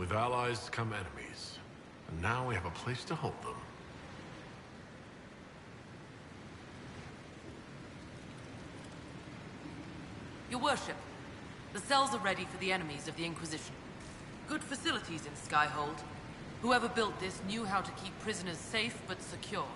With allies come enemies. And now we have a place to hold them. Your worship, the cells are ready for the enemies of the Inquisition. Good facilities in Skyhold. Whoever built this knew how to keep prisoners safe but secure.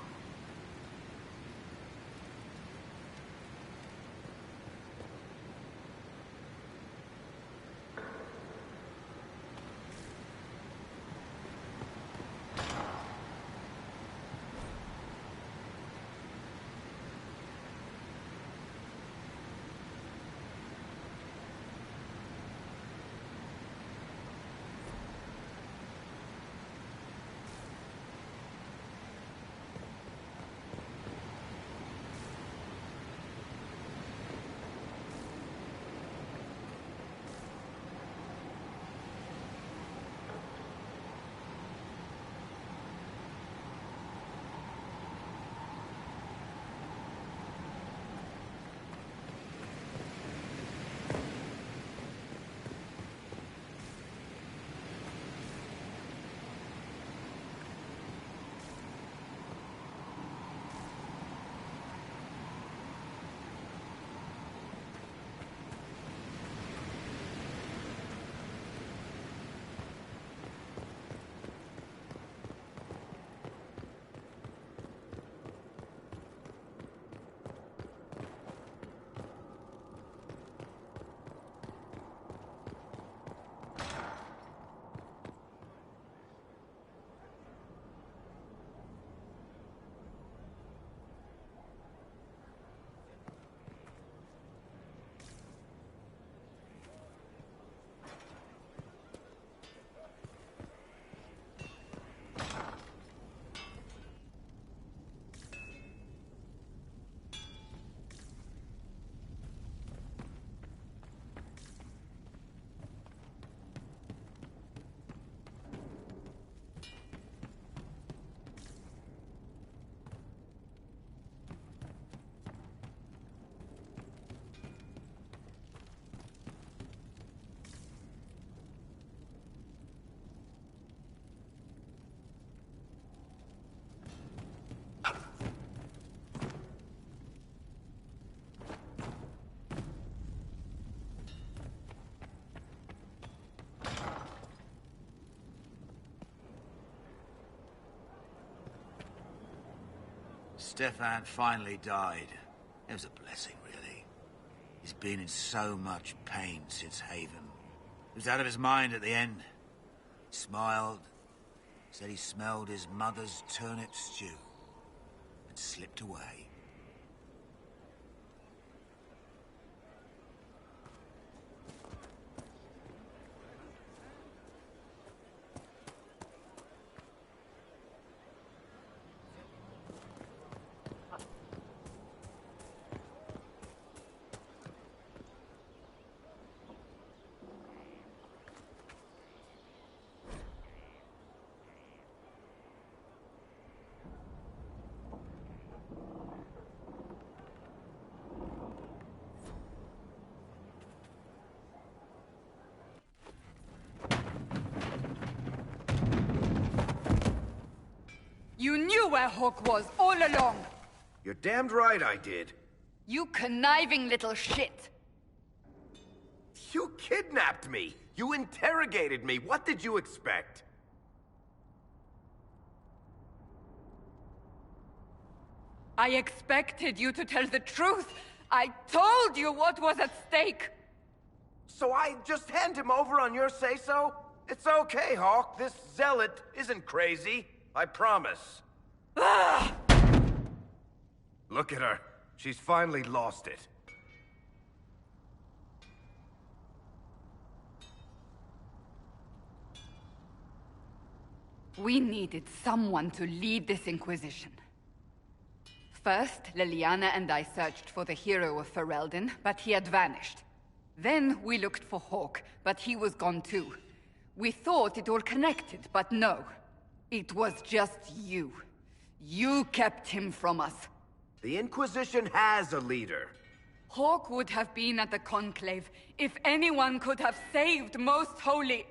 Stefan finally died. It was a blessing, really. He's been in so much pain since Haven. He was out of his mind at the end. He smiled, said he smelled his mother's turnip stew, and slipped away. You knew where Hawk was all along! You're damned right I did. You conniving little shit! You kidnapped me! You interrogated me! What did you expect? I expected you to tell the truth! I told you what was at stake! So I just hand him over on your say-so? It's okay, Hawk. This zealot isn't crazy. I promise. Ah! Look at her. She's finally lost it. We needed someone to lead this Inquisition. First, Liliana and I searched for the hero of Ferelden, but he had vanished. Then we looked for Hawk, but he was gone too. We thought it all connected, but no. It was just you. You kept him from us. The Inquisition has a leader. Hawk would have been at the Conclave if anyone could have saved Most Holy...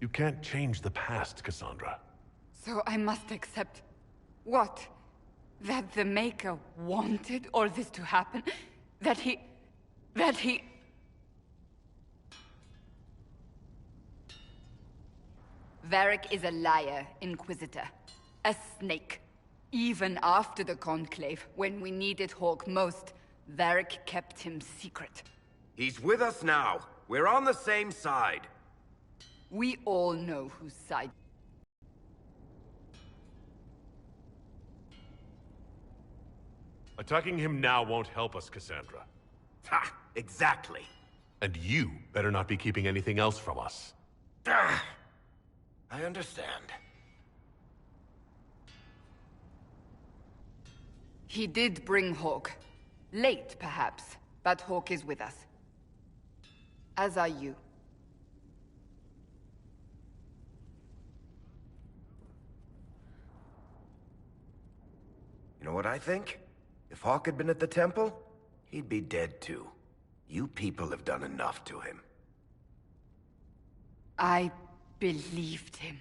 You can't change the past, Cassandra. So I must accept... what? That the Maker wanted all this to happen? That he... Varric is a liar, Inquisitor. A snake. Even after the Conclave, when we needed Hawke most, Varric kept him secret. He's with us now. We're on the same side. We all know whose side. Attacking him now won't help us, Cassandra. Ha! Exactly. And you better not be keeping anything else from us. Ah, I understand. He did bring Hawke. Late, perhaps, but Hawke is with us. As are you. You know what I think? If Hawke had been at the temple, he'd be dead too. You people have done enough to him. I believed him.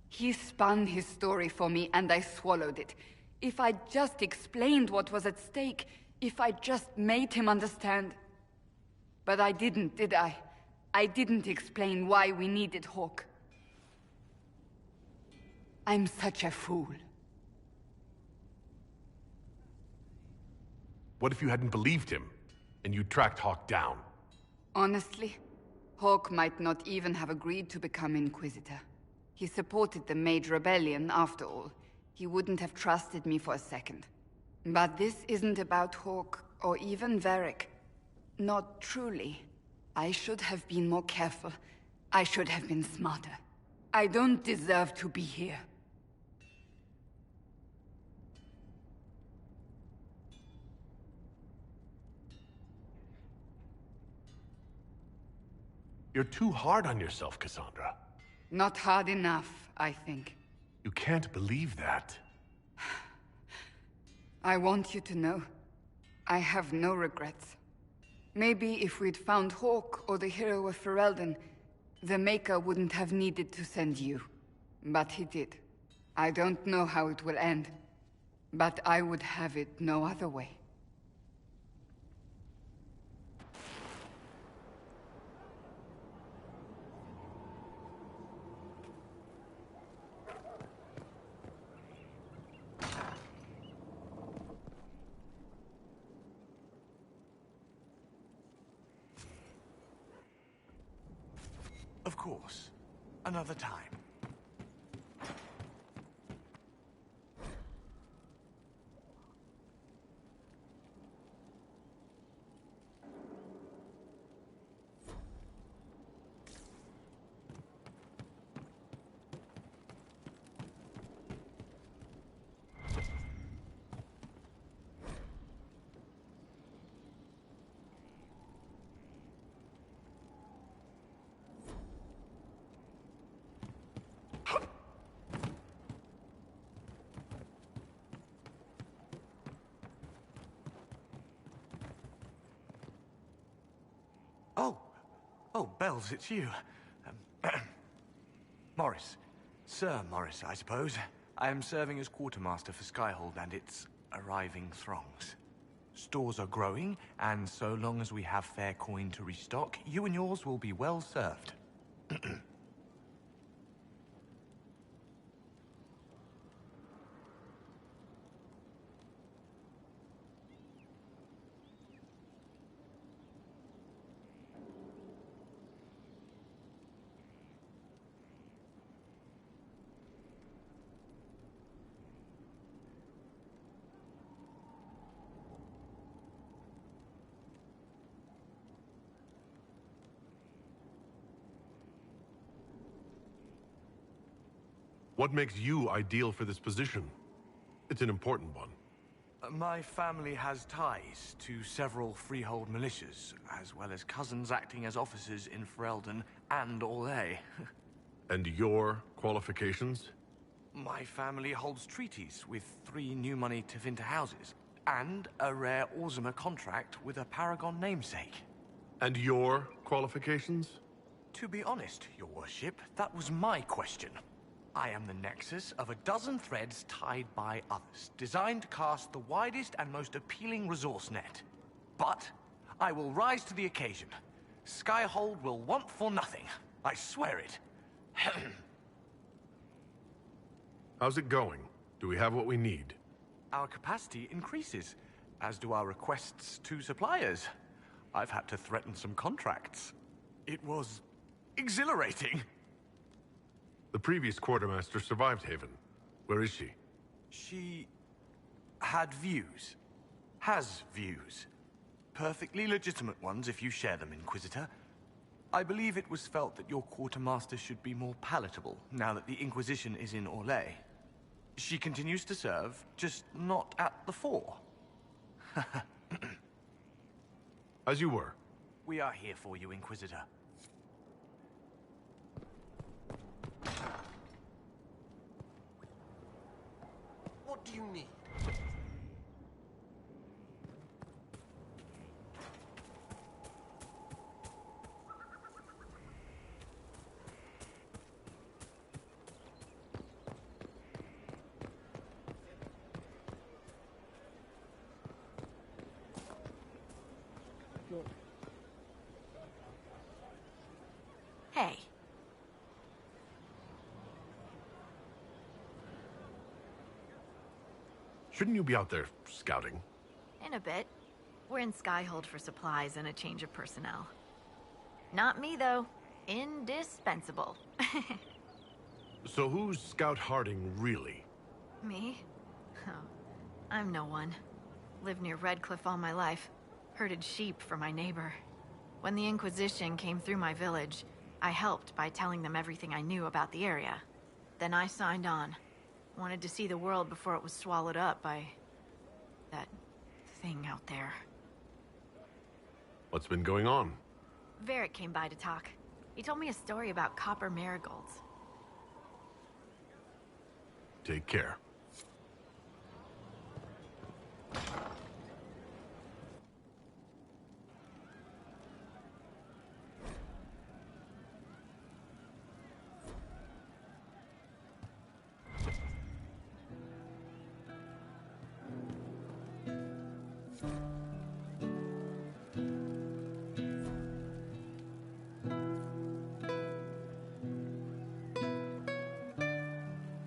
He spun his story for me, and I swallowed it. If I just explained what was at stake, if I just made him understand... But I didn't, did I? I didn't explain why we needed Hawke. I'm such a fool. What if you hadn't believed him, and you tracked Hawke down? Honestly, Hawke might not even have agreed to become Inquisitor. He supported the Mage Rebellion, after all. He wouldn't have trusted me for a second. But this isn't about Hawke, or even Varric. Not truly. I should have been more careful. I should have been smarter. I don't deserve to be here. You're too hard on yourself, Cassandra. Not hard enough, I think. You can't believe that. I want you to know, I have no regrets. Maybe if we'd found Hawke or the hero of Ferelden, the Maker wouldn't have needed to send you. But he did. I don't know how it will end, but I would have it no other way. Of course. Another time. Oh, Bells, it's you. Morris. Sir Morris, I suppose. I am serving as quartermaster for Skyhold and its arriving throngs. Stores are growing, and so long as we have fair coin to restock, you and yours will be well served. What makes you ideal for this position? It's an important one. My family has ties to several freehold militias, as well as cousins acting as officers in Ferelden and Orlais. And your qualifications? My family holds treaties with 3 new money Tevinter houses, and a rare Orzuma contract with a Paragon namesake. And your qualifications? To be honest, your worship, that was my question. I am the nexus of a dozen threads tied by others, designed to cast the widest and most appealing resource net. But I will rise to the occasion. Skyhold will want for nothing. I swear it. How's it going? Do we have what we need? Our capacity increases, as do our requests to suppliers. I've had to threaten some contracts. It was exhilarating. The previous quartermaster survived Haven. Where is she? She had views. Has views. Perfectly legitimate ones if you share them, Inquisitor. I believe it was felt that your quartermaster should be more palatable now that the Inquisition is in Orlais. She continues to serve, just not at the fore. As you were. We are here for you, Inquisitor. What do you need? Hey. Shouldn't you be out there scouting? In a bit. We're in Skyhold for supplies and a change of personnel. Not me, though. Indispensable. So who's Scout Harding, really? Me? Oh, I'm no one. Lived near Redcliffe all my life. Herded sheep for my neighbor. When the Inquisition came through my village, I helped by telling them everything I knew about the area. Then I signed on. Wanted to see the world before it was swallowed up by that thing out there. What's been going on? Varric came by to talk. He told me a story about copper marigolds. Take care.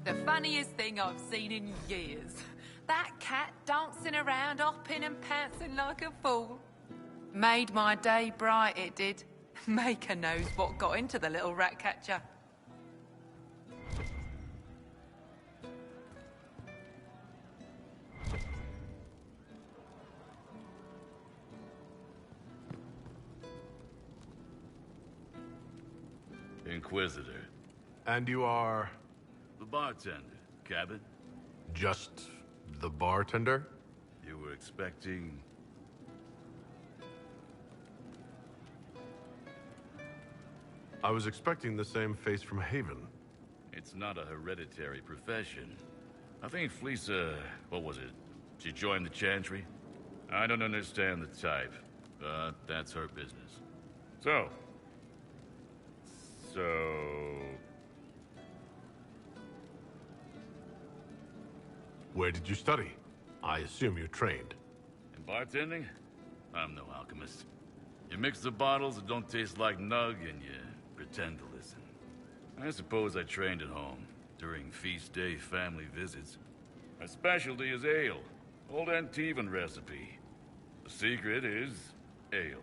The funniest thing I've seen in years. That cat dancing around, hopping and pouncing like a fool. Made my day bright, it did. Maker knows what got into the little rat catcher. Inquisitor. And you are... The bartender. Cabin? just the bartender? You were expecting... I was expecting the same face from Haven. It's not a hereditary profession. I think Fleesa... what was it? She joined the Chantry? I don't understand the type, but that's her business. So... Where did you study? I assume you trained. In bartending? I'm no alchemist. You mix the bottles that don't taste like nug and you pretend to listen. I suppose I trained at home, during feast day family visits. My specialty is ale. Old Antivan recipe. The secret is ale.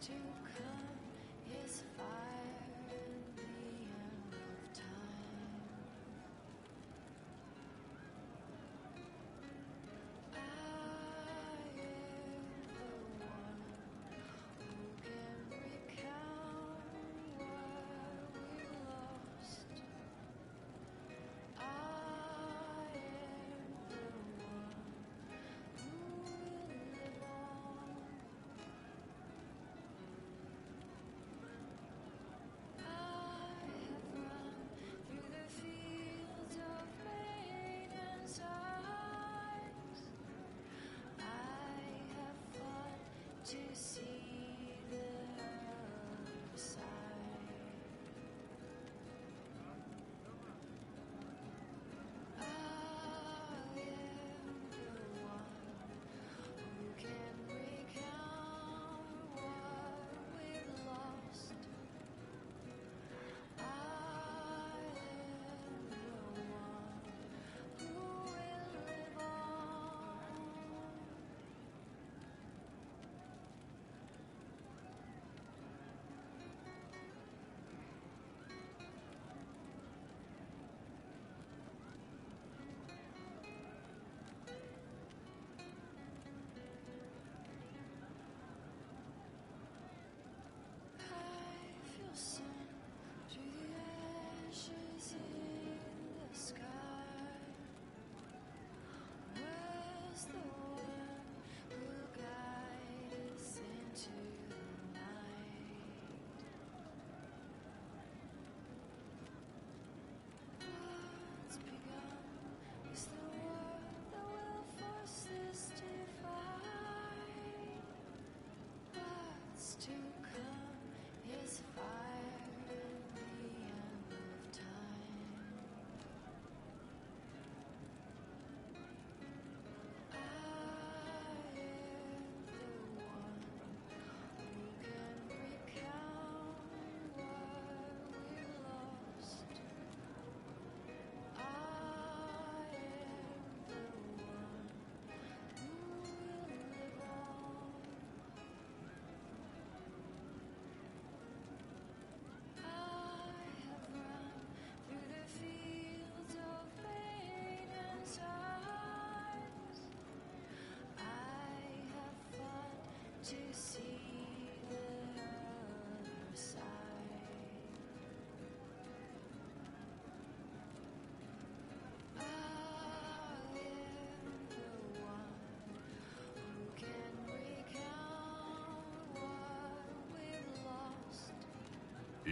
To come.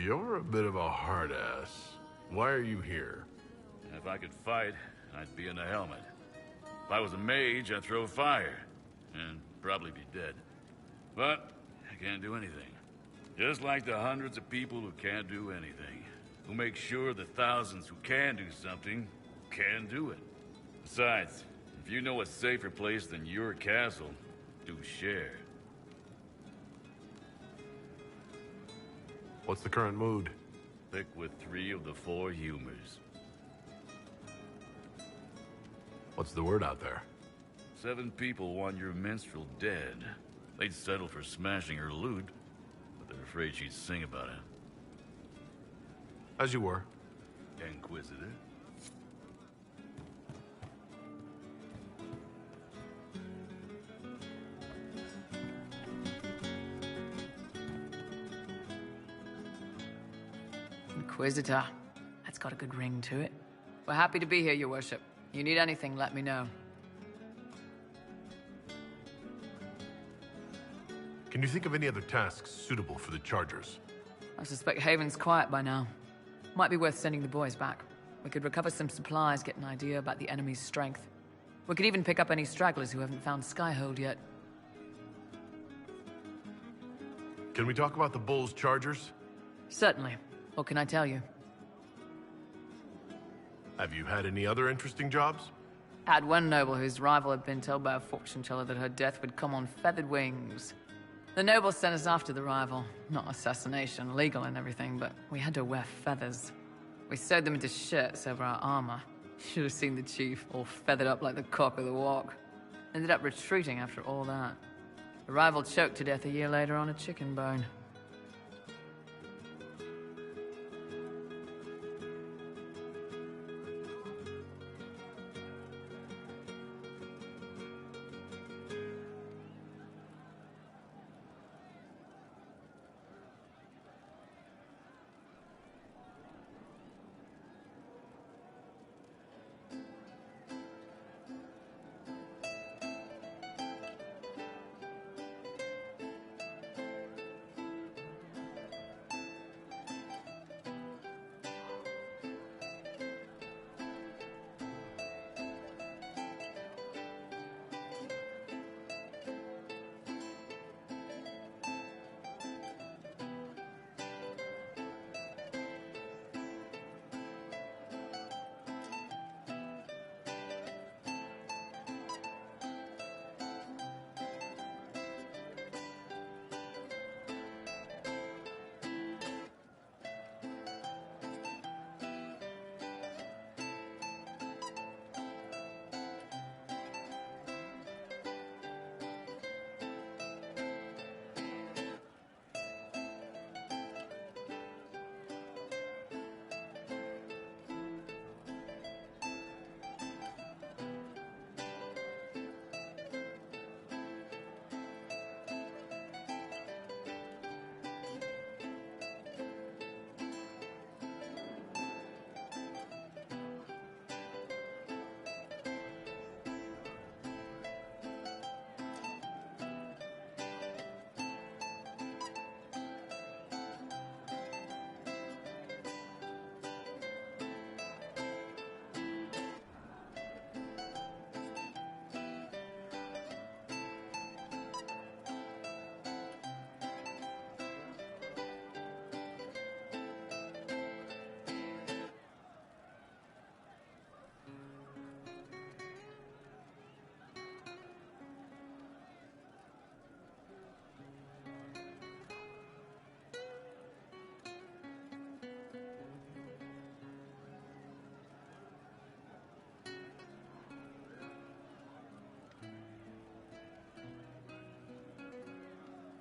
You're a bit of a hard-ass. Why are you here? If I could fight, I'd be in a helmet. If I was a mage, I'd throw fire. And probably be dead. But I can't do anything. Just like the hundreds of people who can't do anything. Who make sure the thousands who can do something, can do it. Besides, if you know a safer place than your castle, do share. What's the current mood? Thick with 3 of the 4 humors. What's the word out there? 7 people want your minstrel dead. They'd settle for smashing her loot, but they're afraid she'd sing about it. As you were. Inquisitor? Inquisitor. That's got a good ring to it. We're happy to be here, your worship. You need anything, let me know. Can you think of any other tasks suitable for the Chargers? I suspect Haven's quiet by now. Might be worth sending the boys back. We could recover some supplies, get an idea about the enemy's strength. We could even pick up any stragglers who haven't found Skyhold yet. Can we talk about the Bull's Chargers? Certainly. What can I tell you? Have you had any other interesting jobs? Had one noble whose rival had been told by a fortune teller that her death would come on feathered wings. The noble sent us after the rival. Not assassination, legal and everything, but we had to wear feathers. We sewed them into shirts over our armor. Should have seen the chief, all feathered up like the cock of the walk. Ended up retreating after all that. The rival choked to death a year later on a chicken bone.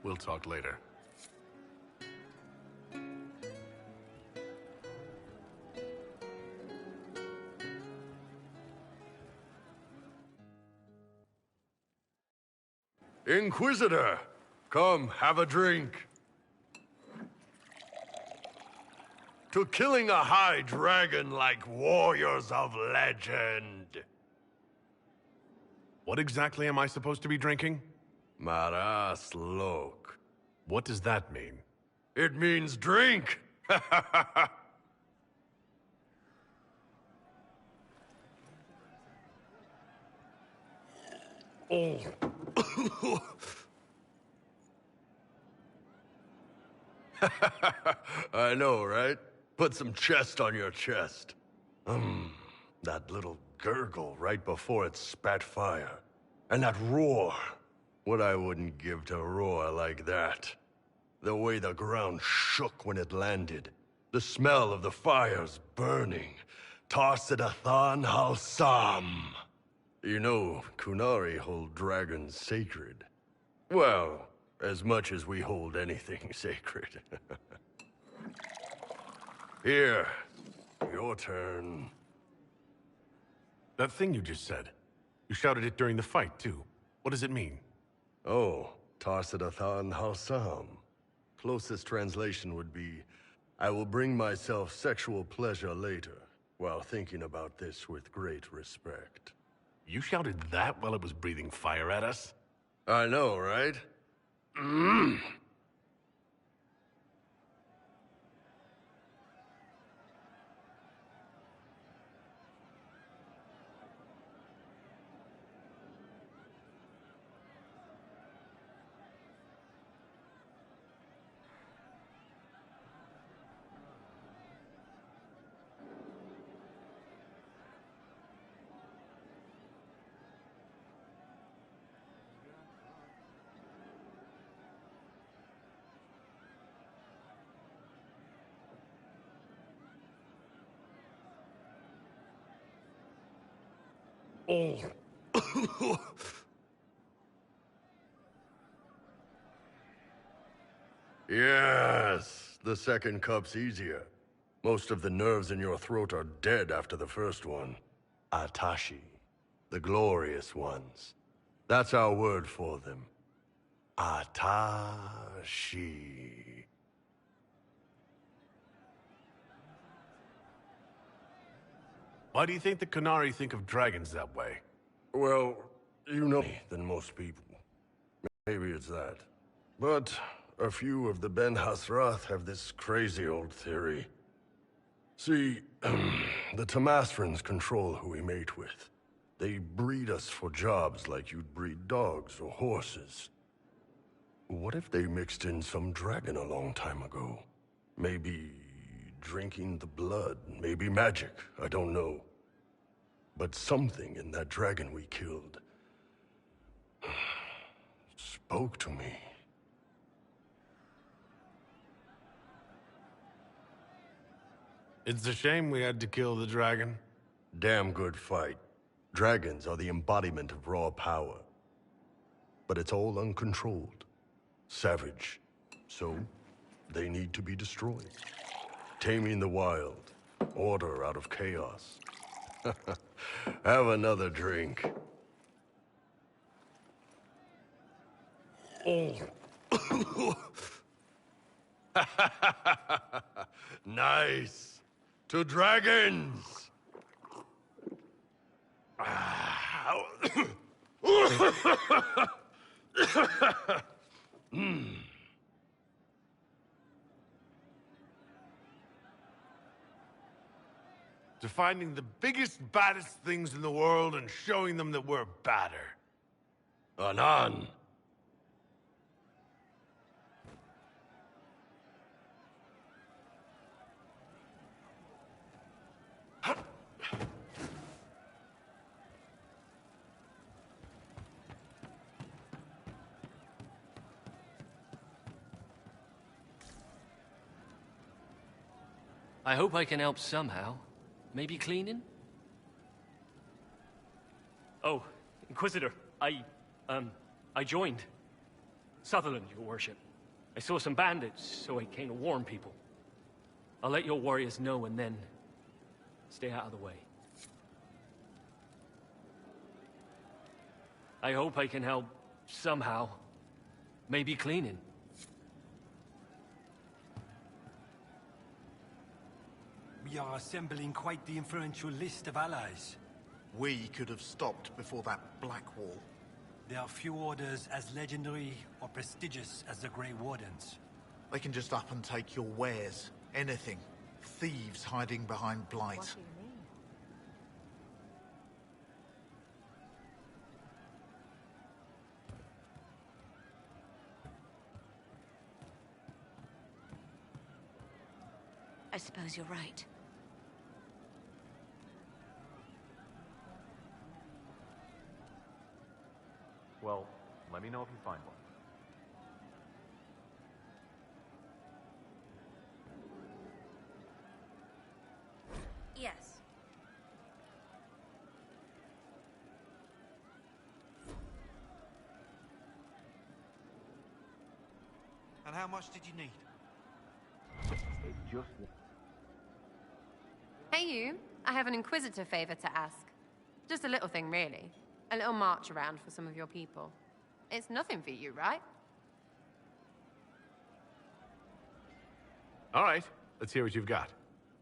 We'll talk later. Inquisitor, come have a drink. To killing a high dragon like warriors of legend. What exactly am I supposed to be drinking? Maras Lok. What does that mean? It means drink! Oh. I know, right? Put some chest on your chest. That little gurgle right before it spat fire. And that roar. What I wouldn't give to roar like that. The way the ground shook when it landed. The smell of the fires burning. Tarsidathan Halsam. You know, Kunari hold dragons sacred. Well, as much as we hold anything sacred. Here, your turn. That thing you just said. You shouted it during the fight, too. What does it mean? Oh, Tarsidathan Halsam. Closest translation would be, I will bring myself sexual pleasure later, while thinking about this with great respect. You shouted that while it was breathing fire at us? I know, right? Oh. Yes, the second cup's easier. Most of the nerves in your throat are dead after the first one. Atashi, the glorious ones. That's our word for them. Atashi. Why do you think the Kunari think of dragons that way? Well, you know me than most people. Maybe it's that. But a few of the Ben Hasrath have this crazy old theory. See, the Tamasrans control who we mate with. They breed us for jobs like you'd breed dogs or horses. What if they mixed in some dragon a long time ago? Maybe drinking the blood, maybe magic, I don't know. But something in that dragon we killed spoke to me. It's a shame we had to kill the dragon. Damn good fight. Dragons are the embodiment of raw power. But it's all uncontrolled. Savage. So, they need to be destroyed. Taming the wild. Order out of chaos. Have another drink. Oh. Nice. To dragons! To finding the biggest, baddest things in the world and showing them that we're badder. Anan. I hope I can help somehow. Maybe cleaning? Oh, Inquisitor, I joined. Sutherland, your worship. I saw some bandits, so I came to warn people. I'll let your warriors know and then stay out of the way. I hope I can help somehow. Maybe cleaning. We are assembling quite the influential list of allies. We could have stopped before that Black Wall. There are few orders as legendary or prestigious as the Grey Wardens. They can just up and take your wares. Anything. Thieves hiding behind blight. What do you mean? I suppose you're right. Well, let me know if you find one. Yes. And how much did you need? Just... Hey you, I have an Inquisitor favor to ask. Just a little thing, really. A little march around for some of your people. It's nothing for you, right? All right, let's hear what you've got.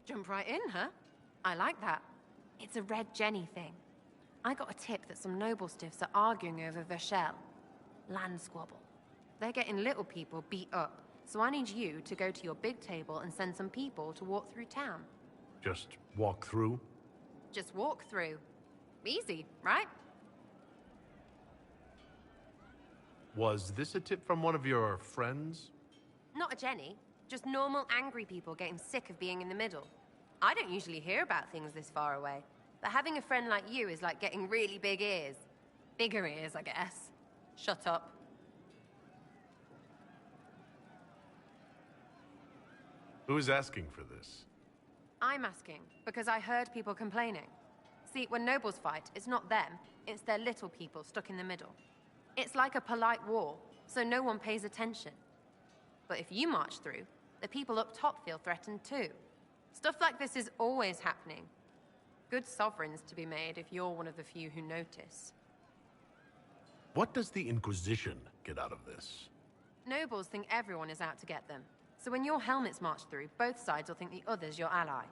Jump right in, huh? I like that. It's a Red Jenny thing. I got a tip that some noble stiffs are arguing over Verschel. Land squabble. They're getting little people beat up, so I need you to go to your big table and send some people to walk through town. Just walk through? Just walk through. Easy, right? Was this a tip from one of your friends? Not a Jenny. Just normal angry people getting sick of being in the middle. I don't usually hear about things this far away, but having a friend like you is like getting really big ears. Bigger ears, I guess. Shut up. Who's asking for this? I'm asking, because I heard people complaining. See, when nobles fight, it's not them, it's their little people stuck in the middle. It's like a polite war, so no one pays attention. But if you march through, the people up top feel threatened too. Stuff like this is always happening. Good sovereigns to be made if you're one of the few who notice. What does the Inquisition get out of this? Nobles think everyone is out to get them. So when your helmets march through, both sides will think the other's your ally.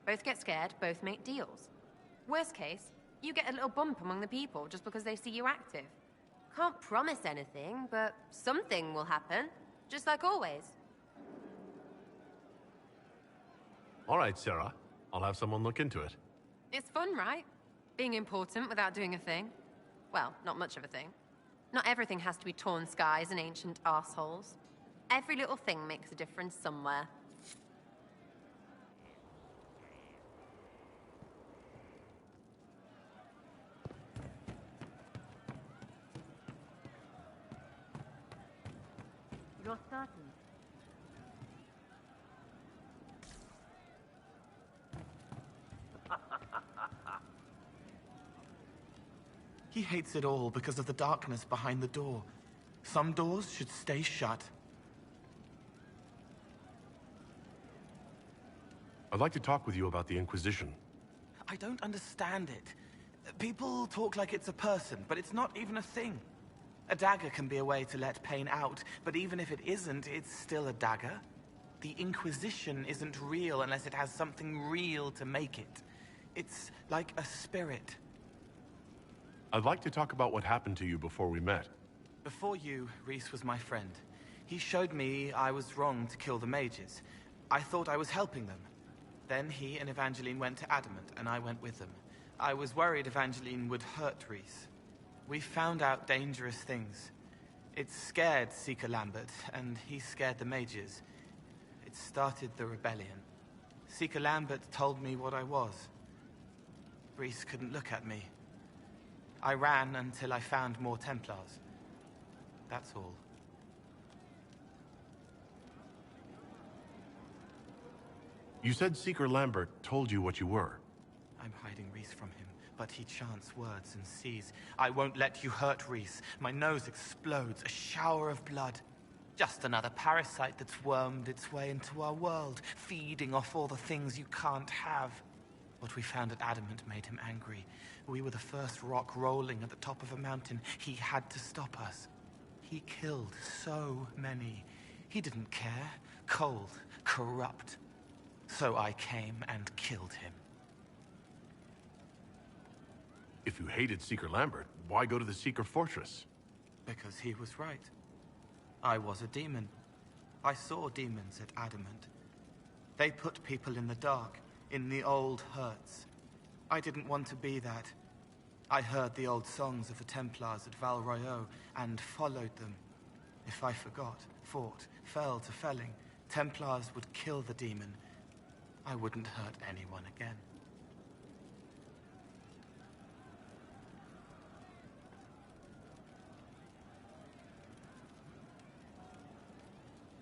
Both get scared, both make deals. Worst case, you get a little bump among the people just because they see you active. Can't promise anything, but something will happen. Just like always. All right, Sarah. I'll have someone look into it. It's fun, right? Being important without doing a thing. Well, not much of a thing. Not everything has to be torn skies and ancient arseholes. Every little thing makes a difference somewhere. You're certain? He hates it all because of the darkness behind the door. Some doors should stay shut. I'd like to talk with you about the Inquisition. I don't understand it. People talk like it's a person, but it's not even a thing. A dagger can be a way to let pain out, but even if it isn't, it's still a dagger. The Inquisition isn't real unless it has something real to make it. It's like a spirit. I'd like to talk about what happened to you before we met. Before you, Rhys was my friend. He showed me I was wrong to kill the mages. I thought I was helping them. Then he and Evangeline went to Adamant, and I went with them. I was worried Evangeline would hurt Rhys. We found out dangerous things. It scared Seeker Lambert, and he scared the mages. It started the rebellion. Seeker Lambert told me what I was. Rhys couldn't look at me. I ran until I found more Templars. That's all. You said Seeker Lambert told you what you were. I'm hiding Rhys from him, but he chants words and sees. I won't let you hurt Rhys. My nose explodes, a shower of blood. Just another parasite that's wormed its way into our world, feeding off all the things you can't have. What we found at Adamant made him angry. We were the first rock rolling at the top of a mountain. He had to stop us. He killed so many. He didn't care. Cold, corrupt. So I came and killed him. If you hated Seeker Lambert, why go to the Seeker Fortress? Because he was right. I was a demon. I saw demons at Adamant. They put people in the dark, in the old hurts. I didn't want to be that. I heard the old songs of the Templars at Val Royeaux and followed them. If I forgot, fought, fell to felling, Templars would kill the demon. I wouldn't hurt anyone again.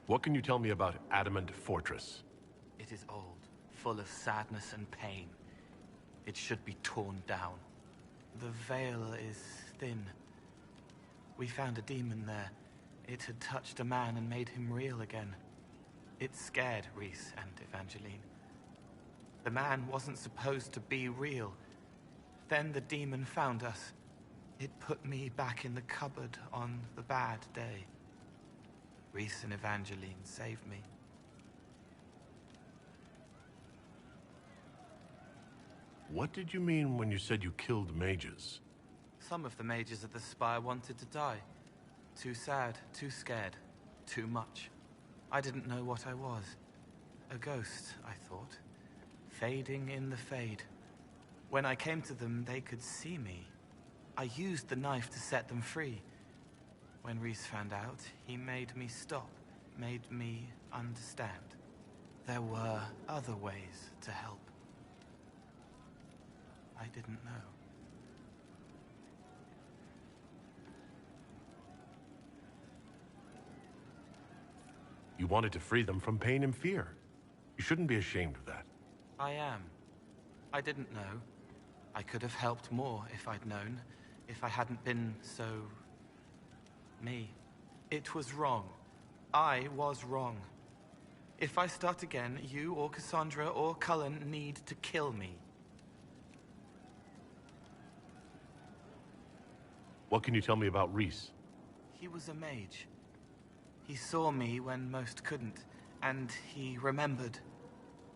What can you tell me about Adamant Fortress? It is old, full of sadness and pain. It should be torn down. The veil is thin. We found a demon there. It had touched a man and made him real again. It scared Rhys and Evangeline. The man wasn't supposed to be real. Then the demon found us. It put me back in the cupboard on the bad day. Rhys and Evangeline saved me. What did you mean when you said you killed mages? Some of the mages at the Spire wanted to die. Too sad, too scared, too much. I didn't know what I was. A ghost, I thought. Fading in the fade. When I came to them, they could see me. I used the knife to set them free. When Rhys found out, he made me stop, made me understand. There were other ways to help. I didn't know. You wanted to free them from pain and fear. You shouldn't be ashamed of that. I am. I didn't know. I could have helped more if I'd known. If I hadn't been so... me. It was wrong. I was wrong. If I start again, you or Cassandra or Cullen need to kill me. What can you tell me about Rhys? He was a mage. He saw me when most couldn't, and he remembered.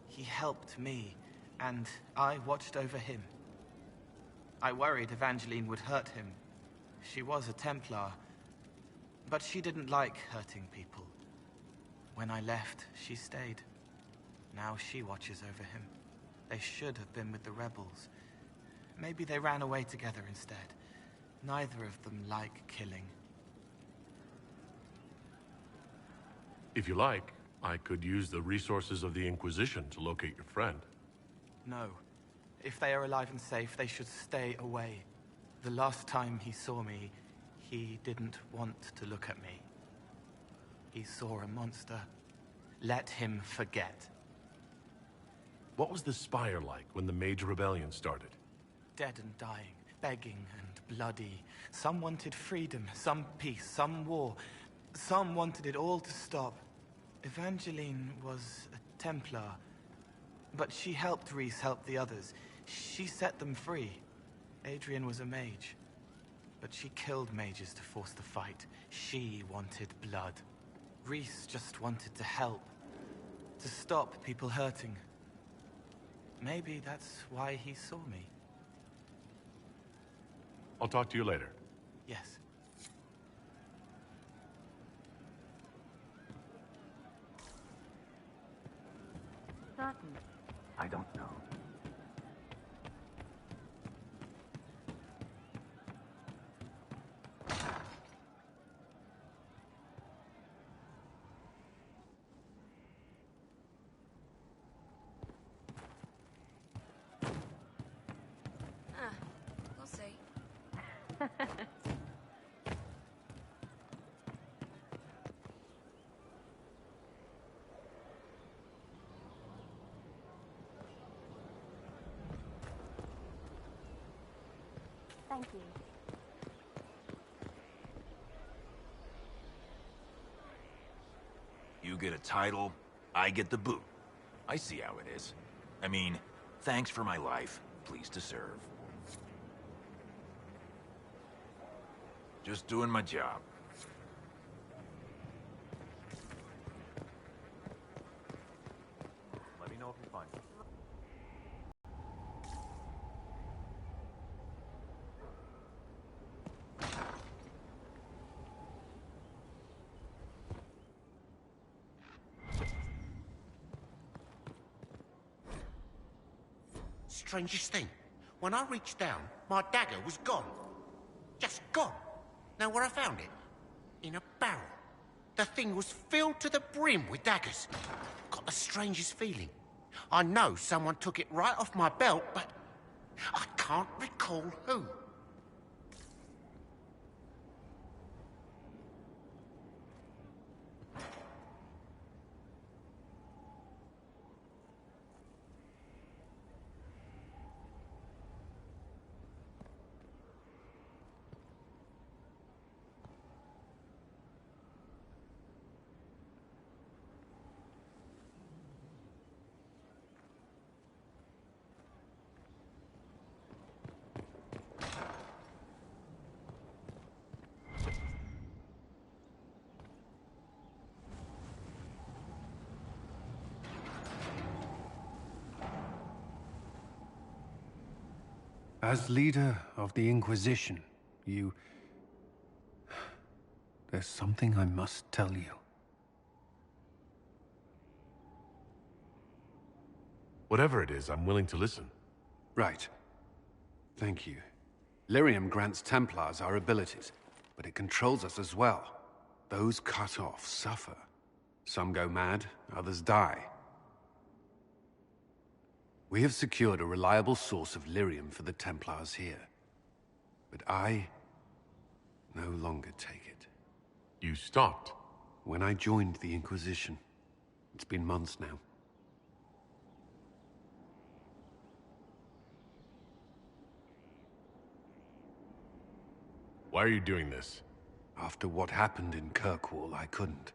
He helped me, and I watched over him. I worried Evangeline would hurt him. She was a Templar, but she didn't like hurting people. When I left, she stayed. Now she watches over him. They should have been with the rebels. Maybe they ran away together instead. Neither of them like killing. If you like, I could use the resources of the Inquisition to locate your friend. No. If they are alive and safe, they should stay away. The last time he saw me, he didn't want to look at me. He saw a monster. Let him forget. What was the Spire like when the Mage Rebellion started? Dead and dying, begging and bloody. Some wanted freedom, some peace, some war. Some wanted it all to stop. Evangeline was a Templar, but she helped Rhys help the others. She set them free. Adrian was a mage, but she killed mages to force the fight. She wanted blood. Rhys just wanted to help, to stop people hurting. Maybe that's why he saw me. I'll talk to you later. Yes. Certain. I don't know. We'll see. Thank you. You get a title, I get the boot. I see how it is. I mean, thanks for my life. Pleased to serve. Just doing my job. Let me know if you find it. Strangest thing. When I reached down, my dagger was gone. Just gone. Know where I found it? In a barrel. The thing was filled to the brim with daggers. Got the strangest feeling. I know someone took it right off my belt, but I can't recall who. As leader of the Inquisition, you... There's something I must tell you. Whatever it is, I'm willing to listen. Right. Thank you. Lyrium grants Templars our abilities, but it controls us as well. Those cut off suffer. Some go mad, others die. We have secured a reliable source of lyrium for the Templars here. But I no longer take it. You stopped? When I joined the Inquisition. It's been months now. Why are you doing this? After what happened in Kirkwall, I couldn't.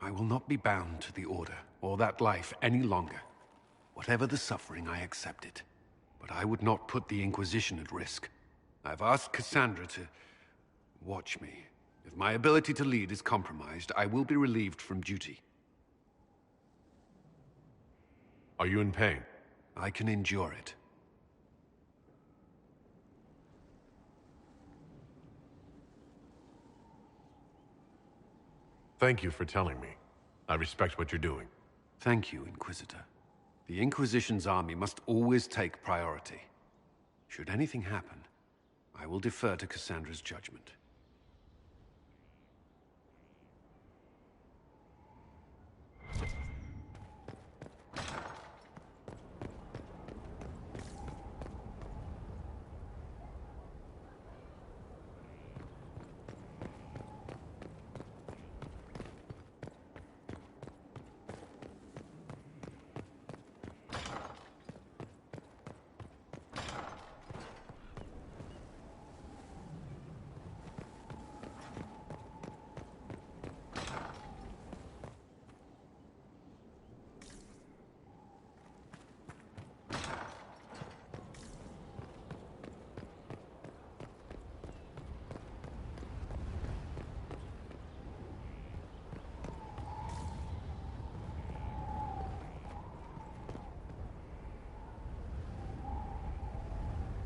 I will not be bound to the Order, or that life any longer. Whatever the suffering, I accept it. But I would not put the Inquisition at risk. I've asked Cassandra to watch me. If my ability to lead is compromised, I will be relieved from duty. Are you in pain? I can endure it. Thank you for telling me. I respect what you're doing. Thank you, Inquisitor. The Inquisition's army must always take priority. Should anything happen, I will defer to Cassandra's judgment.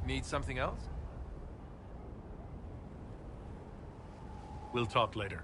Need something else? We'll talk later.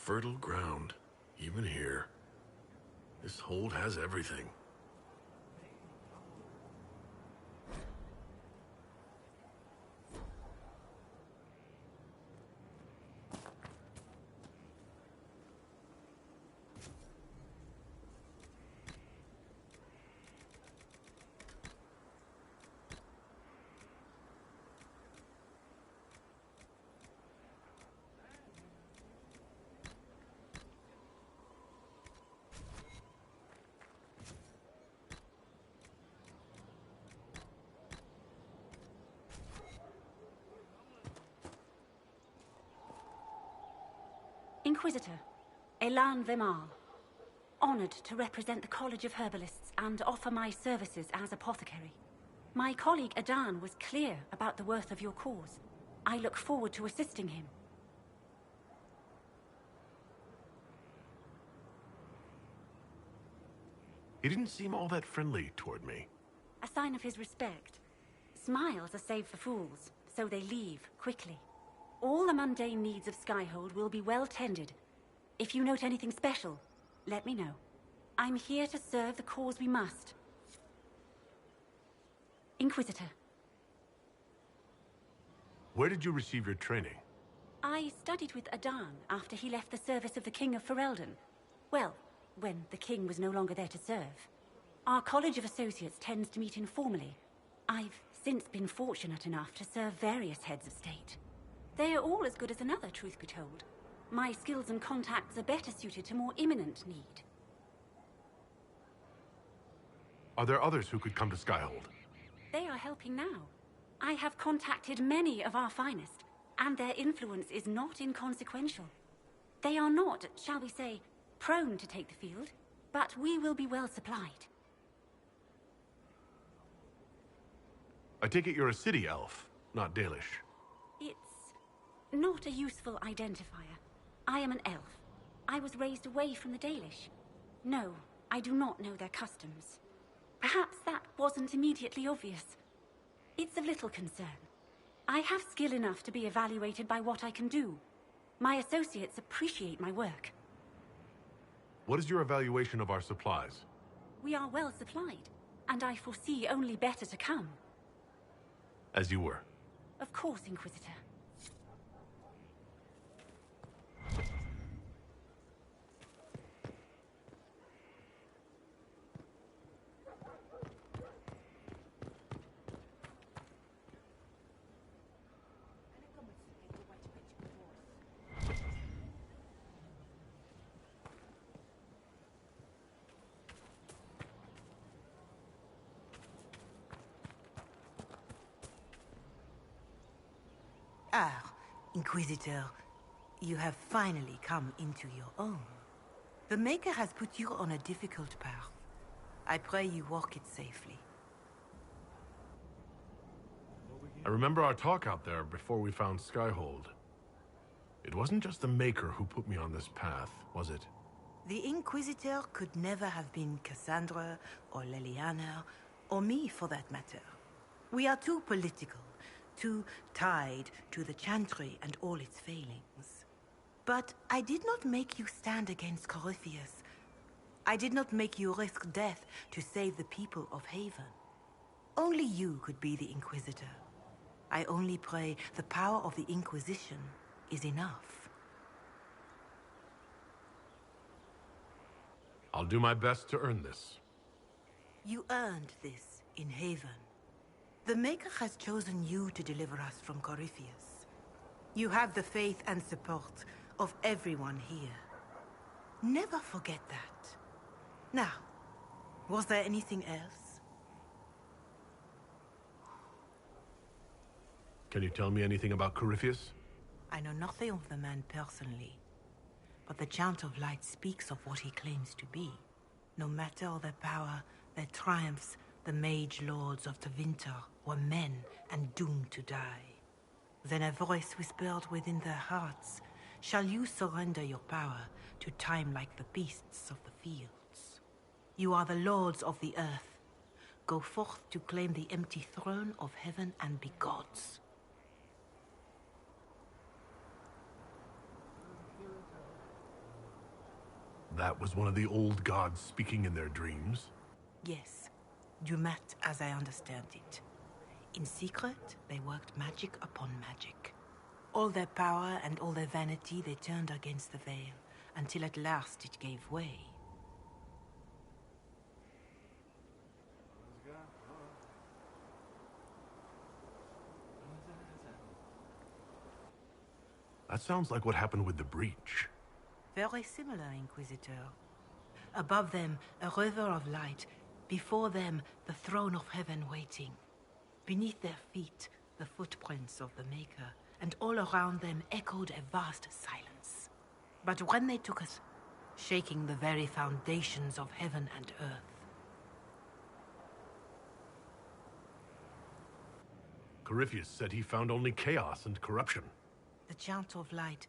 fertile ground, even here. This hold has everything. Inquisitor, Elan Vimal. Honored to represent the College of Herbalists and offer my services as apothecary. My colleague Adan was clear about the worth of your cause. I look forward to assisting him. He didn't seem all that friendly toward me. A sign of his respect. Smiles are saved for fools, so they leave quickly. All the mundane needs of Skyhold will be well tended. If you note anything special, let me know. I'm here to serve the cause we must. Inquisitor. Where did you receive your training? I studied with Adan after he left the service of the King of Ferelden. Well, when the King was no longer there to serve. Our College of Associates tends to meet informally. I've since been fortunate enough to serve various heads of state. They are all as good as another, truth be told. My skills and contacts are better suited to more imminent need. Are there others who could come to Skyhold? They are helping now. I have contacted many of our finest, and their influence is not inconsequential. They are not, shall we say, prone to take the field, but we will be well supplied. I take it you're a city elf, not Dalish. It's not a useful identifier. I am an elf. I was raised away from the Dalish. No, I do not know their customs. Perhaps that wasn't immediately obvious. It's of little concern. I have skill enough to be evaluated by what I can do. My associates appreciate my work. What is your evaluation of our supplies? We are well supplied, and I foresee only better to come. As you were. Of course, Inquisitor. Ah, Inquisitor, you have finally come into your own. The Maker has put you on a difficult path. I pray you walk it safely. I remember our talk out there before we found Skyhold. It wasn't just the Maker who put me on this path, was it? The Inquisitor could never have been Cassandra, or Leliana, or me for that matter. We are too political, too tied to the Chantry and all its failings. But I did not make you stand against Corypheus. I did not make you risk death to save the people of Haven. Only you could be the Inquisitor. I only pray the power of the Inquisition is enough. I'll do my best to earn this. You earned this in Haven. The Maker has chosen you to deliver us from Corypheus. You have the faith and support of everyone here. Never forget that. Now, was there anything else? Can you tell me anything about Corypheus? I know nothing of the man personally, but the Chant of Light speaks of what he claims to be. No matter their power, their triumphs, the mage lords of the winter were men and doomed to die. Then a voice whispered within their hearts, "Shall you surrender your power to time like the beasts of the fields? You are the lords of the earth. Go forth to claim the empty throne of heaven and be gods." That was one of the old gods speaking in their dreams? Yes. Dumat, as I understand it. In secret, they worked magic upon magic. All their power and all their vanity they turned against the veil, until at last it gave way. That sounds like what happened with the breach. Very similar, Inquisitor. Above them, a river of light. Before them, the throne of heaven waiting. Beneath their feet, the footprints of the Maker, and all around them echoed a vast silence. But when they took us, shaking the very foundations of heaven and earth. Corypheus said he found only chaos and corruption. The chant of light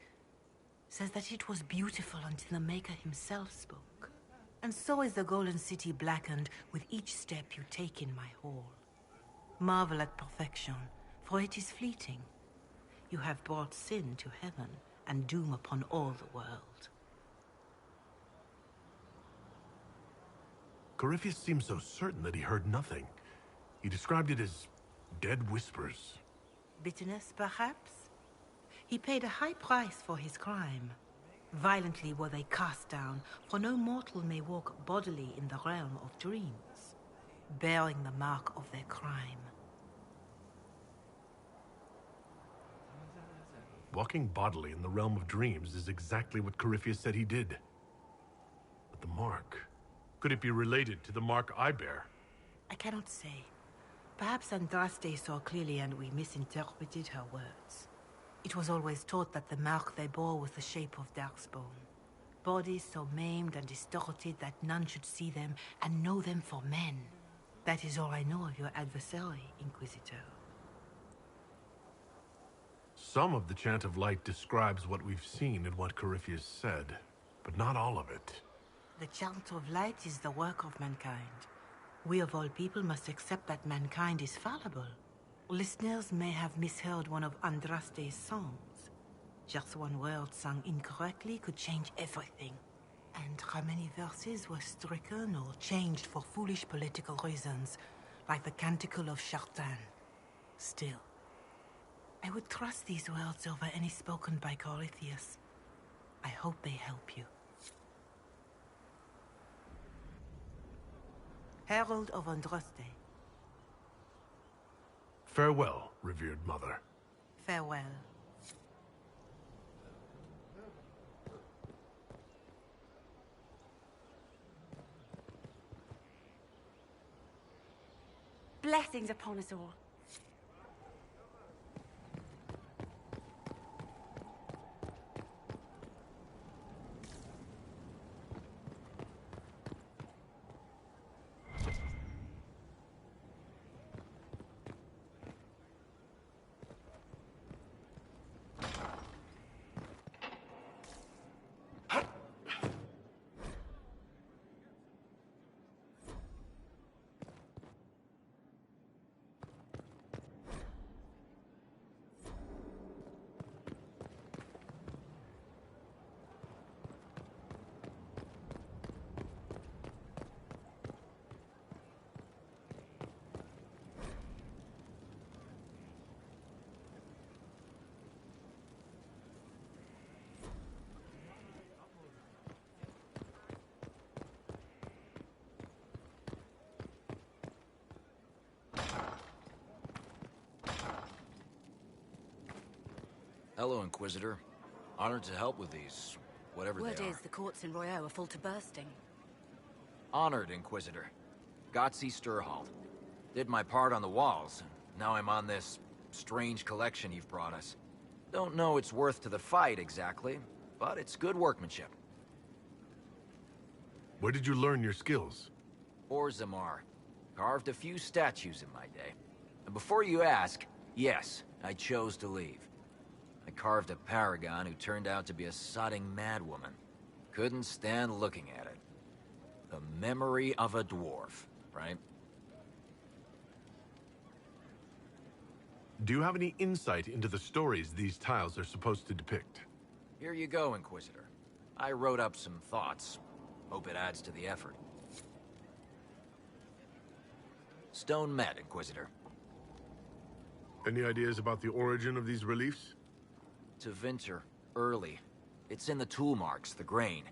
says that it was beautiful until the Maker himself spoke. And so is the Golden City blackened with each step you take in my hall. Marvel at perfection, for it is fleeting. You have brought sin to heaven and doom upon all the world. Corypheus seemed so certain that he heard nothing. He described it as dead whispers. Bitterness, perhaps? He paid a high price for his crime. Violently were they cast down, for no mortal may walk bodily in the realm of dreams, bearing the mark of their crime. Walking bodily in the realm of dreams is exactly what Corypheus said he did. But the mark... could it be related to the mark I bear? I cannot say. Perhaps Andraste saw clearly and we misinterpreted her words. It was always taught that the mark they bore was the shape of Darkspawn. Bodies so maimed and distorted that none should see them and know them for men. That is all I know of your adversary, Inquisitor. Some of the Chant of Light describes what we've seen and what Corypheus said, but not all of it. The Chant of Light is the work of mankind. We of all people must accept that mankind is fallible. Listeners may have misheard one of Andraste's songs. Just one word sung incorrectly could change everything. And how many verses were stricken or changed for foolish political reasons, like the Canticle of Chartan. Still, I would trust these words over any spoken by Corypheus. I hope they help you. Herald of Andraste. Farewell, revered mother. Farewell. Blessings upon us all. Hello, Inquisitor. Honored to help with these, whatever Word they are. is the courts in Royaux are full to bursting. Honored, Inquisitor. Got see Sturhald. Did my part on the walls, and now I'm on this strange collection you've brought us. Don't know its worth to the fight, exactly, but it's good workmanship. Where did you learn your skills? Zamar. Carved a few statues in my day. And before you ask, yes, I chose to leave. I carved a paragon who turned out to be a sodding madwoman. Couldn't stand looking at it. The memory of a dwarf, right? Do you have any insight into the stories these tiles are supposed to depict? Here you go, Inquisitor. I wrote up some thoughts. Hope it adds to the effort. Stone met, Inquisitor. Any ideas about the origin of these reliefs? To Vinter, early. It's in the tool marks, the grain.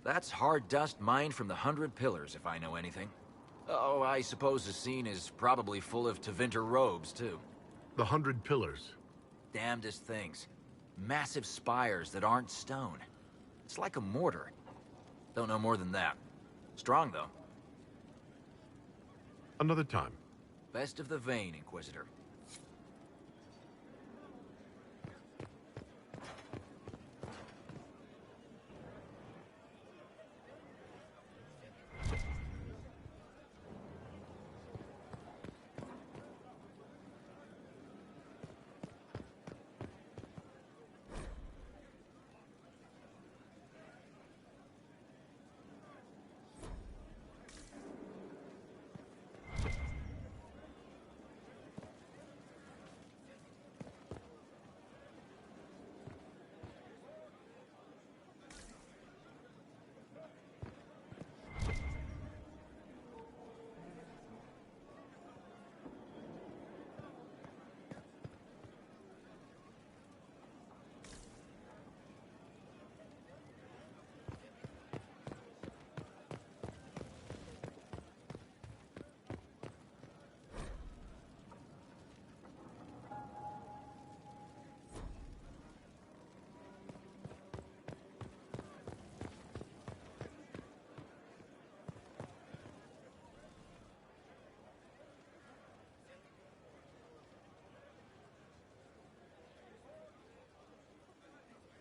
That's hard dust mined from the 100 Pillars, if I know anything. Oh, I suppose the scene is probably full of Tevinter robes, too. The 100 Pillars? Damnedest things. Massive spires that aren't stone. It's like a mortar. Don't know more than that. Strong, though. Another time. Best of the vein, Inquisitor.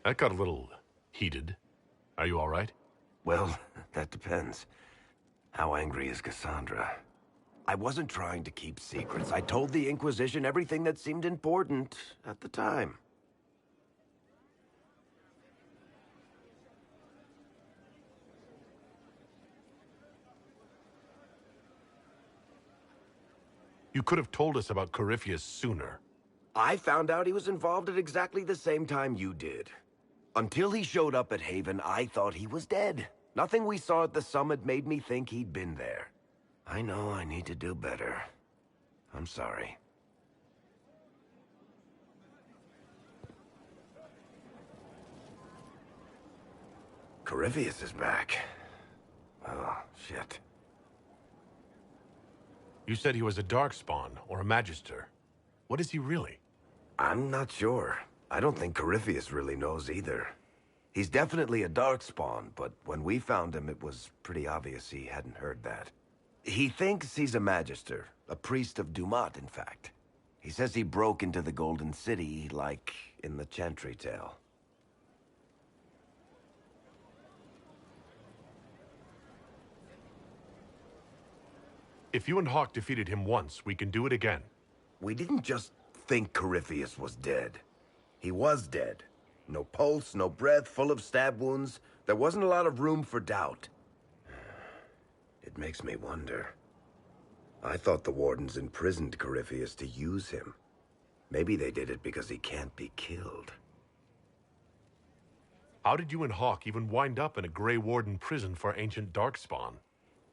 That got a little heated. Are you all right? Well, that depends. How angry is Cassandra? I wasn't trying to keep secrets. I told the Inquisition everything that seemed important at the time. You could have told us about Corypheus sooner. I found out he was involved at exactly the same time you did. Until he showed up at Haven, I thought he was dead. Nothing we saw at the summit made me think he'd been there. I know I need to do better. I'm sorry. Corypheus is back. Oh, shit. You said he was a Darkspawn, or a Magister. What is he really? I'm not sure. I don't think Corypheus really knows either. He's definitely a Darkspawn, but when we found him, it was pretty obvious he hadn't heard that. He thinks he's a Magister, a priest of Dumat, in fact. He says he broke into the Golden City, like in the Chantry tale. If you and Hawk defeated him once, we can do it again. We didn't just think Corypheus was dead. He was dead. No pulse, no breath, full of stab wounds. There wasn't a lot of room for doubt. It makes me wonder. I thought the Wardens imprisoned Corypheus to use him. Maybe they did it because he can't be killed. How did you and Hawk even wind up in a Grey Warden prison for ancient Darkspawn?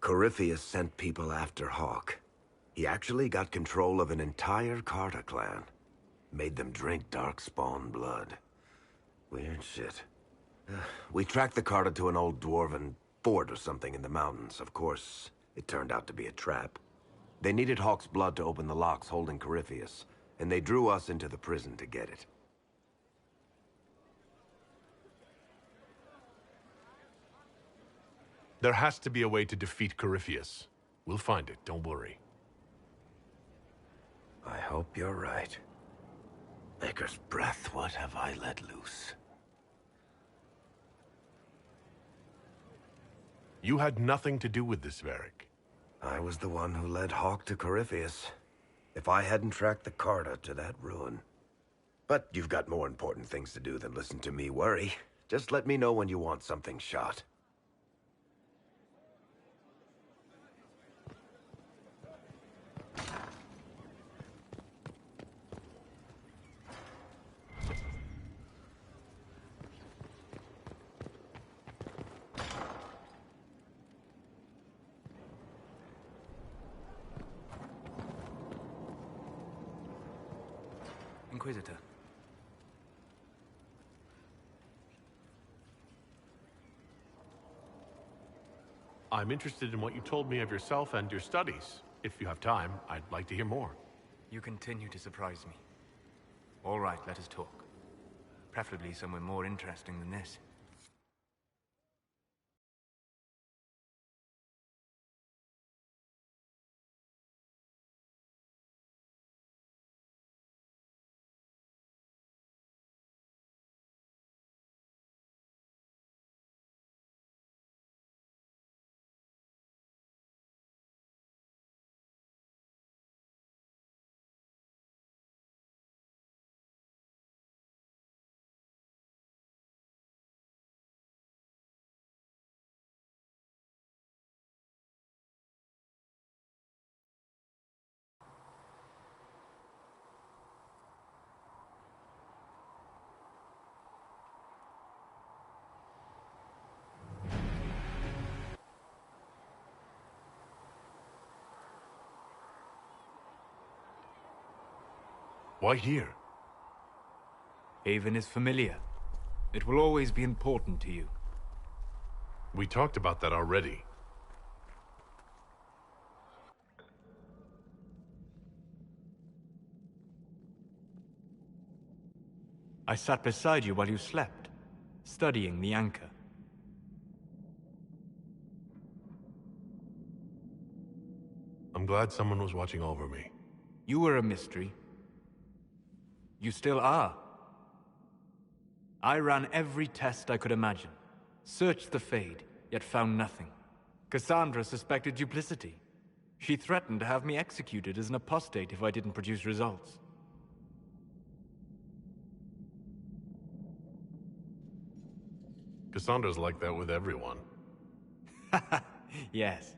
Corypheus sent people after Hawk. He actually got control of an entire Carta clan. Made them drink Darkspawn blood. Weird shit. We tracked the Carta to an old dwarven fort or something in the mountains. Of course, it turned out to be a trap. They needed Hawk's blood to open the locks holding Corypheus, and they drew us into the prison to get it. There has to be a way to defeat Corypheus. We'll find it, don't worry. I hope you're right. Maker's breath, what have I let loose? You had nothing to do with this, Varric. I was the one who led Hawk to Corypheus. If I hadn't tracked the Carta to that ruin. But you've got more important things to do than listen to me worry. Just let me know when you want something shot. Inquisitor. I'm interested in what you told me of yourself and your studies. If you have time, I'd like to hear more. You continue to surprise me. All right, let us talk. Preferably somewhere more interesting than this. Why here? Haven is familiar. It will always be important to you. We talked about that already. I sat beside you while you slept, studying the anchor. I'm glad someone was watching over me. You were a mystery. You still are. I ran every test I could imagine. Searched the Fade, yet found nothing. Cassandra suspected duplicity. She threatened to have me executed as an apostate if I didn't produce results. Cassandra's like that with everyone. Yes.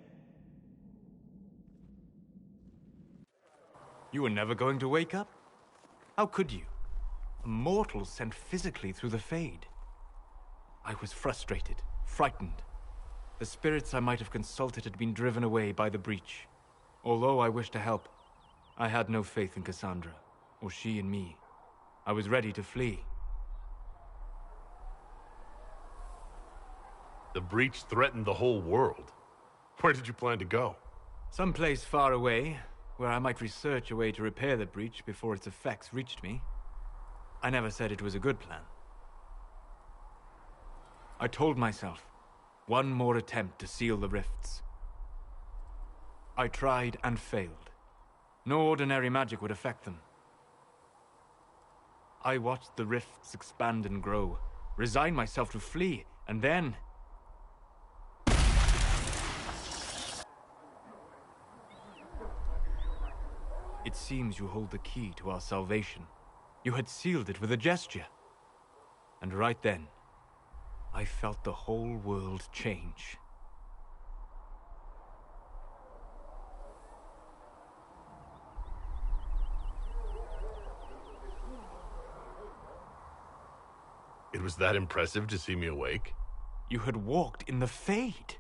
You were never going to wake up? How could you? A mortal sent physically through the Fade. I was frustrated, frightened. The spirits I might have consulted had been driven away by the breach. Although I wished to help, I had no faith in Cassandra, or she in me. I was ready to flee. The breach threatened the whole world. Where did you plan to go? Someplace far away, where I might research a way to repair the breach before its effects reached me. I never said it was a good plan. I told myself, one more attempt to seal the rifts. I tried and failed. No ordinary magic would affect them. I watched the rifts expand and grow, resigned myself to flee, and then... It seems you hold the key to our salvation. You had sealed it with a gesture. And right then, I felt the whole world change. It was that impressive to see me awake? You had walked in the Fade.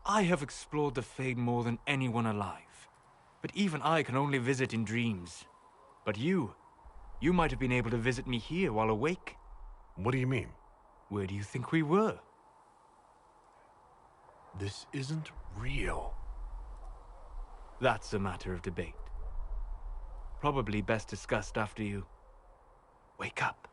I have explored the Fade more than anyone alive. But even I can only visit in dreams. But you might have been able to visit me here while awake. What do you mean? Where do you think we were? This isn't real. That's a matter of debate. Probably best discussed after you wake up.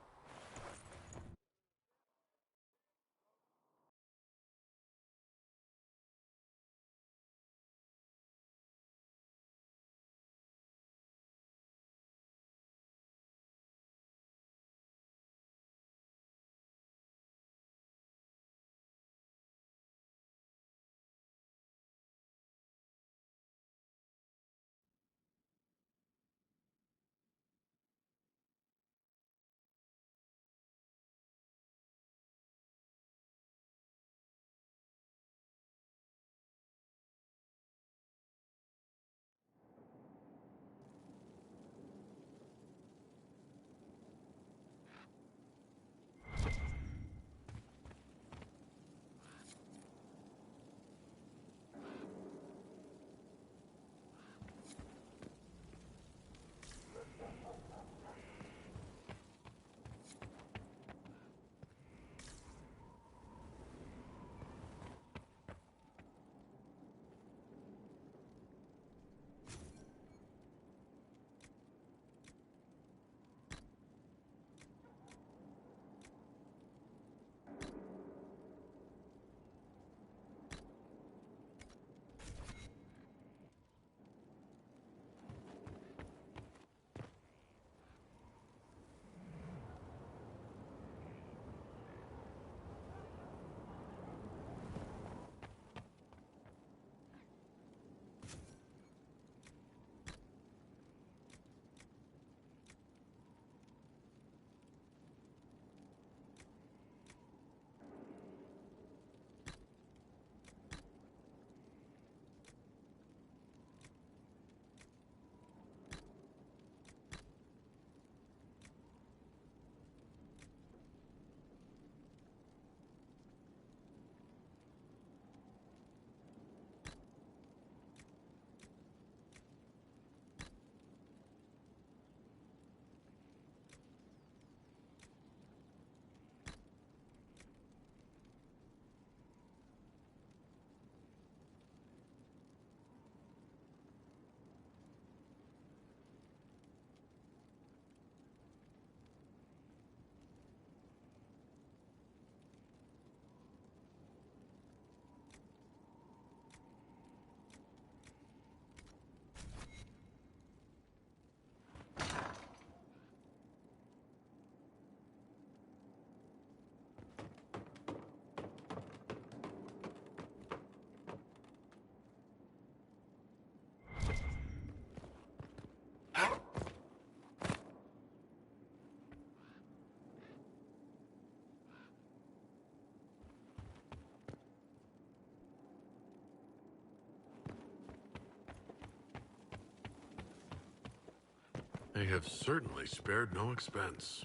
They have certainly spared no expense.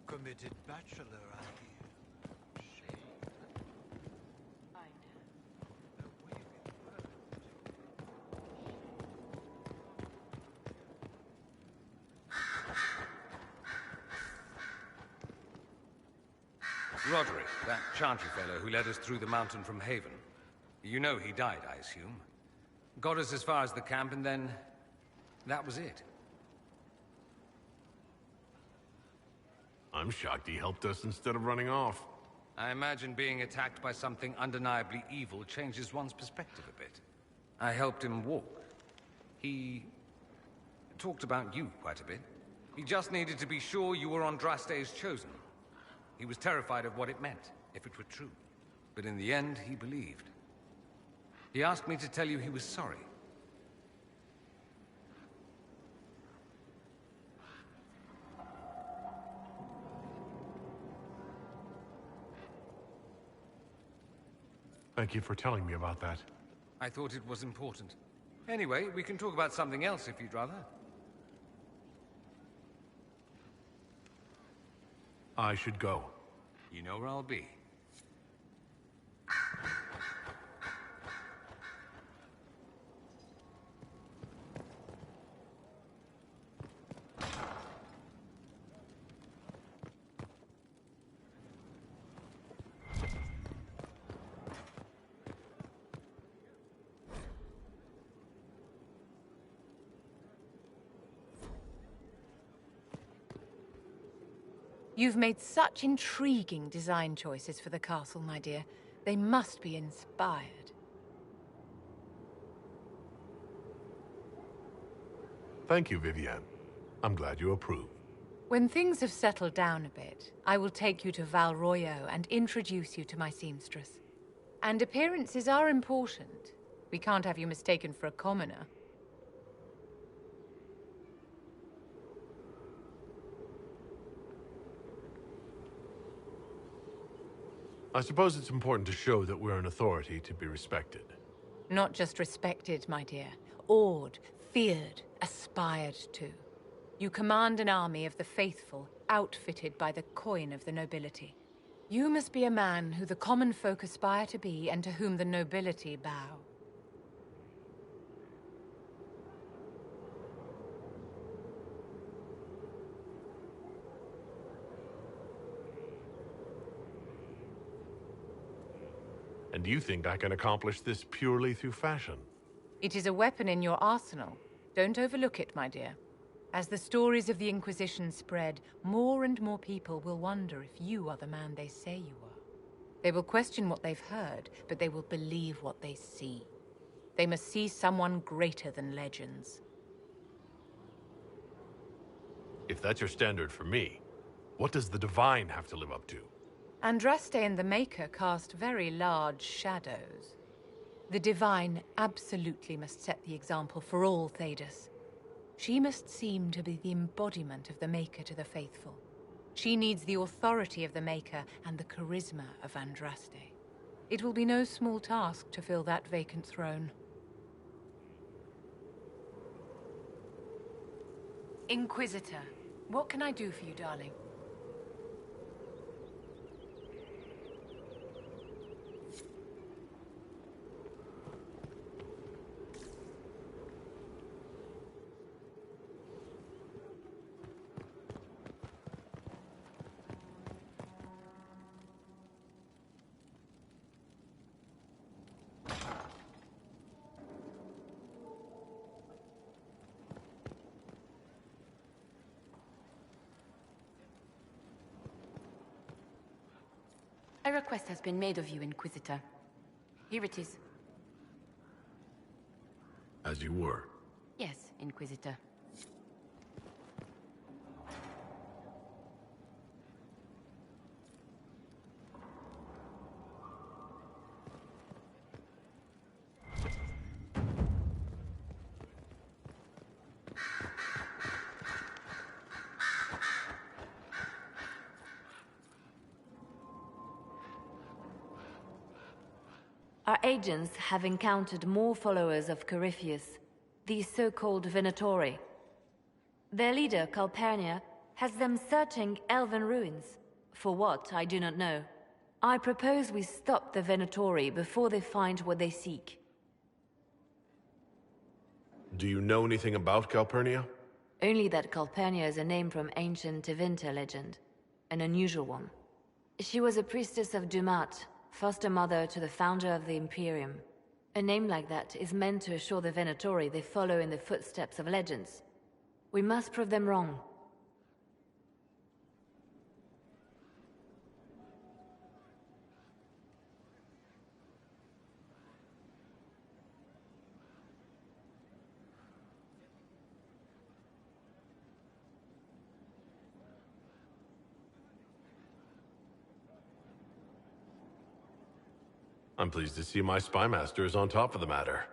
Committed bachelor, I hear. Shame. I know. The way Roderick, that chantry fellow who led us through the mountain from Haven. You know he died, I assume. Got us as far as the camp, and then... that was it. I'm shocked he helped us instead of running off. I imagine being attacked by something undeniably evil changes one's perspective a bit. I helped him walk. He... talked about you quite a bit. He just needed to be sure you were Andraste's chosen. He was terrified of what it meant, if it were true. But in the end, he believed. He asked me to tell you he was sorry. Thank you for telling me about that. I thought it was important. Anyway, we can talk about something else if you'd rather. I should go. You know where I'll be. You've made such intriguing design choices for the castle, my dear. They must be inspired. Thank you, Vivienne. I'm glad you approve. When things have settled down a bit, I will take you to Val Royeaux and introduce you to my seamstress. And appearances are important. We can't have you mistaken for a commoner. I suppose it's important to show that we're an authority to be respected. Not just respected, my dear. Awed, feared, aspired to. You command an army of the faithful, outfitted by the coin of the nobility. You must be a man who the common folk aspire to be and to whom the nobility bow. And you think I can accomplish this purely through fashion? It is a weapon in your arsenal. Don't overlook it, my dear. As the stories of the Inquisition spread, more and more people will wonder if you are the man they say you are. They will question what they've heard, but they will believe what they see. They must see someone greater than legends. If that's your standard for me, what does the Divine have to live up to? Andraste and the Maker cast very large shadows. The Divine absolutely must set the example for all Thedas. She must seem to be the embodiment of the Maker to the faithful. She needs the authority of the Maker and the charisma of Andraste. It will be no small task to fill that vacant throne. Inquisitor, what can I do for you, darling? request has been made of you, Inquisitor. Here it is. As you were. Yes, Inquisitor. Our agents have encountered more followers of Corypheus, these so-called Venatori. Their leader, Calpurnia, has them searching elven ruins. For what, I do not know. I propose we stop the Venatori before they find what they seek. Do you know anything about Calpurnia? Only that Calpurnia is a name from ancient Tevinter legend. An unusual one. She was a priestess of Dumat, foster mother to the founder of the Imperium. A name like that is meant to assure the Venatori they follow in the footsteps of legends. We must prove them wrong. I'm pleased to see my spymaster is on top of the matter.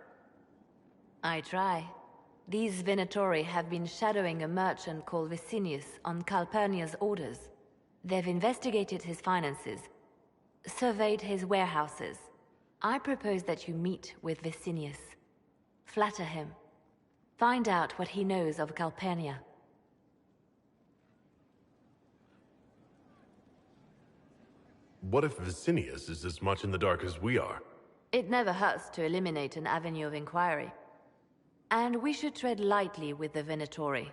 I try. These Venatori have been shadowing a merchant called Vicinius on Calpurnia's orders. They've investigated his finances, surveyed his warehouses. I propose that you meet with Vicinius. Flatter him. Find out what he knows of Calpurnia. What if Vicinius is as much in the dark as we are? It never hurts to eliminate an avenue of inquiry. And we should tread lightly with the Venatori.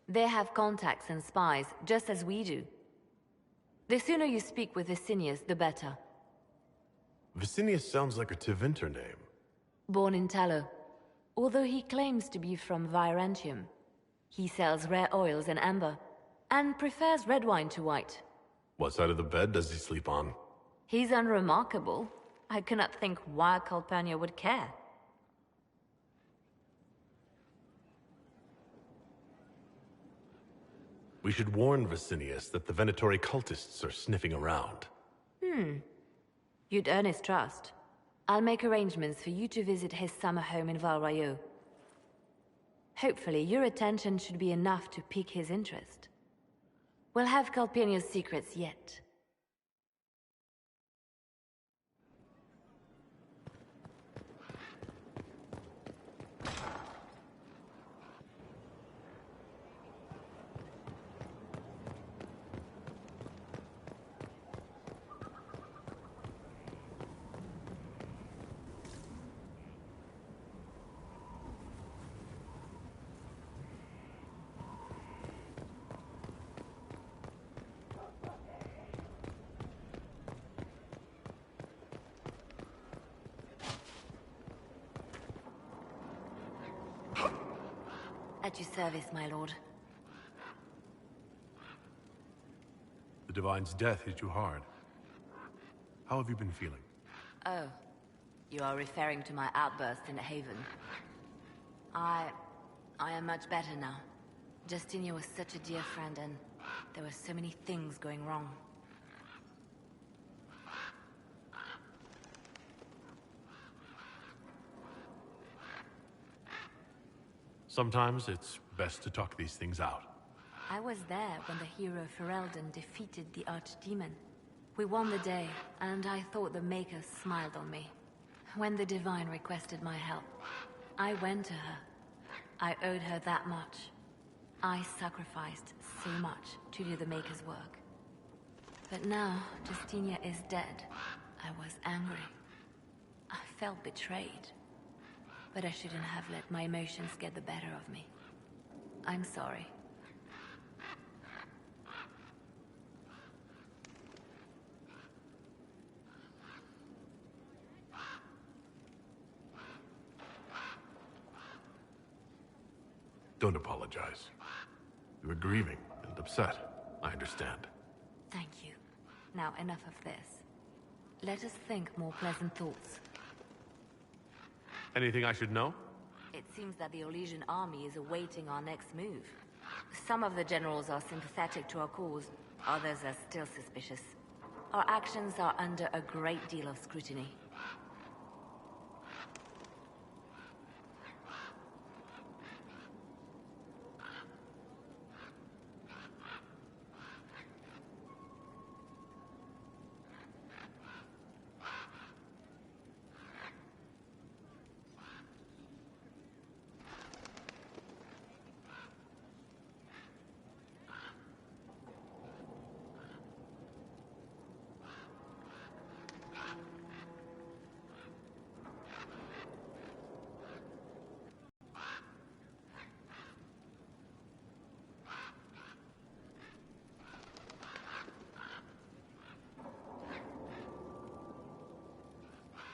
They have contacts and spies, just as we do. The sooner you speak with Vicinius, the better. Vicinius sounds like a Tevinter name. Born in Tallow. Although he claims to be from Virantium. He sells rare oils and amber, and prefers red wine to white. What side of the bed does he sleep on? He's unremarkable. I cannot think why Calpurnia would care. We should warn Vicinius that the Venatori cultists are sniffing around. You'd earn his trust. I'll make arrangements for you to visit his summer home in Val Royeaux. Hopefully, your attention should be enough to pique his interest. We'll have Calpurnia's secrets yet. At your service, my lord. The Divine's death hit you hard. How have you been feeling? Oh, you are referring to my outburst in Haven. I am much better now. Justinia was such a dear friend, and there were so many things going wrong. Sometimes it's best to talk these things out. I was there when the hero Ferelden defeated the Archdemon. We won the day, and I thought the Maker smiled on me. When the Divine requested my help, I went to her. I owed her that much. I sacrificed so much to do the Maker's work. But now, Justinia is dead. I was angry. I felt betrayed. But I shouldn't have let my emotions get the better of me. I'm sorry. Don't apologize. You were grieving and upset. I understand. Thank you. Now enough of this. Let us think more pleasant thoughts. Anything I should know? It seems that the Orlesian army is awaiting our next move. Some of the generals are sympathetic to our cause, others are still suspicious. Our actions are under a great deal of scrutiny.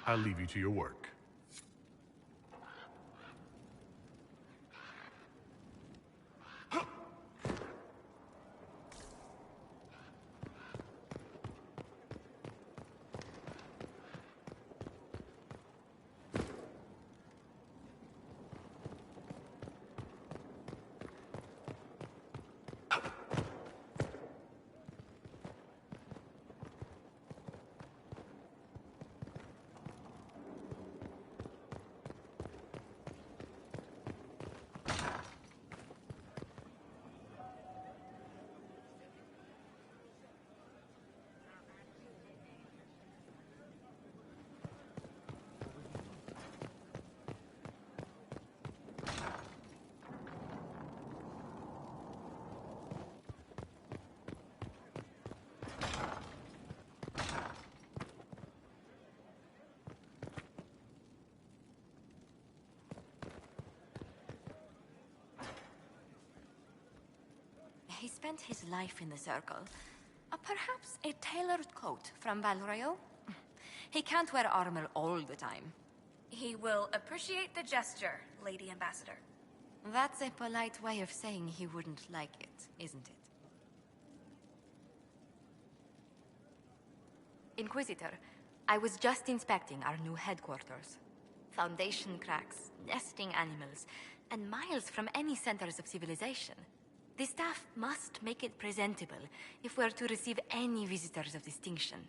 I'll leave you to your work. He spent his life in the Circle. Perhaps a tailored coat from Valroyo? He can't wear armor all the time. He will appreciate the gesture, Lady Ambassador. That's a polite way of saying he wouldn't like it, isn't it? Inquisitor, I was just inspecting our new headquarters. Foundation cracks, nesting animals, and miles from any centers of civilization. The staff must make it presentable if we're to receive any visitors of distinction.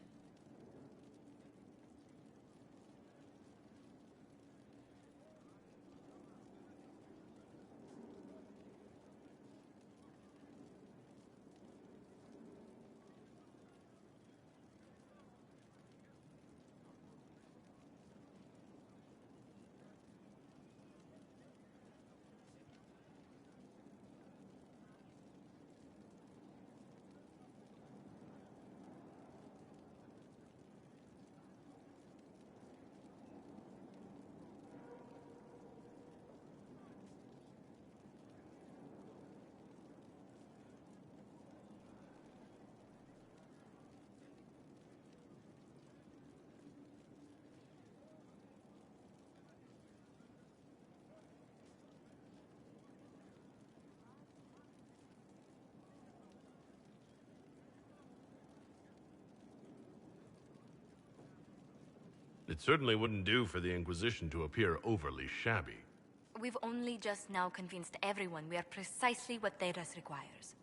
It certainly wouldn't do for the Inquisition to appear overly shabby. We've only just now convinced everyone we are precisely what Thedas requires.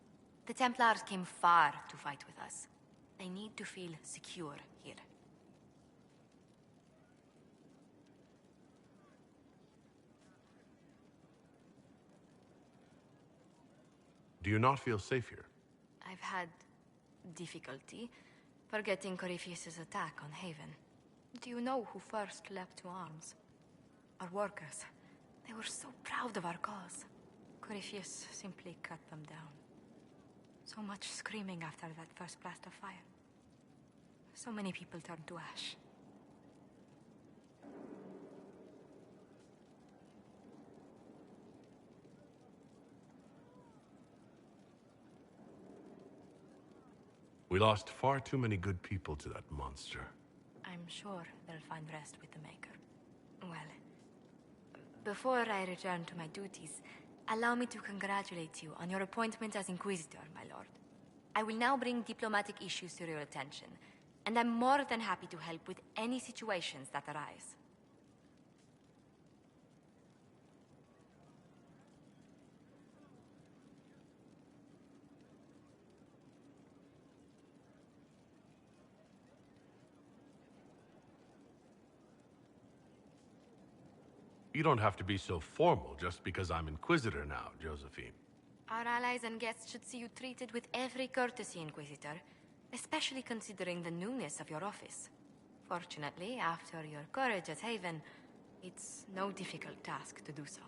The Templars came far to fight with us. They need to feel secure here. Do you not feel safe here? I've had difficulty forgetting Corypheus' attack on Haven. Do you know who first leapt to arms? Our workers. They were so proud of our cause. Corypheus simply cut them down. So much screaming after that first blast of fire. So many people turned to ash. We lost far too many good people to that monster. I'm sure they'll find rest with the Maker. Well, before I return to my duties, allow me to congratulate you on your appointment as Inquisitor, my lord. I will now bring diplomatic issues to your attention. and I'm more than happy to help with any situations that arise. You don't have to be so formal just because I'm Inquisitor now, Josephine. Our allies and guests should see you treated with every courtesy, Inquisitor, especially considering the newness of your office. Fortunately, after your courage at Haven, it's no difficult task to do so.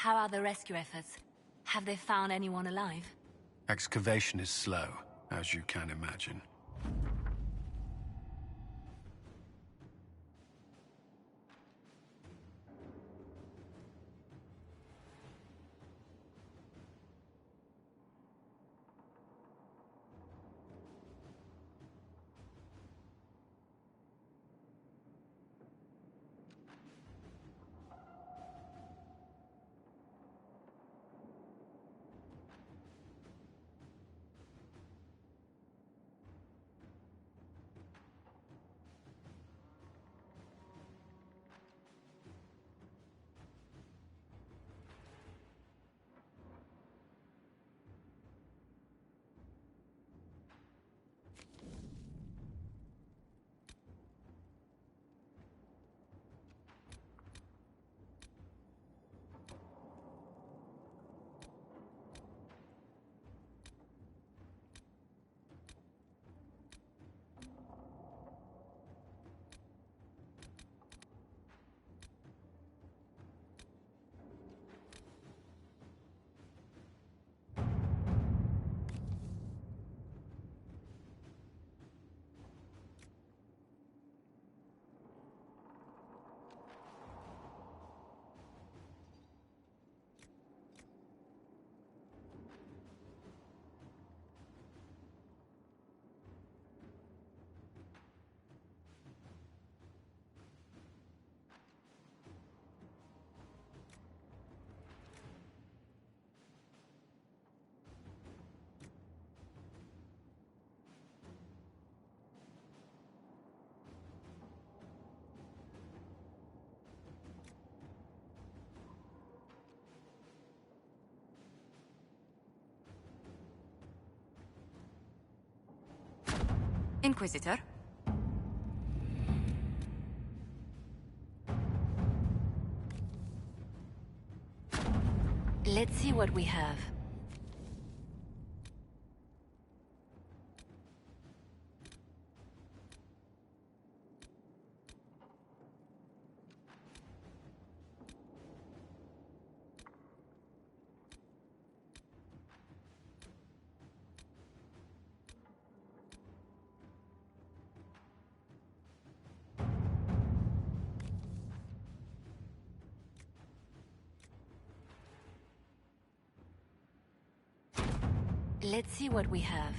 How are the rescue efforts? Have they found anyone alive? Excavation is slow, as you can imagine. Inquisitor? Let's see what we have. Let's see what we have.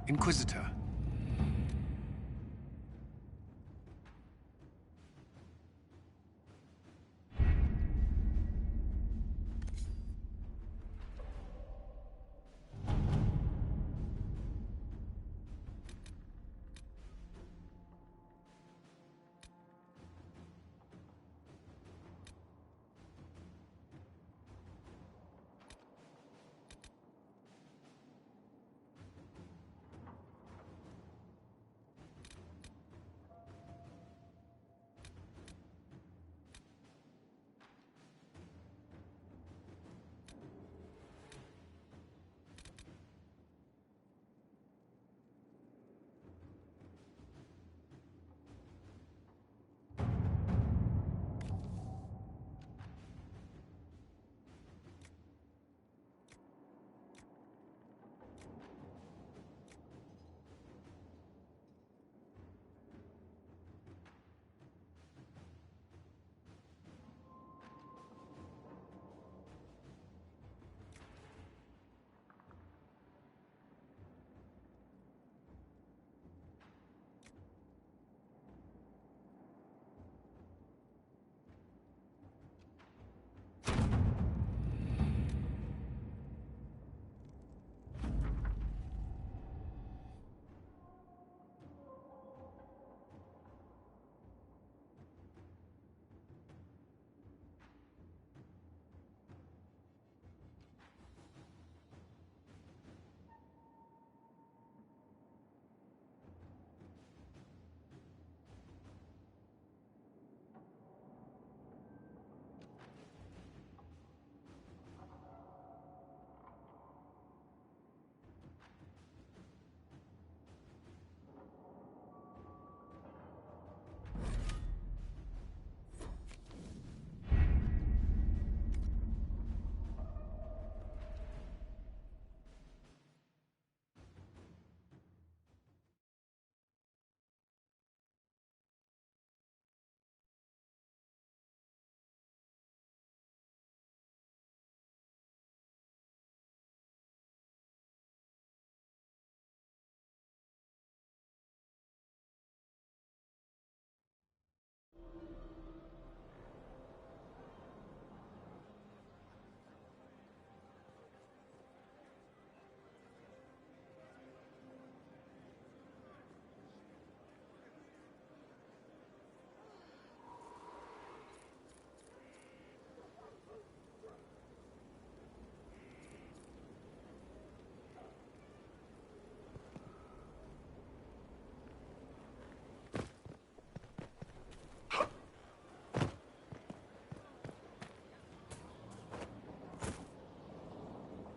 Inquisitor.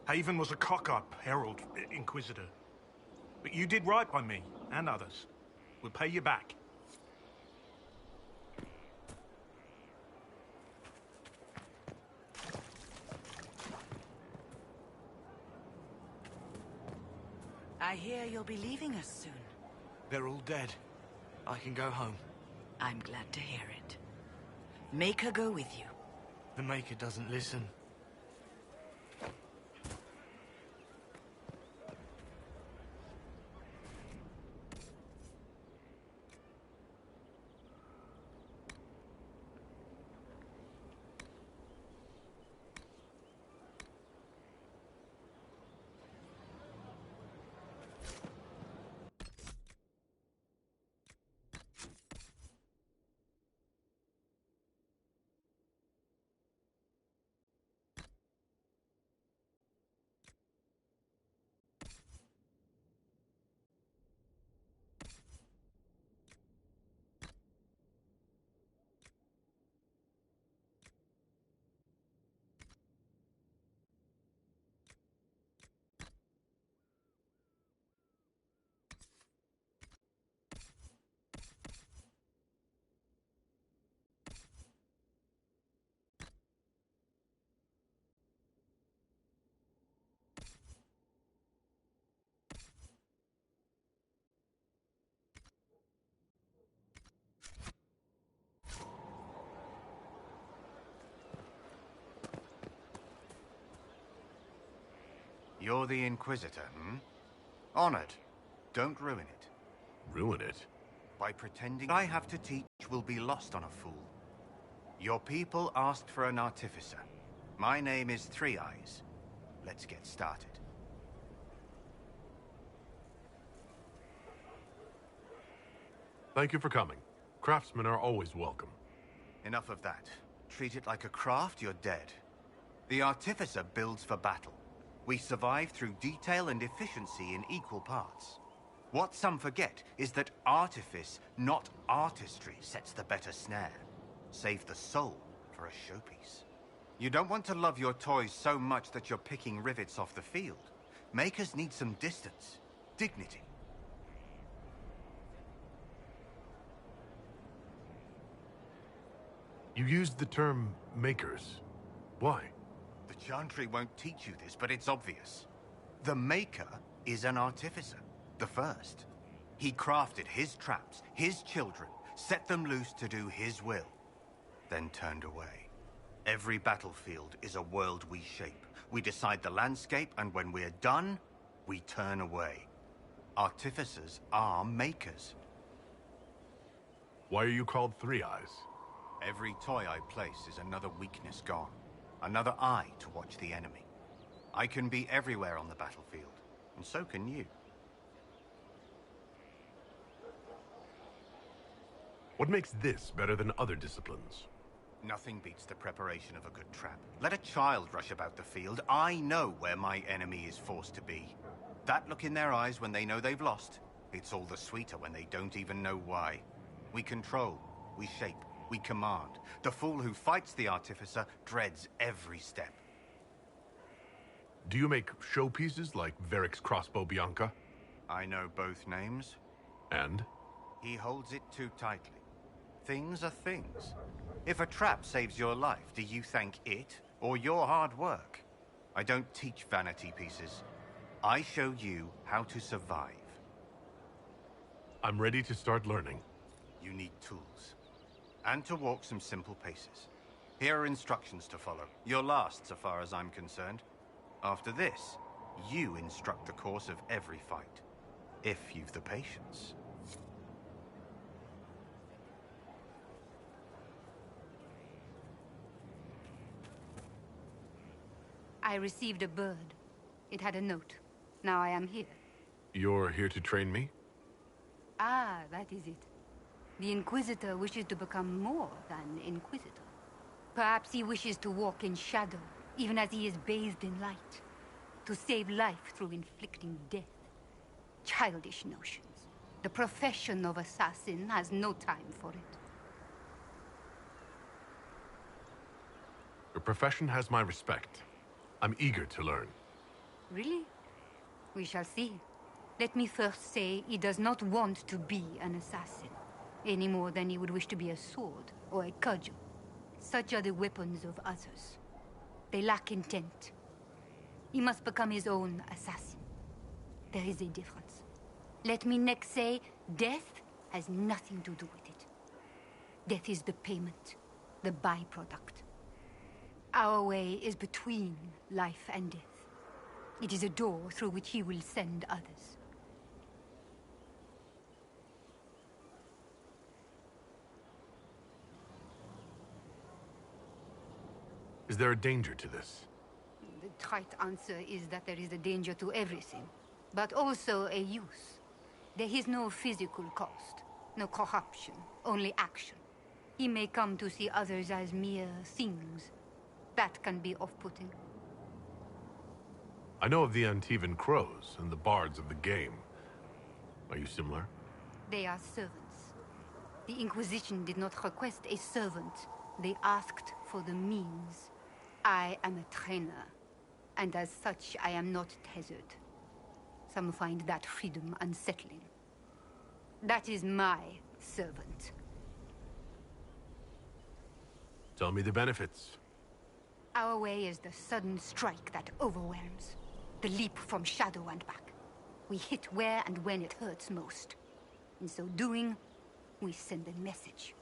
Haven was a cock-up, Herald, Inquisitor. But you did right by me, and others. We'll pay you back. I hear you'll be leaving us soon. They're all dead. I can go home. I'm glad to hear it. Make her go with you. The Maker doesn't listen. You're the Inquisitor, hmm? Honored. Don't ruin it. Ruin it? By pretending I have to teach will be lost on a fool. Your people asked for an artificer. My name is Three Eyes. Let's get started. Thank you for coming. Craftsmen are always welcome. Enough of that. Treat it like a craft, you're dead. The artificer builds for battle. We survive through detail and efficiency in equal parts. What some forget is that artifice, not artistry, sets the better snare. Save the soul for a showpiece. You don't want to love your toys so much that you're picking rivets off the field. Makers need some distance, dignity. You used the term makers. Why? The Chantry won't teach you this, but it's obvious. The Maker is an artificer, the first. He crafted his traps, his children, set them loose to do his will, then turned away. Every battlefield is a world we shape. We decide the landscape, and when we're done, we turn away. Artificers are makers. Why are you called Three Eyes? Every toy I place is another weakness gone. Another eye to watch the enemy. I can be everywhere on the battlefield, and so can you. What makes this better than other disciplines? Nothing beats the preparation of a good trap. Let a child rush about the field. I know where my enemy is forced to be. That look in their eyes when they know they've lost, it's all the sweeter when they don't even know why. We control, we shape, we command. The fool who fights the artificer dreads every step. Do you make showpieces like Varric's crossbow Bianca? I know both names. And? He holds it too tightly. Things are things. If a trap saves your life, do you thank it or your hard work? I don't teach vanity pieces. I show you how to survive. I'm ready to start learning. You need tools. And to walk some simple paces. Here are instructions to follow. Your last, so far as I'm concerned. After this, you instruct the course of every fight. If you've the patience. I received a bird. It had a note. Now I am here. You're here to train me? Ah, that is it. The Inquisitor wishes to become more than Inquisitor. Perhaps he wishes to walk in shadow, even as he is bathed in light. To save life through inflicting death. Childish notions. The profession of assassin has no time for it. Your profession has my respect. I'm eager to learn. Really? We shall see. Let me first say he does not want to be an assassin, any more than he would wish to be a sword or a cudgel. Such are the weapons of others. They lack intent. He must become his own assassin. There is a difference. Let me next say, death has nothing to do with it. Death is the payment, the byproduct. Our way is between life and death. It is a door through which he will send others. Is there a danger to this? The trite answer is that there is a danger to everything, but also a use. There is no physical cost, no corruption, only action. He may come to see others as mere things. That can be off-putting. I know of the Antivan crows and the bards of the game. Are you similar? They are servants. The Inquisition did not request a servant. They asked for the means. I am a trainer, and as such, I am not tethered. Some find that freedom unsettling. That is my servant. Tell me the benefits. Our way is the sudden strike that overwhelms. The leap from shadow and back. We hit where and when it hurts most. In so doing, we send a message.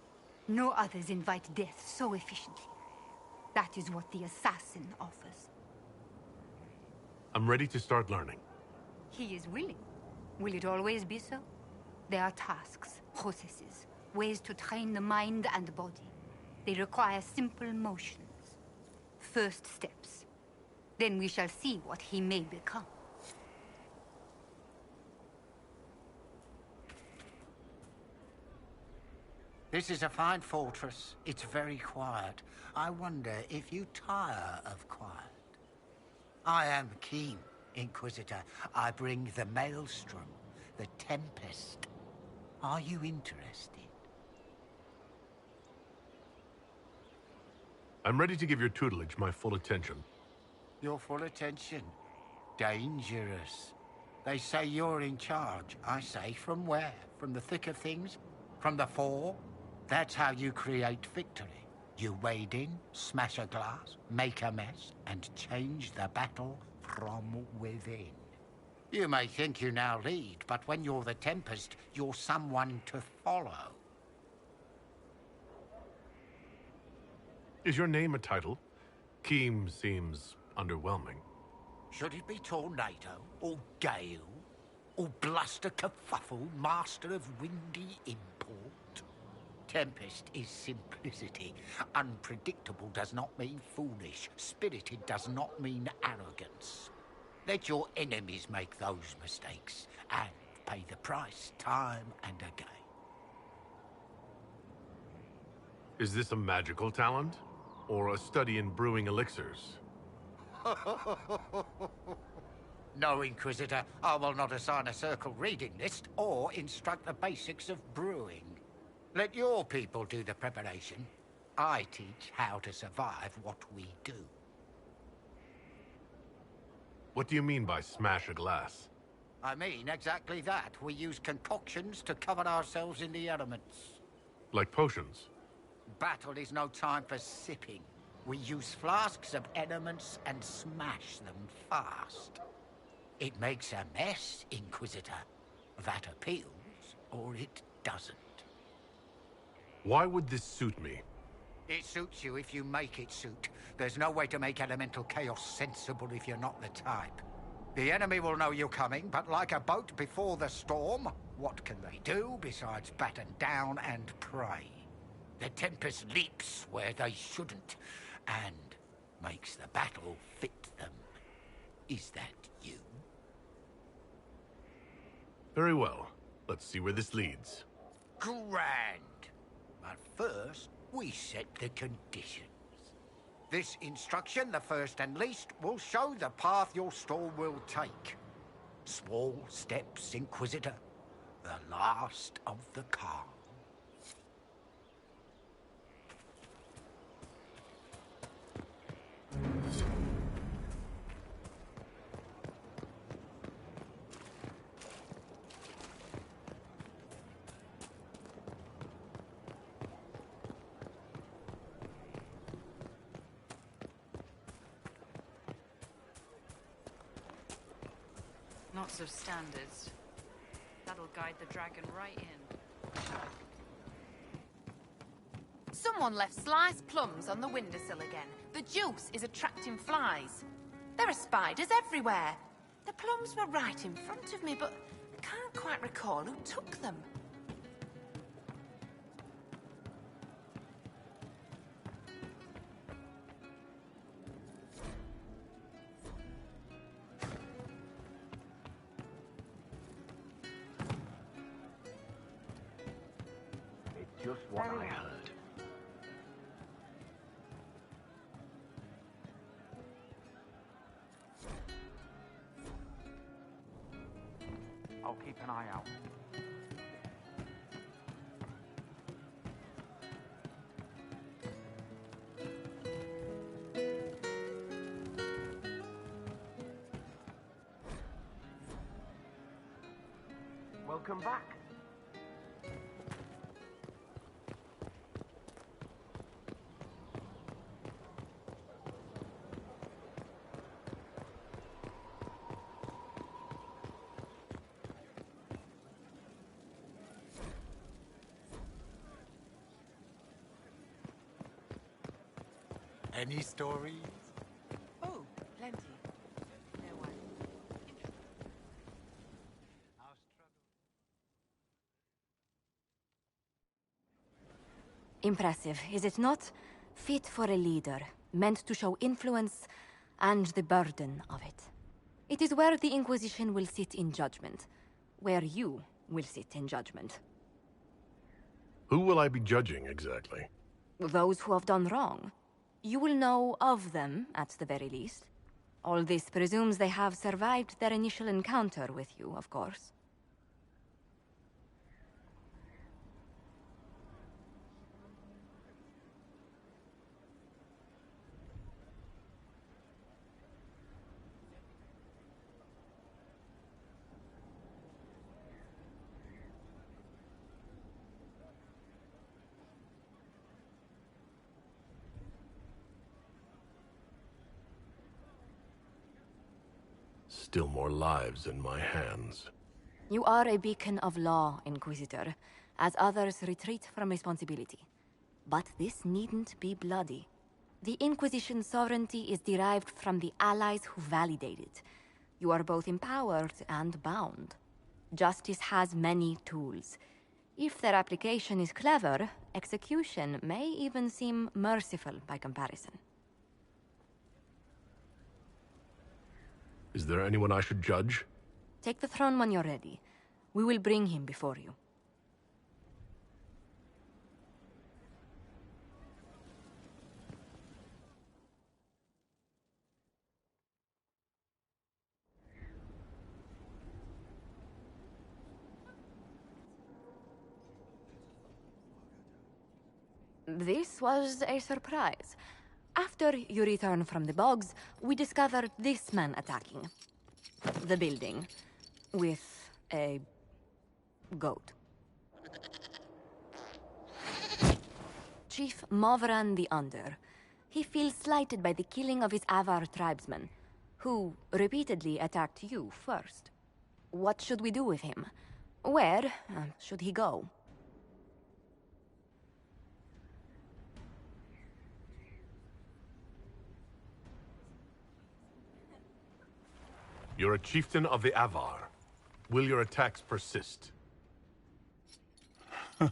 No others invite death so efficiently. That is what the assassin offers. I'm ready to start learning. He is willing. Will it always be so? There are tasks, processes, ways to train the mind and body. They require simple motions. First steps. Then we shall see what he may become. This is a fine fortress. It's very quiet. I wonder if you tire of quiet. I am keen, Inquisitor. I bring the Maelstrom, the Tempest. Are you interested? I'm ready to give your tutelage my full attention. Your full attention. Dangerous. They say you're in charge. I say, from where? From the thick of things? From the fore? That's how you create victory. You wade in, smash a glass, make a mess, and change the battle from within. You may think you now lead, but when you're the Tempest, you're someone to follow. Is your name a title? Keem seems underwhelming. Should it be Tornado, or Gale, or Bluster Kerfuffle, Master of Windy Import? Tempest is simplicity. Unpredictable does not mean foolish. Spirited does not mean arrogance. Let your enemies make those mistakes, and pay the price time and again. Is this a magical talent? Or a study in brewing elixirs? No, Inquisitor. I will not assign a circle reading list or instruct the basics of brewing. Let your people do the preparation. I teach how to survive what we do. What do you mean by smash a glass? I mean exactly that. We use concoctions to cover ourselves in the elements. Like potions? Battle is no time for sipping. We use flasks of elements and smash them fast. It makes a mess, Inquisitor. That appeals, or it doesn't. Why would this suit me? It suits you if you make it suit. There's no way to make elemental chaos sensible if you're not the type. The enemy will know you're coming, but like a boat before the storm, what can they do besides batten down and pray? The Tempest leaps where they shouldn't, and makes the battle fit them. Is that you? Very well. Let's see where this leads. Grand. But first, we set the conditions. This instruction, the first and least, will show the path your storm will take. Small steps, Inquisitor. The last of the calm. Lots of standards. That'll guide the dragon right in. Someone left sliced plums on the windowsill again. The juice is attracting flies. There are spiders everywhere. The plums were right in front of me, but I can't quite recall who took them. Just what I heard. I'll keep an eye out. Welcome back. Any stories? Oh, plenty. No one. Impressive, is it not? Fit for a leader, meant to show influence and the burden of it. It is where the Inquisition will sit in judgment. Where you will sit in judgment. Who will I be judging, exactly? Those who have done wrong. You will know of them, at the very least. All this presumes they have survived their initial encounter with you, of course. Still more lives in my hands. You are a beacon of law, Inquisitor, as others retreat from responsibility. But this needn't be bloody. The Inquisition's sovereignty is derived from the allies who validate it. You are both empowered and bound. Justice has many tools. If their application is clever, execution may even seem merciful by comparison. Is there anyone I should judge? Take the throne when you're ready. We will bring him before you. This was a surprise. After you return from the bogs, we discovered this man attacking the building with a goat. Chief Movran the Under. He feels slighted by the killing of his Avar tribesmen, who repeatedly attacked you first. What should we do with him? Where should he go? You're a chieftain of the Avar. Will your attacks persist? A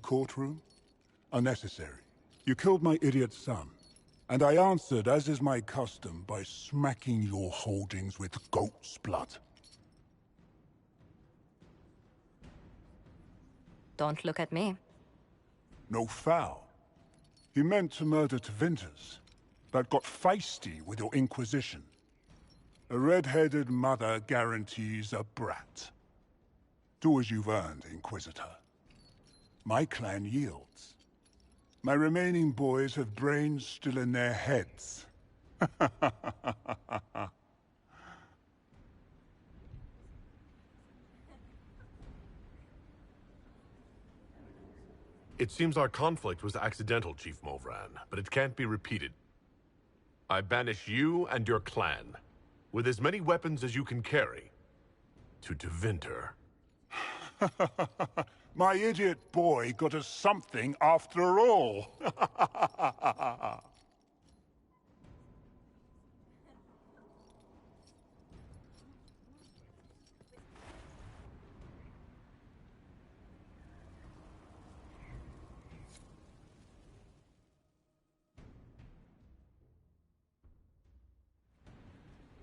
courtroom? Unnecessary. You killed my idiot son, and I answered, as is my custom, by smacking your holdings with goat's blood. Don't look at me. No foul. He meant to murder Tevinters, but got feisty with your Inquisition. A red-headed mother guarantees a brat. Do as you've earned, Inquisitor. My clan yields. My remaining boys have brains still in their heads. It seems our conflict was accidental, Chief Movran, but it can't be repeated. I banish you and your clan, with as many weapons as you can carry, to Tevinter. My idiot boy got us something after all.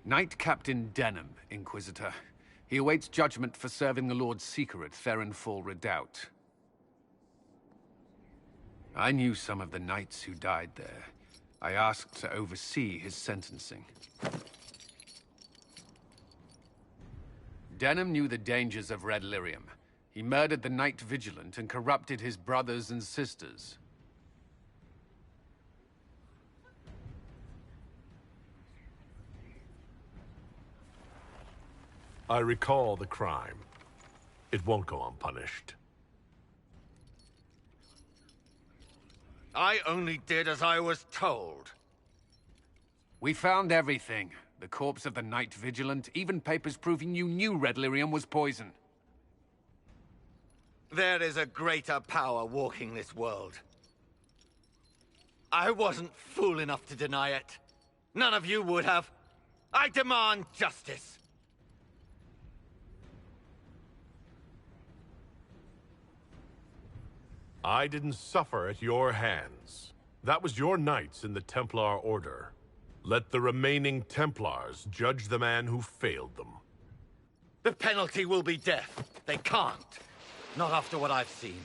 Knight Captain Denham, Inquisitor. He awaits judgment for serving the Lord Seeker at Therenfall Redoubt. I knew some of the knights who died there. I asked to oversee his sentencing. Denham knew the dangers of Red Lyrium. He murdered the Knight Vigilant and corrupted his brothers and sisters. I recall the crime. It won't go unpunished. I only did as I was told. We found everything. The corpse of the Knight Vigilant, even papers proving you knew Red Lyrium was poison. There is a greater power walking this world. I wasn't fool enough to deny it. None of you would have. I demand justice. I didn't suffer at your hands. That was your knights in the Templar Order. Let the remaining Templars judge the man who failed them. The penalty will be death. They can't. Not after what I've seen.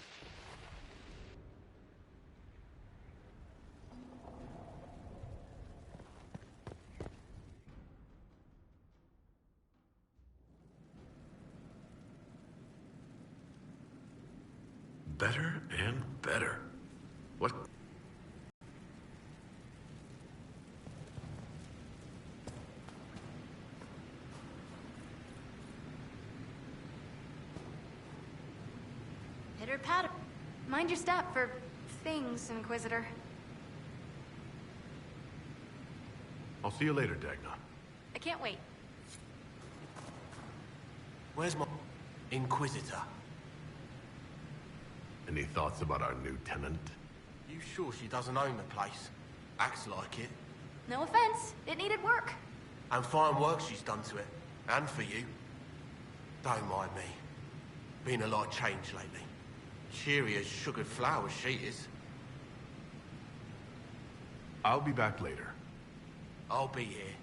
Better and better. What? Pitter patter. Mind your step for things, Inquisitor. I'll see you later, Dagna. I can't wait. Where's my Inquisitor? Any thoughts about our new tenant? You sure she doesn't own the place? Acts like it. No offense, it needed work. And fine work she's done to it. And for you. Don't mind me. Been a lot of change lately. Cheery as sugared flowers she is. I'll be back later. I'll be here.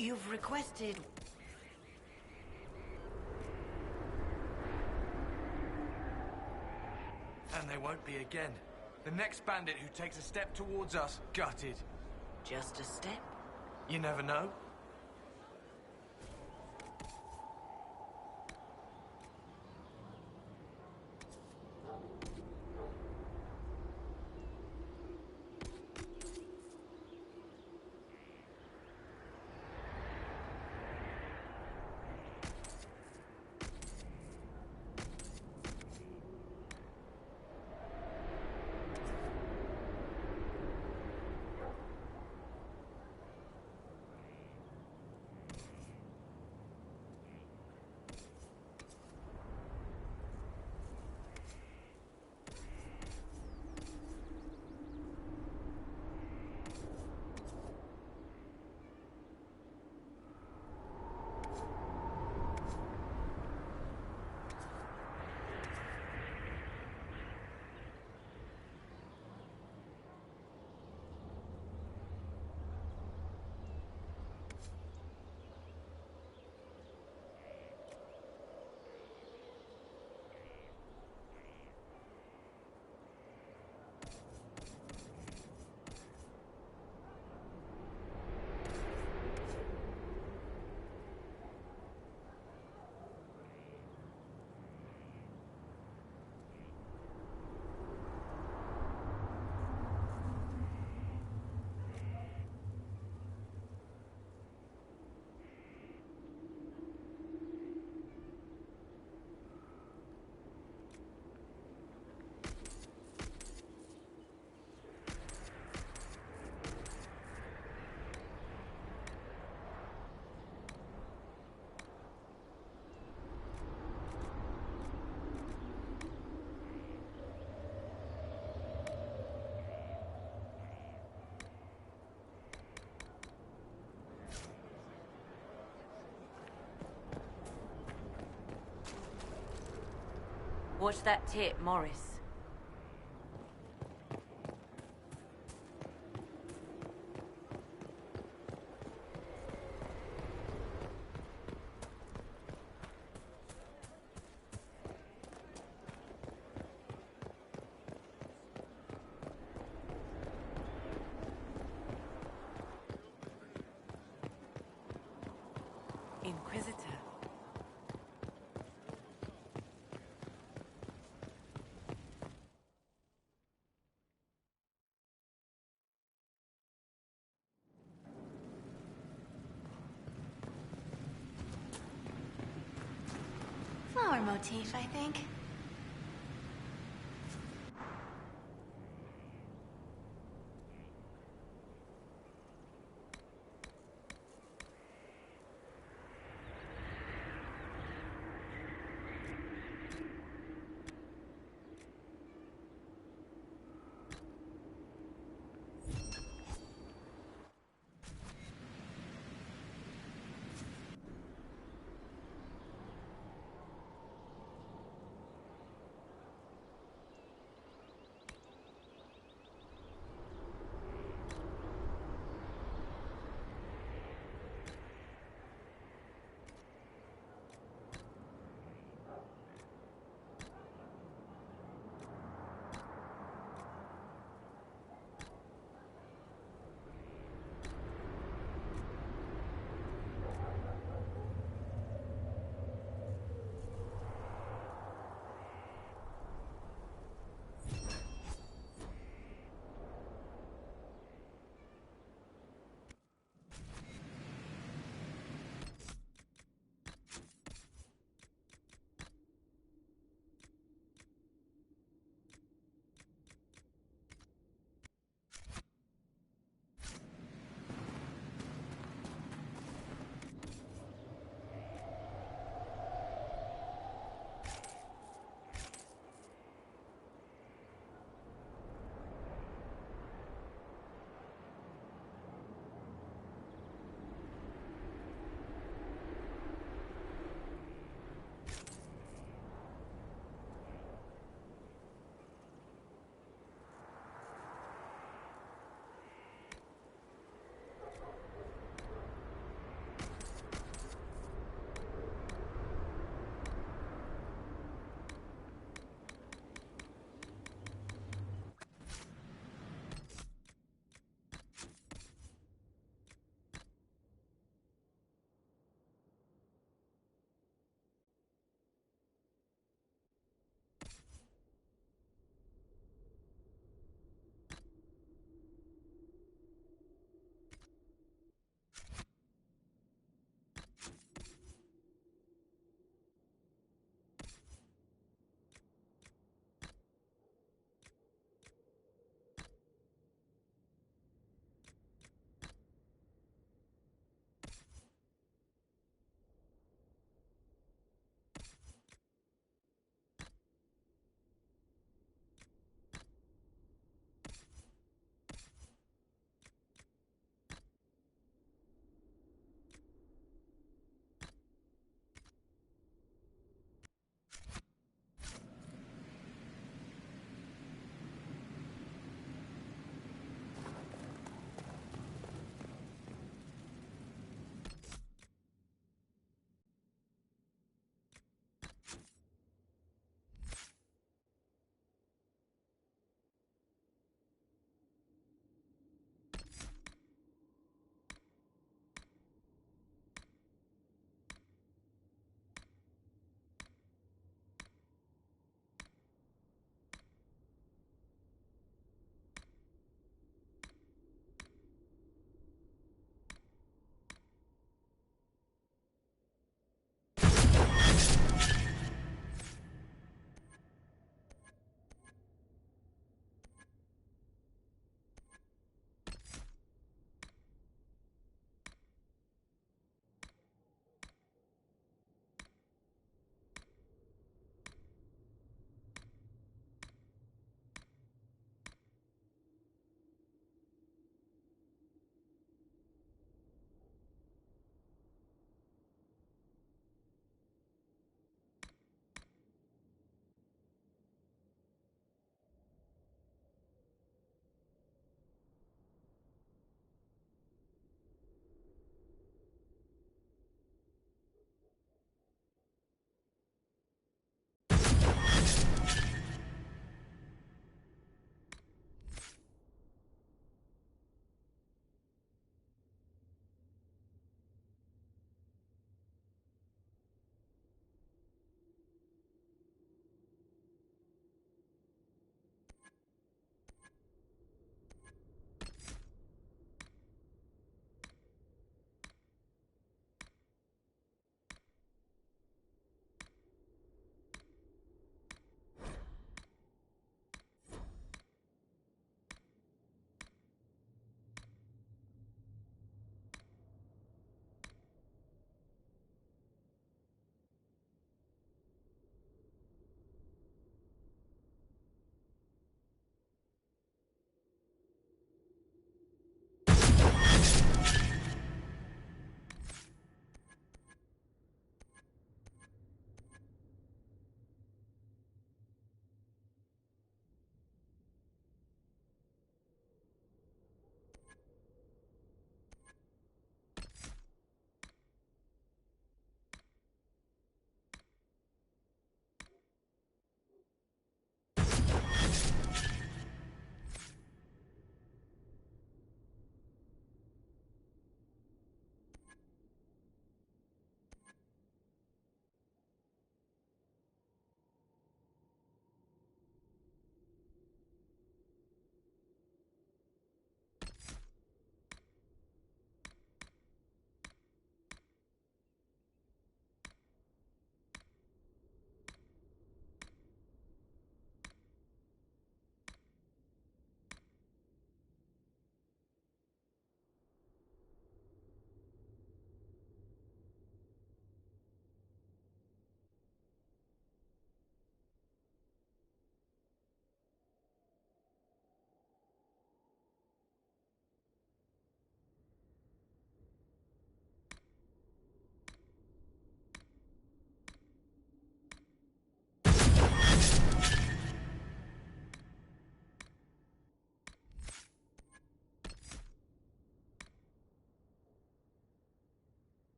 You've requested... And they won't be again. The next bandit who takes a step towards us, gutted. Just a step? You never know. Watch that tip, Morris. Inquisitor. Flower motif, I think.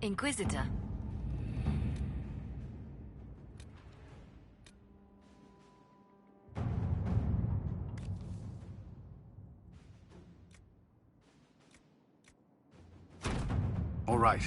Inquisitor. All right.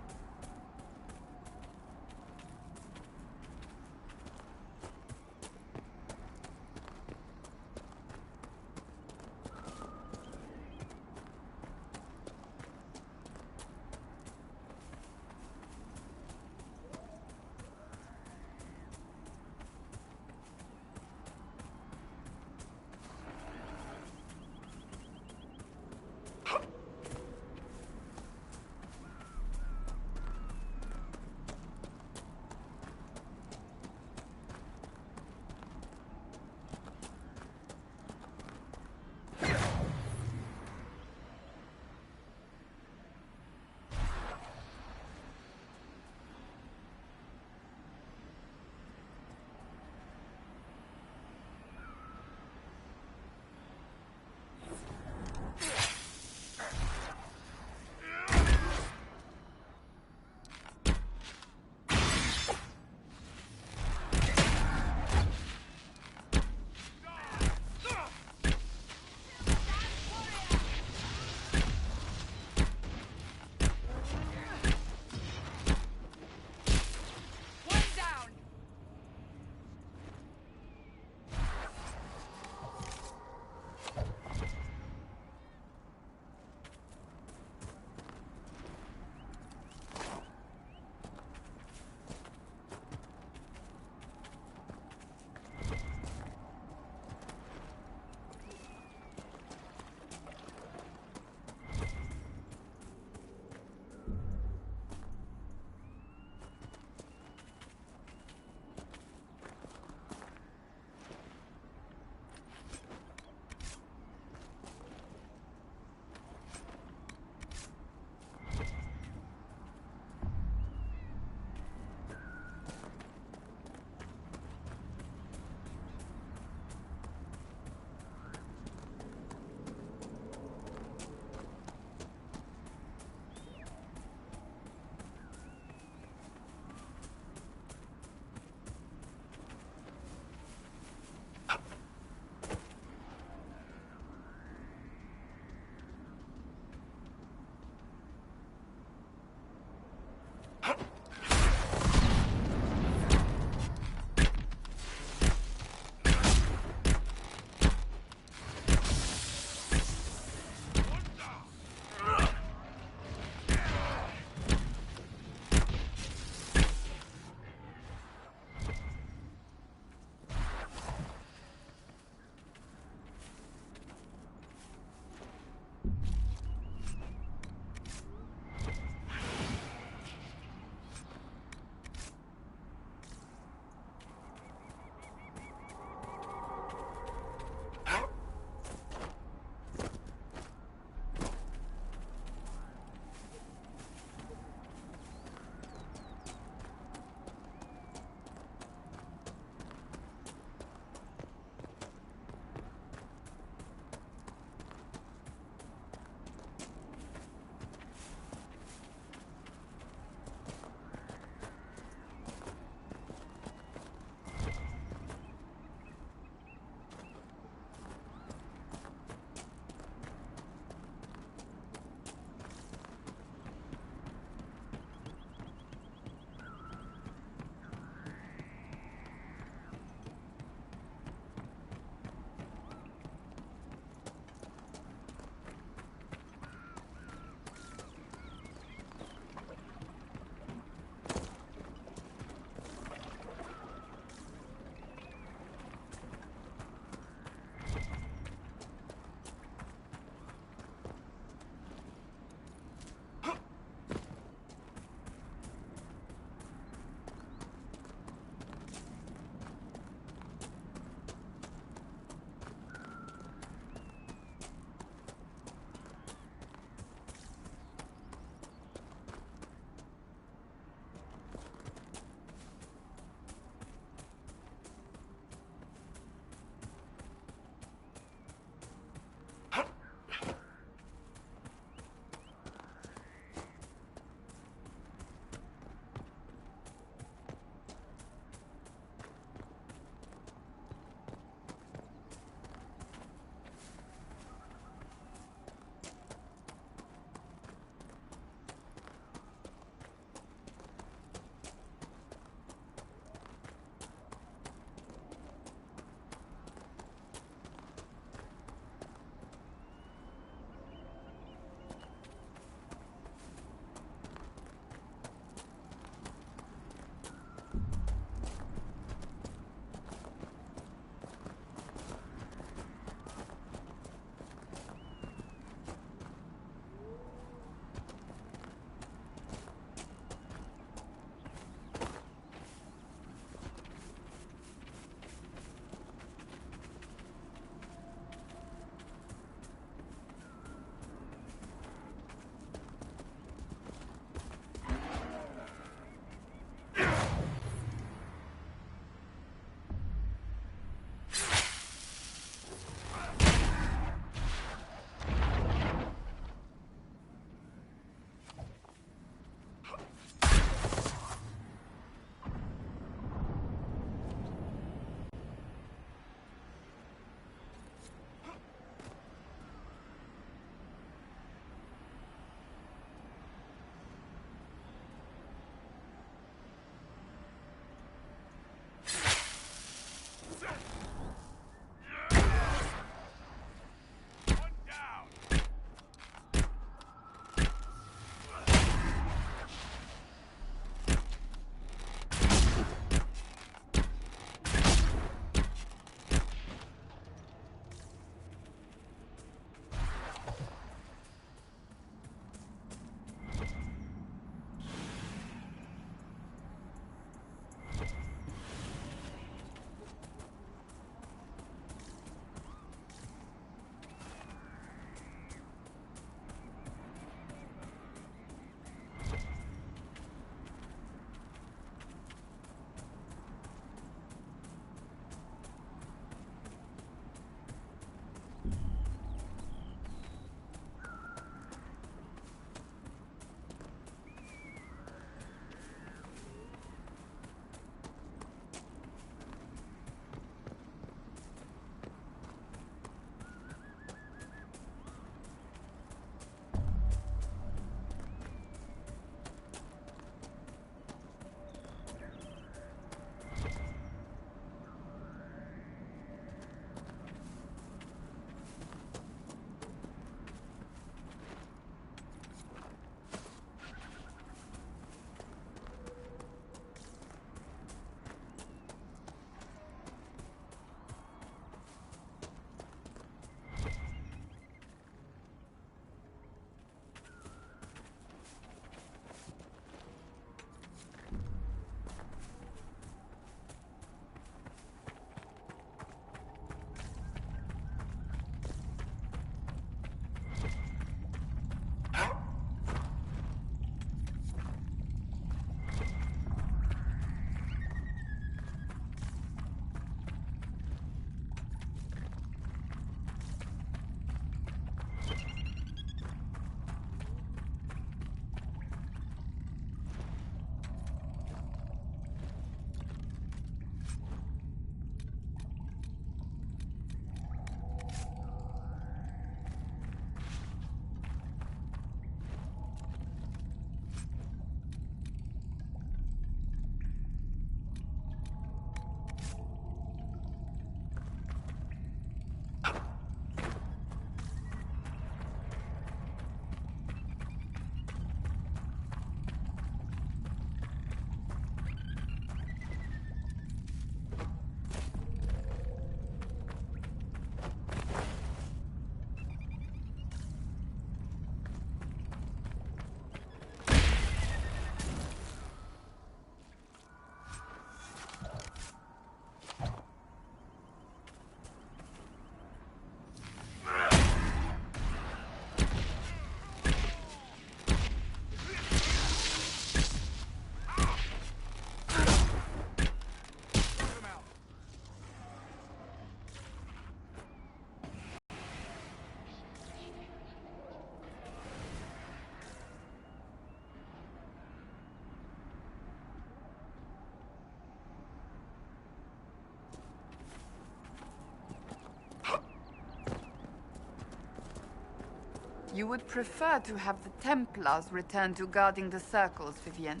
you would prefer to have the Templars return to guarding the circles, Vivienne.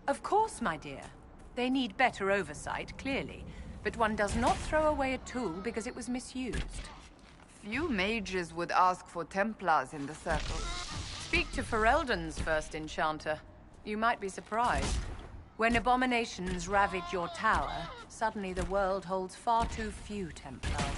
Of course, my dear. They need better oversight, clearly. But one does not throw away a tool because it was misused. Few mages would ask for Templars in the circles. Speak to Ferelden's first enchanter. You might be surprised. When abominations ravage your tower, suddenly the world holds far too few Templars.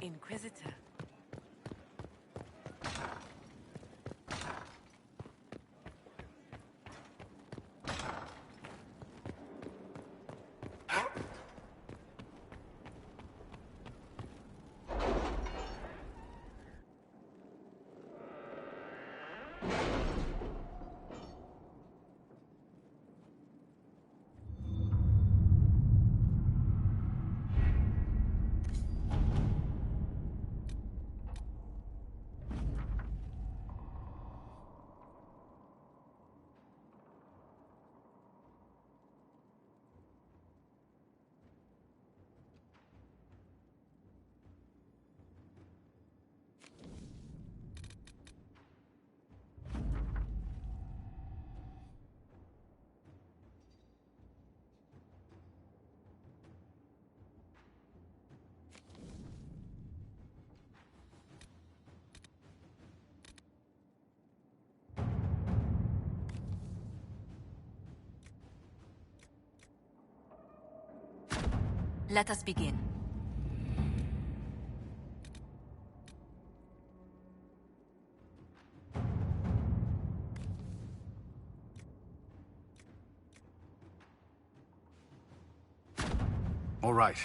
Inquisitor. Let us begin. All right.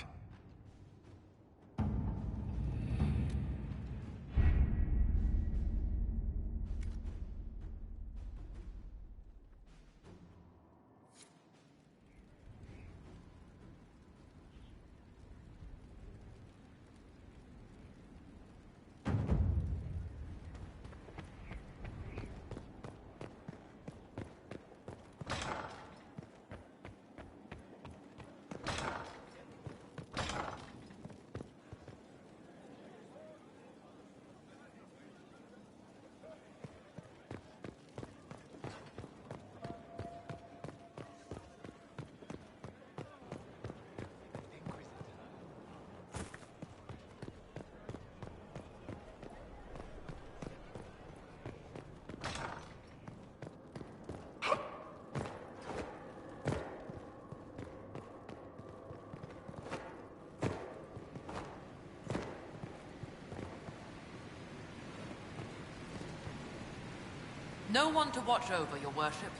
No one to watch over, your worship.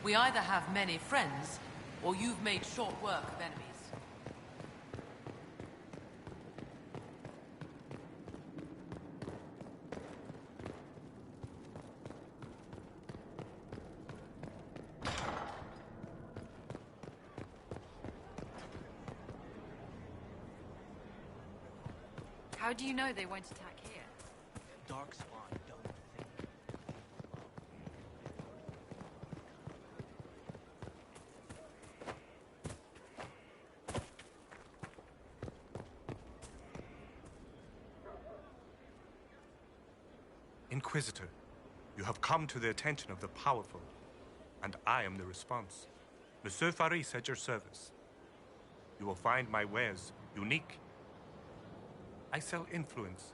We either have many friends, or you've made short work of enemies. How do you know they won't attack here? Darkspawn don't think. Inquisitor, you have come to the attention of the powerful, and I am the response. Monsieur Faris at your service. You will find my wares unique. I sell influence.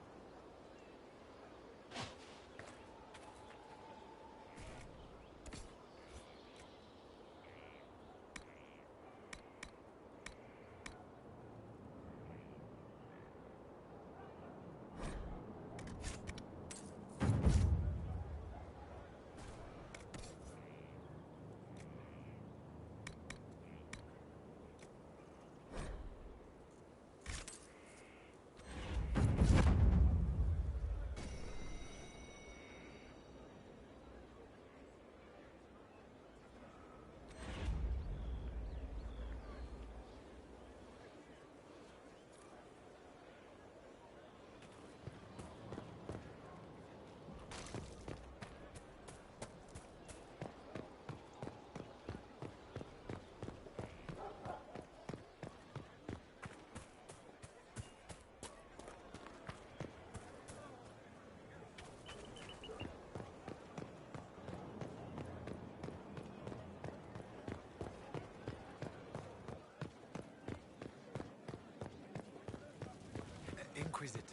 Inquisitor.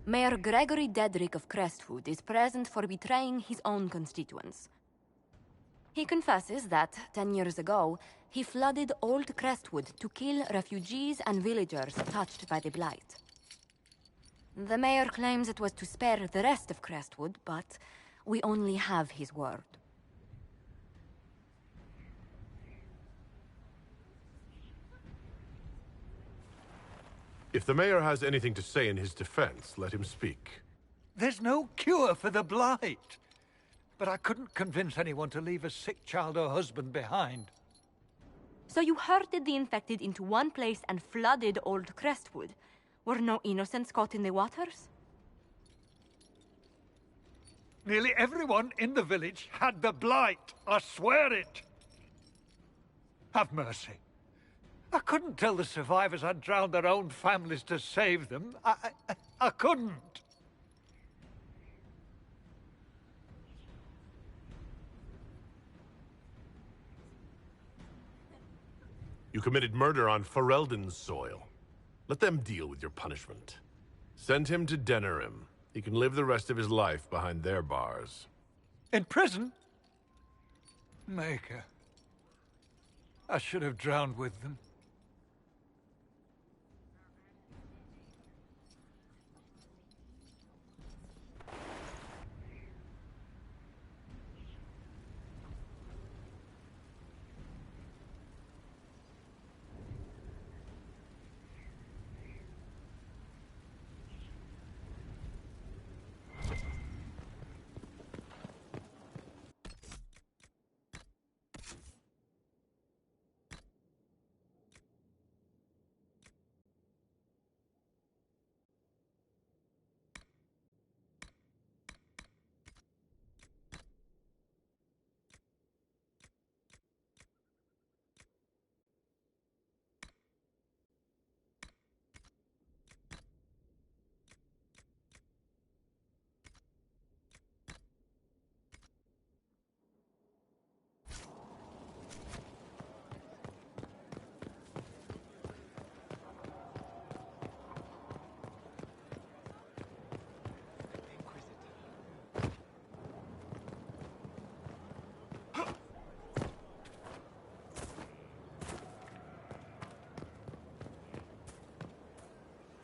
Mayor Gregory Dedrick of Crestwood is present for betraying his own constituents. He confesses that, 10 years ago, he flooded Old Crestwood to kill refugees and villagers touched by the Blight. The mayor claims it was to spare the rest of Crestwood, but We only have his word. If the mayor has anything to say in his defense, let him speak. There's no cure for the blight. But I couldn't convince anyone to leave a sick child or husband behind. So you herded the infected into one place and flooded Old Crestwood. Were no innocents caught in the waters? Nearly everyone in the village had the blight. I swear it. Have mercy. I couldn't tell the survivors I'd drowned their own families to save them. I couldn't. You committed murder on Ferelden's soil. Let them deal with your punishment. Send him to Denerim. He can live the rest of his life behind their bars. In prison? Maker. I should have drowned with them.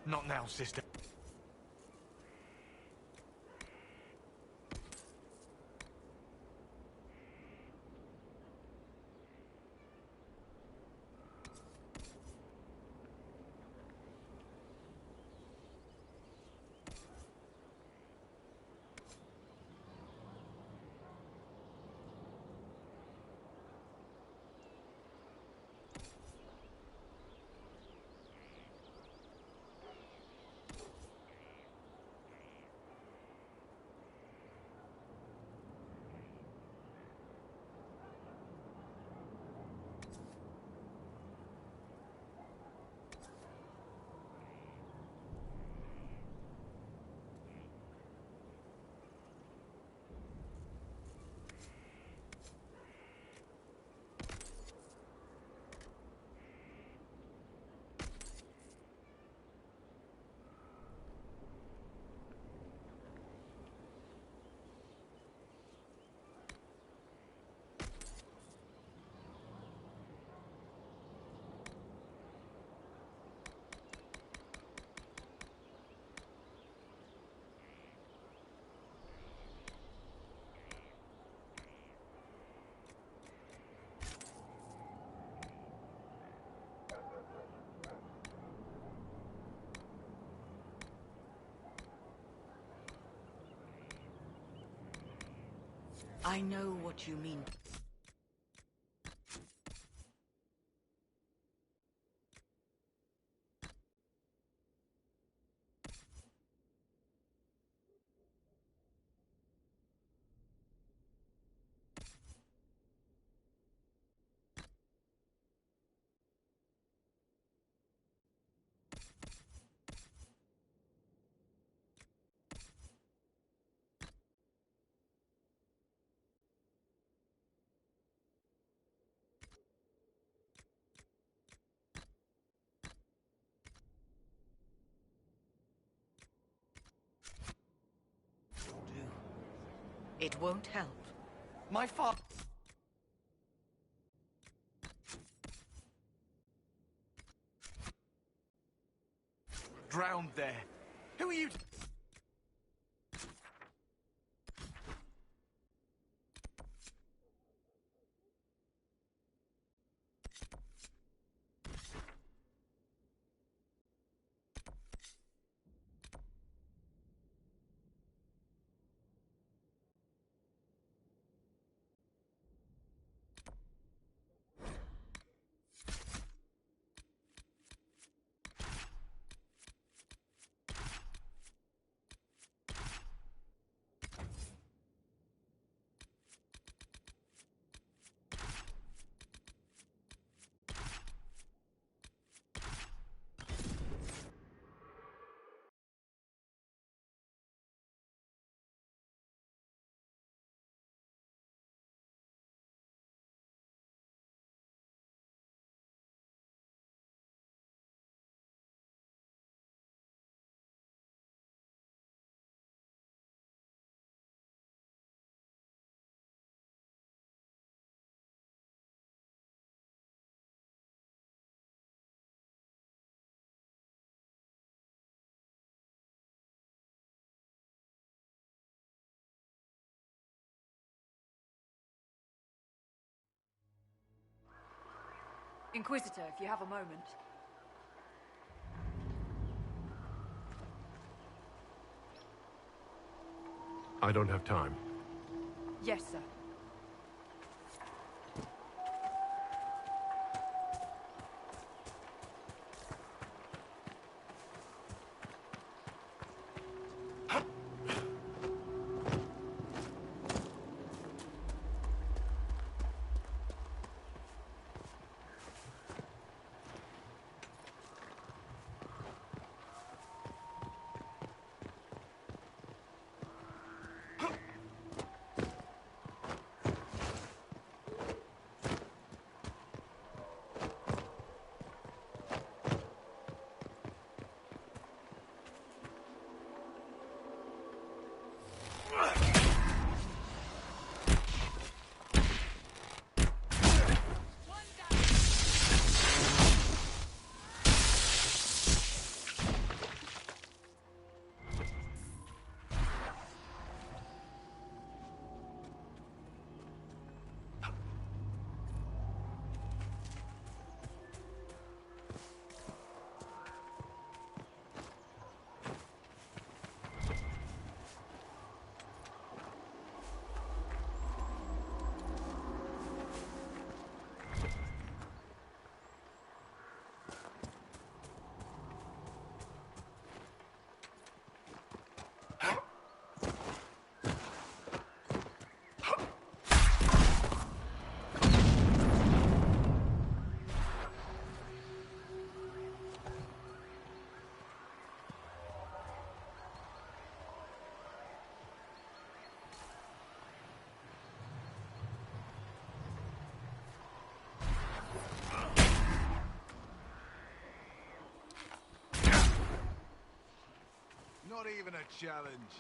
Not now, sister. I know what you mean. It won't help. My father... drowned there. Who are you? Inquisitor, if you have a moment. I don't have time. Yes, sir. Not even a challenge.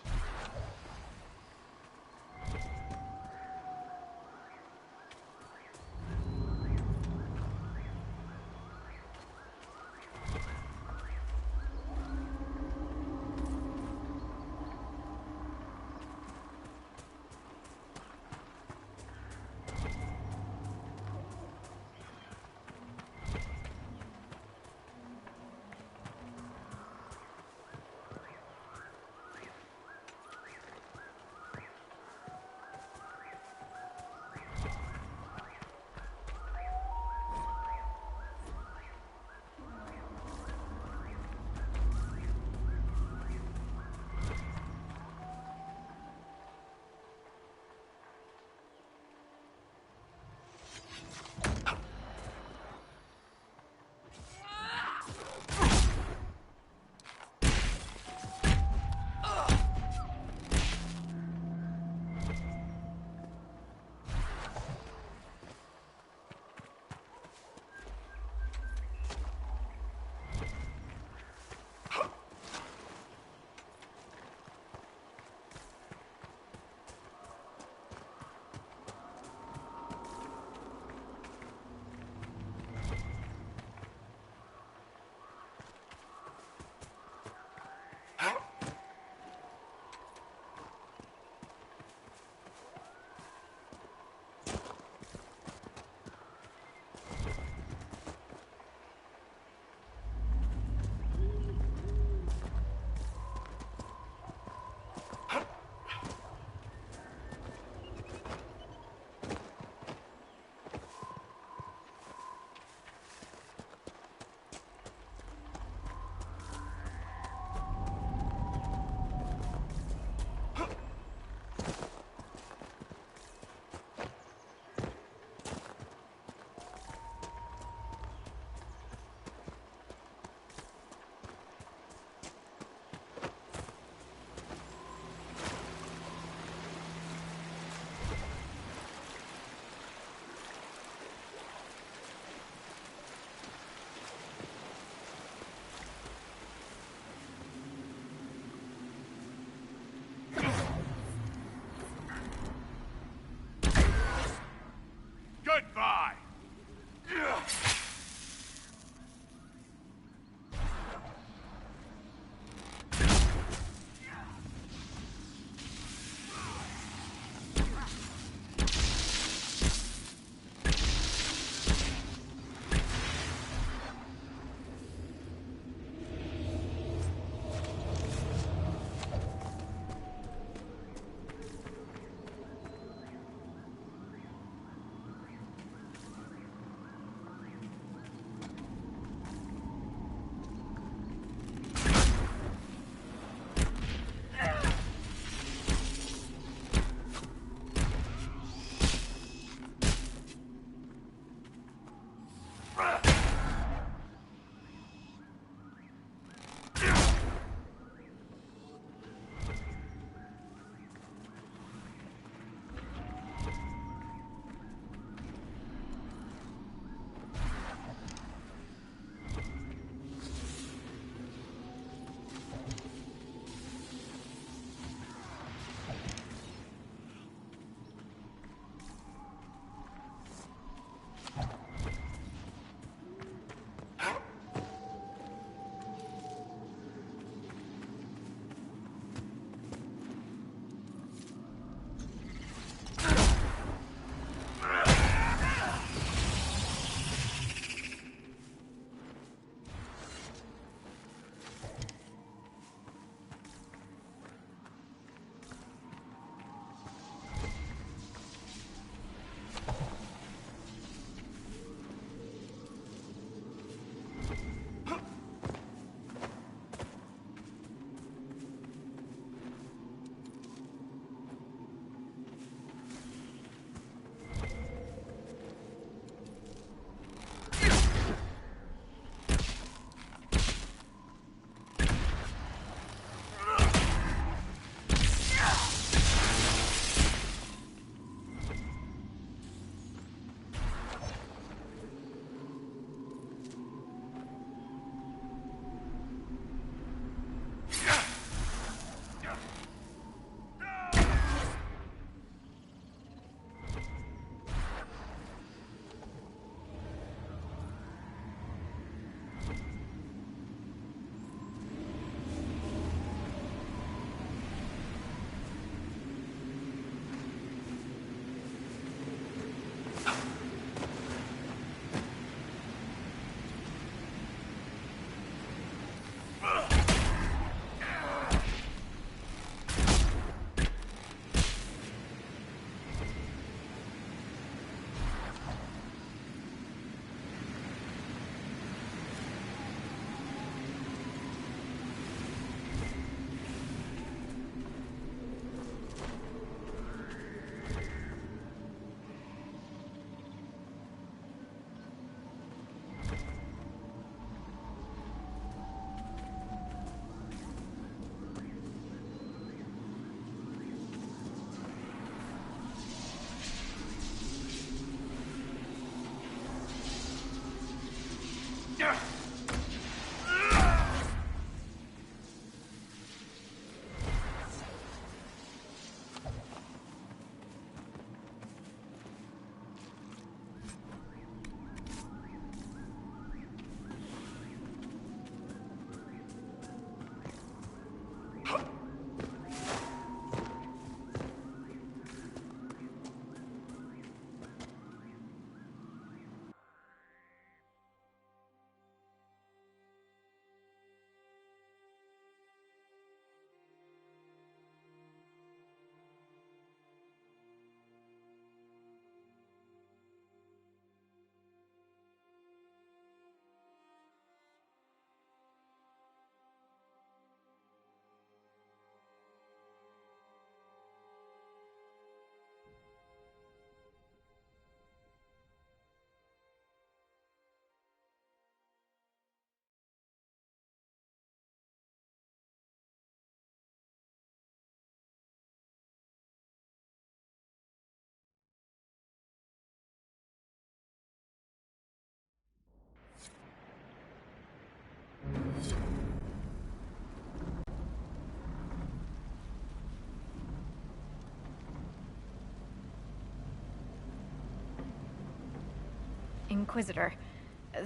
Inquisitor.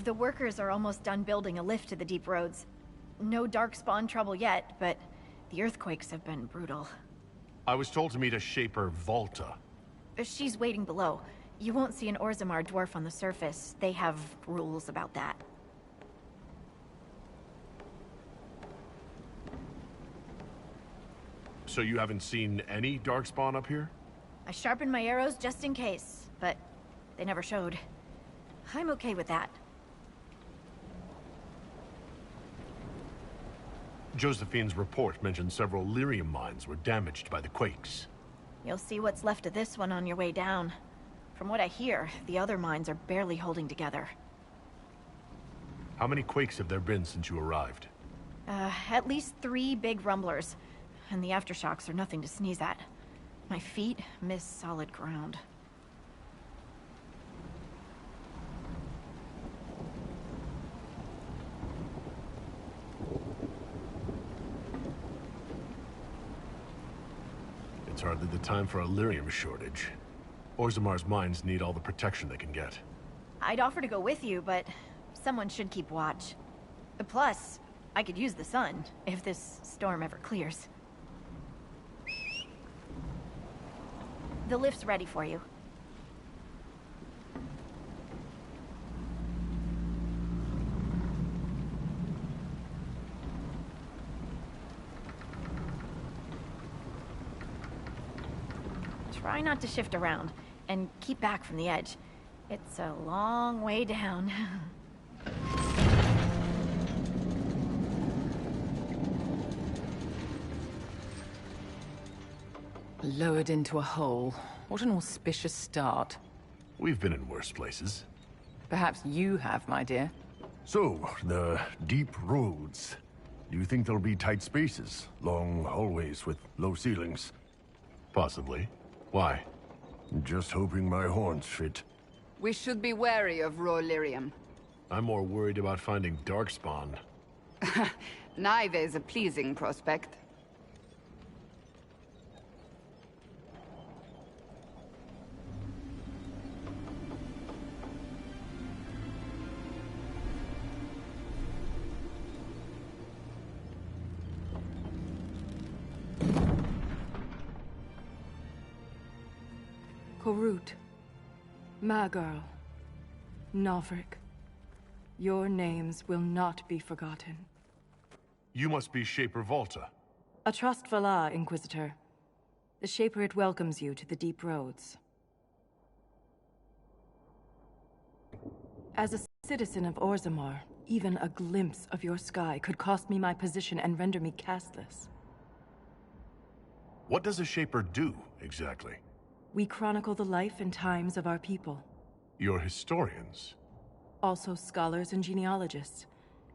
The workers are almost done building a lift to the deep roads. No darkspawn trouble yet, but the earthquakes have been brutal. I was told to meet a Shaper Volta. She's waiting below. You won't see an Orzammar dwarf on the surface. They have rules about that. So you haven't seen any darkspawn up here? I sharpened my arrows just in case, but they never showed. I'm okay with that. Josephine's report mentioned several lyrium mines were damaged by the quakes. You'll see what's left of this one on your way down. From what I hear, the other mines are barely holding together. How many quakes have there been since you arrived? At least 3 big rumblers. And the aftershocks are nothing to sneeze at. My feet miss solid ground. It's hardly the time for a lyrium shortage. Orzammar's mines need all the protection they can get. I'd offer to go with you, but someone should keep watch. Plus, I could use the sun, if this storm ever clears. The lift's ready for you. Try not to shift around, and keep back from the edge. It's a long way down. Lowered into a hole. What an auspicious start. We've been in worse places. Perhaps you have, my dear. So, the deep roads. Do you think there'll be tight spaces? Long hallways with low ceilings? Possibly. Why? Just hoping my horns fit. We should be wary of raw lyrium. I'm more worried about finding darkspawn. Neither is a pleasing prospect. Korut, my girl, Novrik, your names will not be forgotten. You must be Shaper Volta. A trust Valar, Inquisitor. The Shaper it welcomes you to the deep roads. As a citizen of Orzammar, even a glimpse of your sky could cost me my position and render me castless. What does a Shaper do, exactly? We chronicle the life and times of our people. You're historians. Also scholars and genealogists.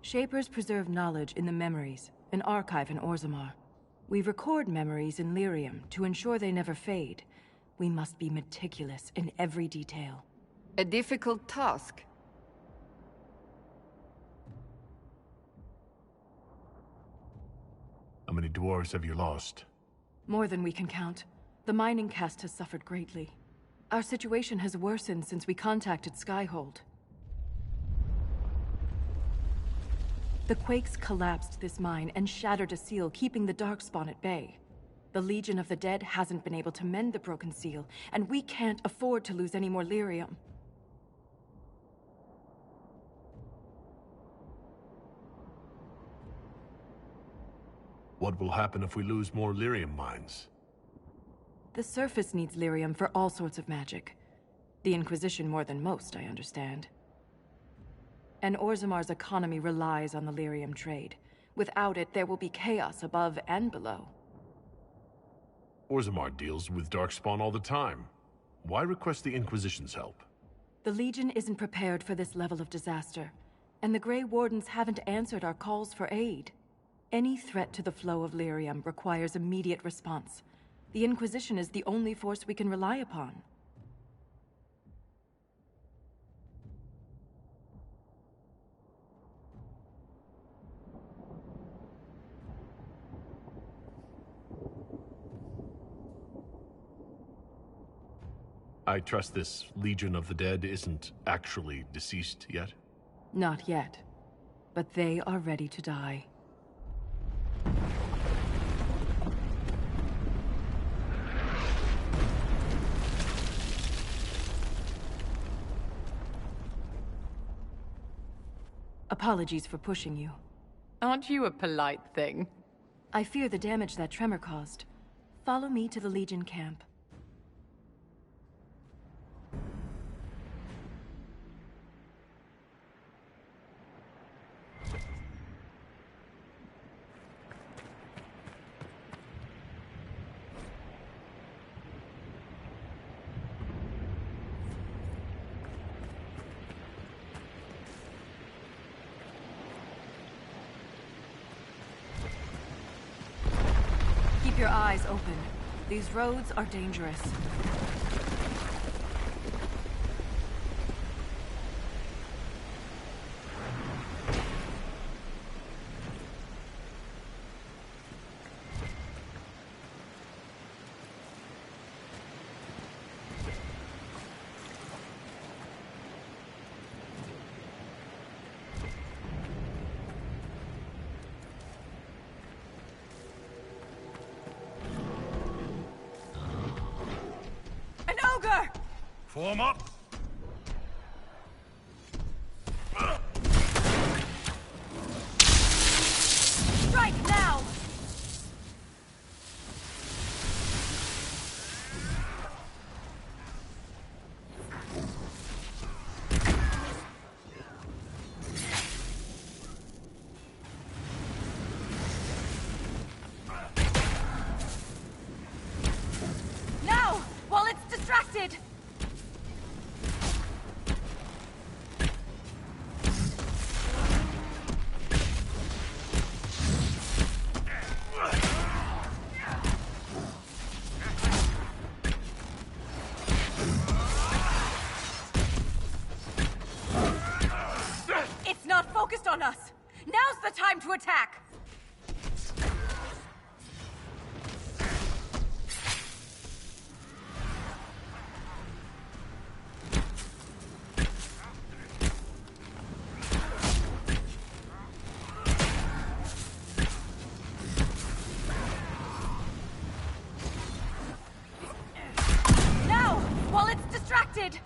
Shapers preserve knowledge in the memories, an archive in Orzammar. We record memories in lyrium to ensure they never fade. We must be meticulous in every detail. A difficult task. How many dwarves have you lost? More than we can count. The mining caste has suffered greatly. Our situation has worsened since we contacted Skyhold. The quakes collapsed this mine and shattered a seal, keeping the Darkspawn at bay. The Legion of the Dead hasn't been able to mend the broken seal, and we can't afford to lose any more lyrium. What will happen if we lose more lyrium mines? The surface needs lyrium for all sorts of magic. The Inquisition more than most, I understand. And Orzammar's economy relies on the lyrium trade. Without it, there will be chaos above and below. Orzammar deals with Darkspawn all the time. Why request the Inquisition's help? The Legion isn't prepared for this level of disaster, and the Grey Wardens haven't answered our calls for aid. Any threat to the flow of lyrium requires immediate response. The Inquisition is the only force we can rely upon. I trust this Legion of the Dead isn't actually deceased yet? Not yet. But they are ready to die. Apologies for pushing you. Aren't you a polite thing? I fear the damage that tremor caused. Follow me to the Legion camp. Keep your eyes open. These roads are dangerous. Form up! Strike now! Now! While it's distracted! Focused on us! Now's the time to attack! Now! While it's distracted!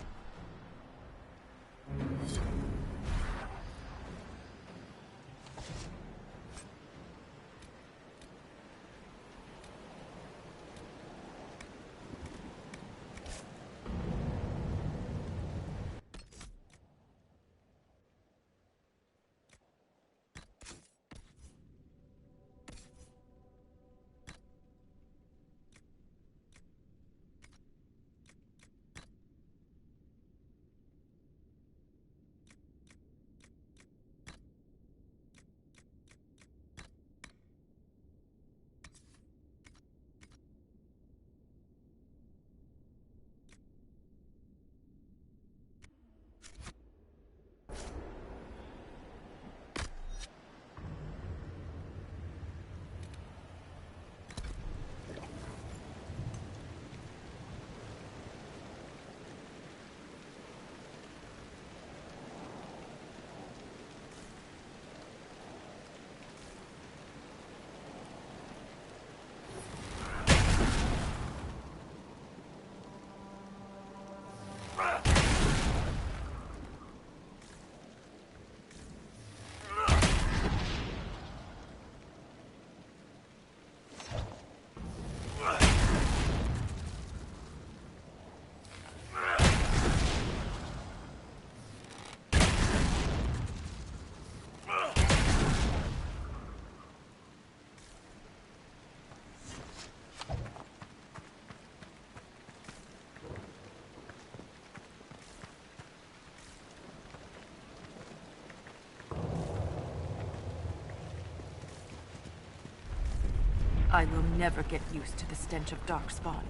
I will never get used to the stench of Darkspawn.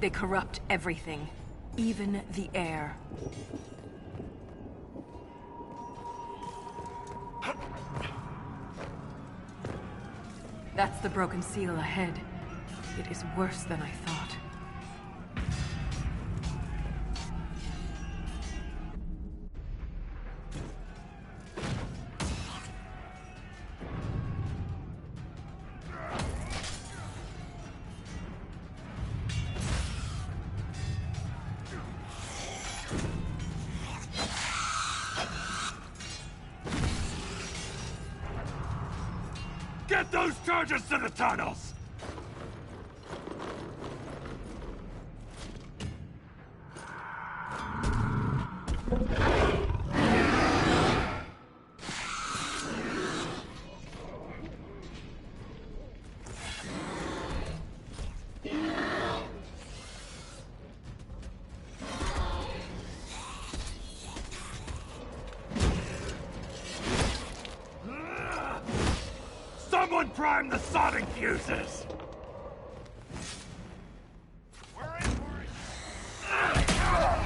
They corrupt everything, even the air. That's the broken seal ahead. It is worse than I thought. charges to the tunnels! Someone prime the sodding fuses!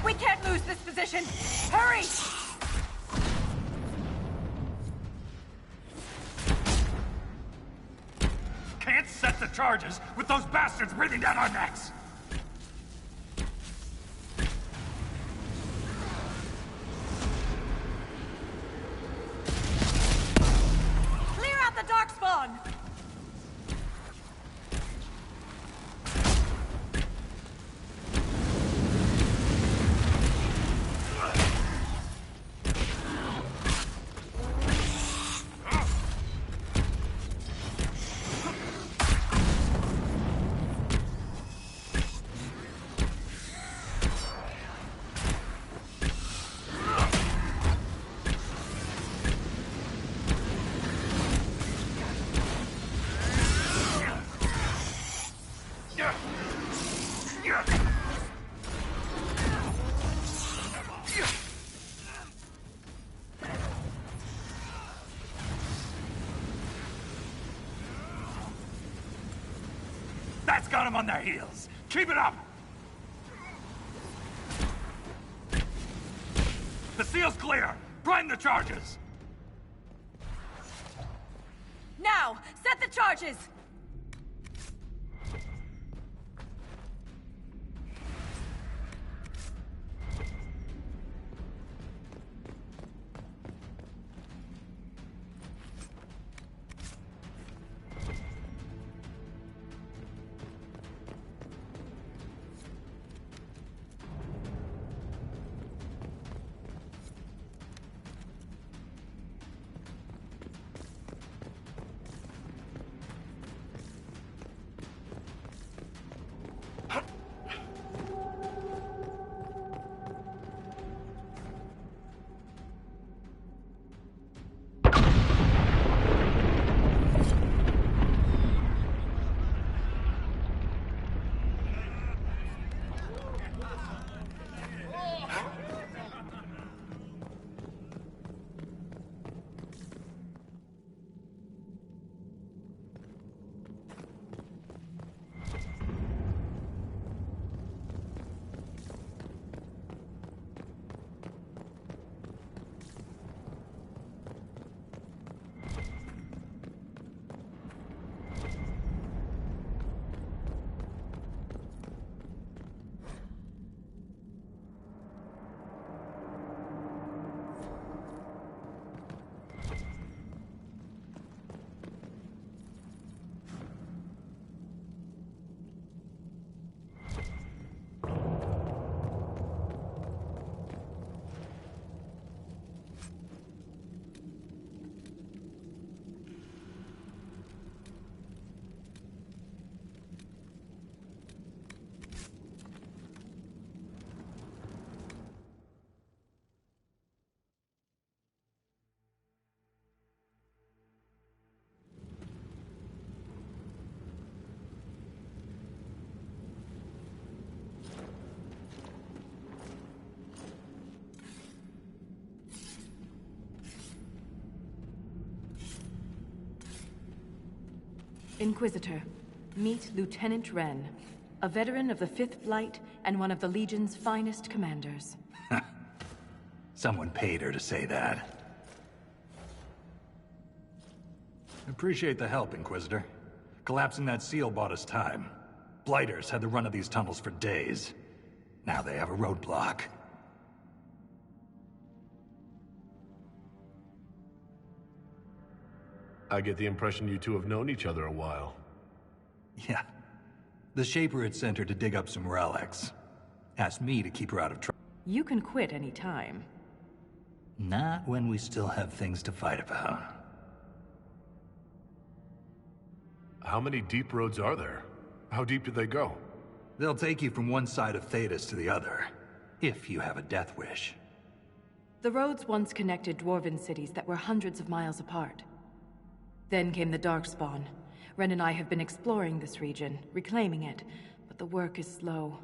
We can't lose this position! Hurry! Can't set the charges with those bastards breathing down our necks! Clear out the darkspawn! That's got them on their heels. Keep it up! The seal's clear. Prime the charges. Now, set the charges! Inquisitor, meet Lieutenant Wren, a veteran of the 5th Flight and one of the Legion's finest commanders. Someone paid her to say that. Appreciate the help, Inquisitor. Collapsing that seal bought us time. Blighters had the run of these tunnels for days. Now they have a roadblock. I get the impression you two have known each other a while. Yeah. The Shaper had sent her to dig up some relics. Asked me to keep her out of trouble. You can quit any time. Not when we still have things to fight about. How many deep roads are there? How deep do they go? They'll take you from one side of Thedas to the other, if you have a death wish. The roads once connected dwarven cities that were hundreds of miles apart. Then came the Darkspawn. Ren and I have been exploring this region, reclaiming it, but the work is slow.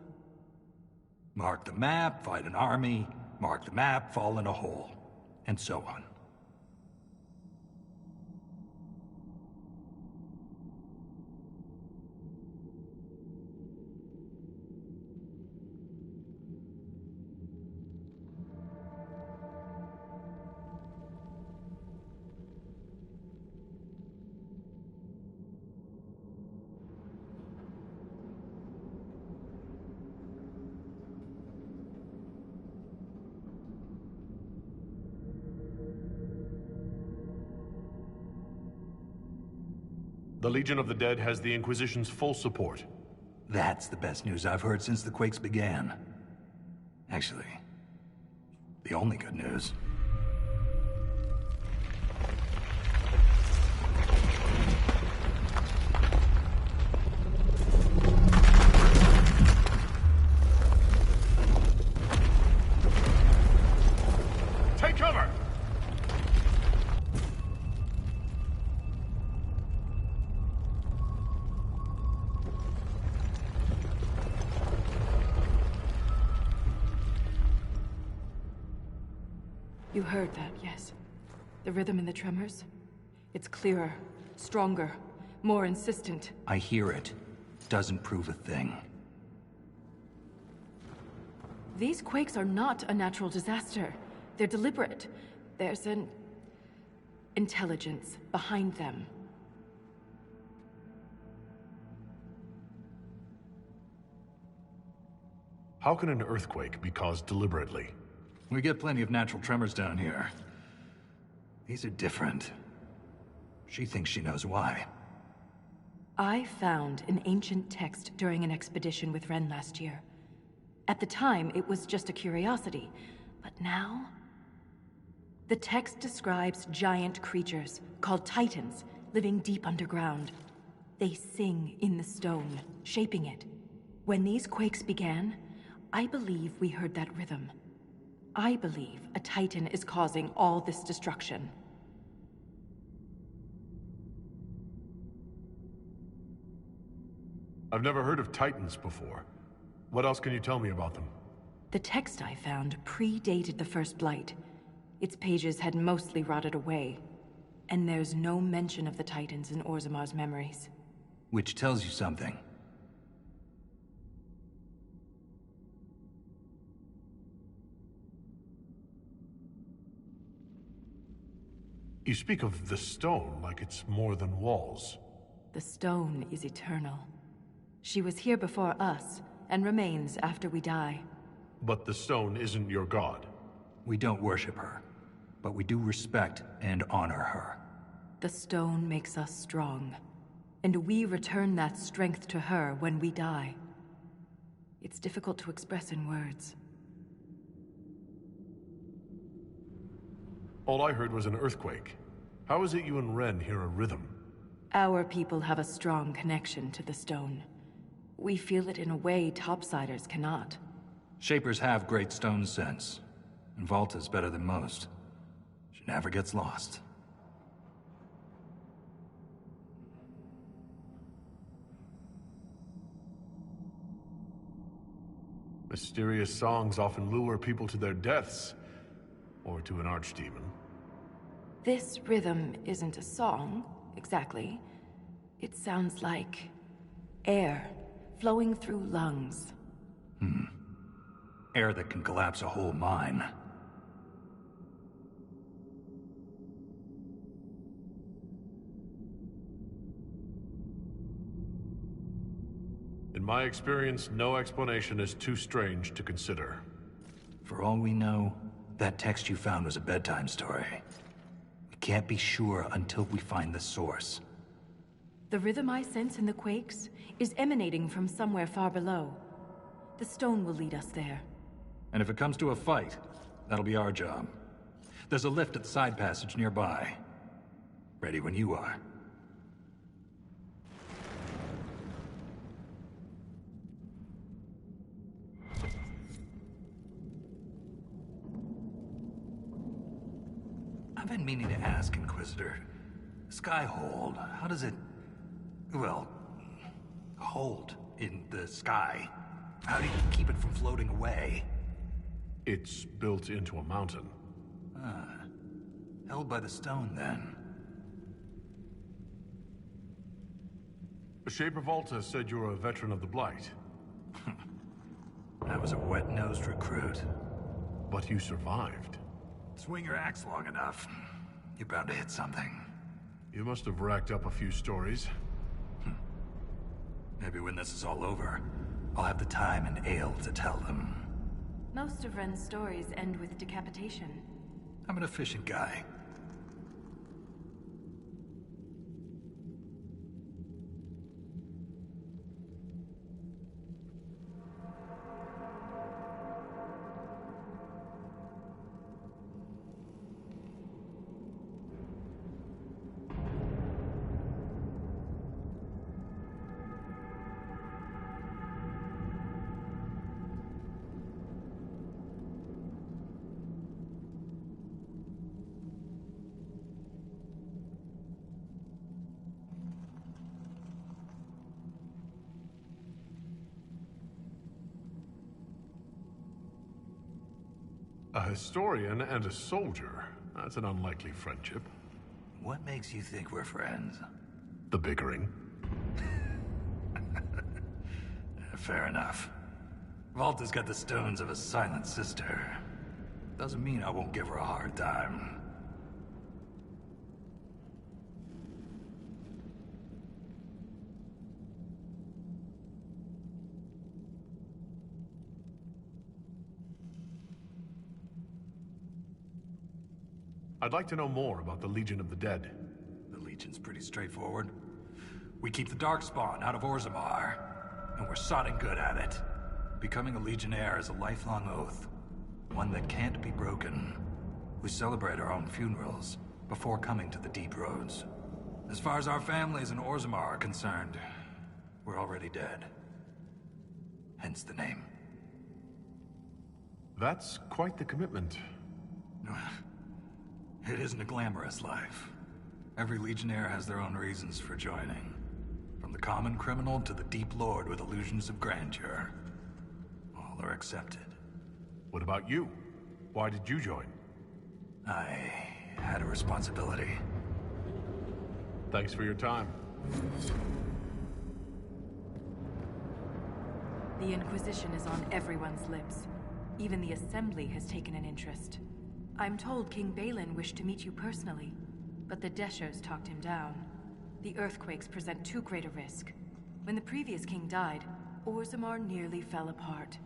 Mark the map, fight an army. Mark the map, fall in a hole. And so on. The Legion of the Dead has the Inquisition's full support. That's the best news I've heard since the Quakes began. Actually, the only good news. Take cover! You heard that, yes? The rhythm in the tremors? It's clearer, stronger, more insistent. I hear it. Doesn't prove a thing. These quakes are not a natural disaster. They're deliberate. There's an intelligence behind them. How can an earthquake be caused deliberately? We get plenty of natural tremors down here. These are different. She thinks she knows why. I found an ancient text during an expedition with Ren last year. At the time, it was just a curiosity. But now? The text describes giant creatures, called Titans, living deep underground. They sing in the stone, shaping it. When these quakes began, I believe we heard that rhythm. I believe a Titan is causing all this destruction. I've never heard of Titans before. What else can you tell me about them? The text I found predated the First Blight. Its pages had mostly rotted away. And there's no mention of the Titans in Orzamar's memories. Which tells you something. You speak of the stone like it's more than walls. The stone is eternal. She was here before us, and remains after we die. But the stone isn't your god. We don't worship her, but we do respect and honor her. The stone makes us strong, and we return that strength to her when we die. It's difficult to express in words. All I heard was an earthquake. How is it you and Ren hear a rhythm? Our people have a strong connection to the stone. We feel it in a way topsiders cannot. Shapers have great stone sense, and Volta's better than most. She never gets lost. Mysterious songs often lure people to their deaths, or to an archdemon. This rhythm isn't a song, exactly. It sounds like air flowing through lungs. Air that can collapse a whole mine. In my experience, no explanation is too strange to consider. For all we know, that text you found was a bedtime story. We can't be sure until we find the source. The rhythm I sense in the quakes is emanating from somewhere far below. The stone will lead us there. And if it comes to a fight, that'll be our job. There's a lift at the side passage nearby. Ready when you are. I've been meaning to ask, Inquisitor. Skyhold, how does it... well... hold in the sky? How do you keep it from floating away? It's built into a mountain. Ah. Held by the stone, then. Shaper Volta said you're a veteran of the Blight. I was a wet-nosed recruit. But you survived. Swing your axe long enough, you're bound to hit something. You must have racked up a few stories. Maybe when this is all over, I'll have the time and ale to tell them. Most of Ren's stories end with decapitation. I'm an efficient guy. A historian and a soldier. That's an unlikely friendship. What makes you think we're friends? The bickering. Fair enough. Volta's got the stones of a silent sister. Doesn't mean I won't give her a hard time. I'd like to know more about the Legion of the Dead. The Legion's pretty straightforward. We keep the Darkspawn out of Orzammar, and we're sodding good at it. Becoming a Legionnaire is a lifelong oath, one that can't be broken. We celebrate our own funerals before coming to the Deep Roads. As far as our families in Orzammar are concerned, we're already dead. Hence the name. That's quite the commitment. It isn't a glamorous life. Every Legionnaire has their own reasons for joining. From the common criminal to the deep lord with illusions of grandeur. All are accepted. What about you? Why did you join? I had a responsibility. Thanks for your time. The Inquisition is on everyone's lips. Even the Assembly has taken an interest. I'm told King Balin wished to meet you personally, but the Deshers talked him down. The earthquakes present too great a risk. When the previous king died, Orzammar nearly fell apart.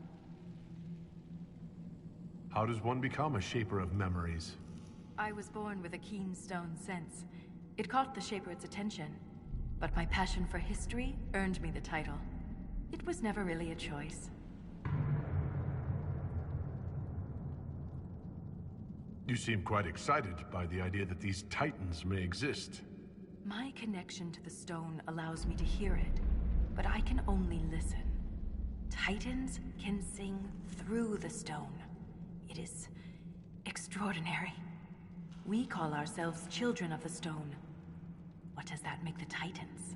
How does one become a shaper of memories? I was born with a keen stone sense. It caught the Shaper's attention, but my passion for history earned me the title. It was never really a choice. You seem quite excited by the idea that these titans may exist. My connection to the stone allows me to hear it, but I can only listen. Titans can sing through the stone. It is extraordinary. We call ourselves children of the stone. What does that make the Titans?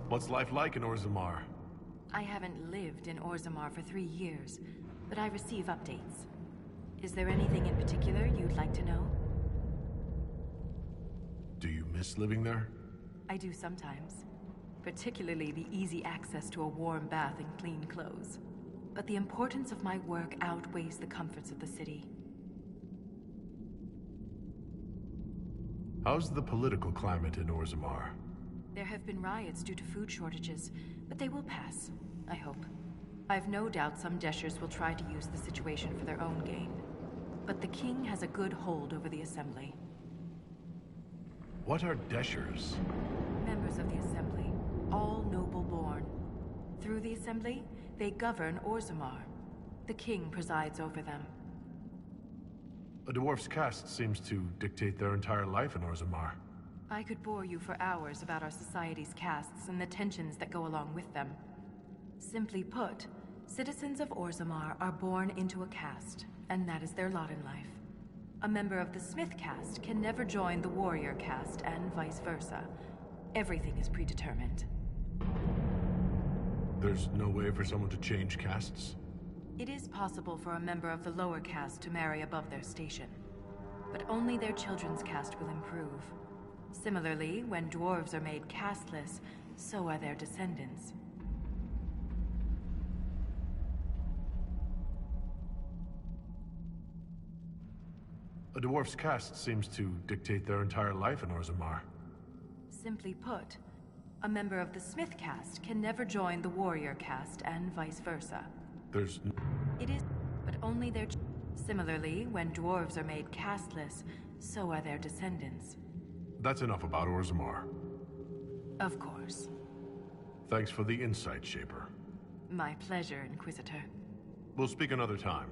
What's life like in Orzammar? I haven't lived in Orzammar for 3 years, but I receive updates. Is there anything in particular you'd like to know? Do you miss living there? I do sometimes. Particularly the easy access to a warm bath and clean clothes. But the importance of my work outweighs the comforts of the city. How's the political climate in Orzammar? There have been riots due to food shortages, but they will pass, I hope. I've no doubt some Deshers will try to use the situation for their own gain. But the king has a good hold over the Assembly. What are Deschers? Members of the Assembly, all noble born. Through the Assembly, they govern Orzammar. The king presides over them. A dwarf's caste seems to dictate their entire life in Orzammar. I could bore you for hours about our society's castes and the tensions that go along with them. Simply put, citizens of Orzammar are born into a caste, and that is their lot in life. A member of the Smith caste can never join the warrior caste, and vice versa. Everything is predetermined. There's no way for someone to change castes? It is possible for a member of the lower caste to marry above their station, but only their children's caste will improve. Similarly, when dwarves are made casteless, so are their descendants. A dwarf's caste seems to dictate their entire life in Orzammar. Simply put, a member of the Smith caste can never join the warrior caste, and vice versa. It is, but only their... Similarly, when dwarves are made casteless, so are their descendants. That's enough about Orzammar. Of course. Thanks for the insight, Shaper. My pleasure, Inquisitor. We'll speak another time.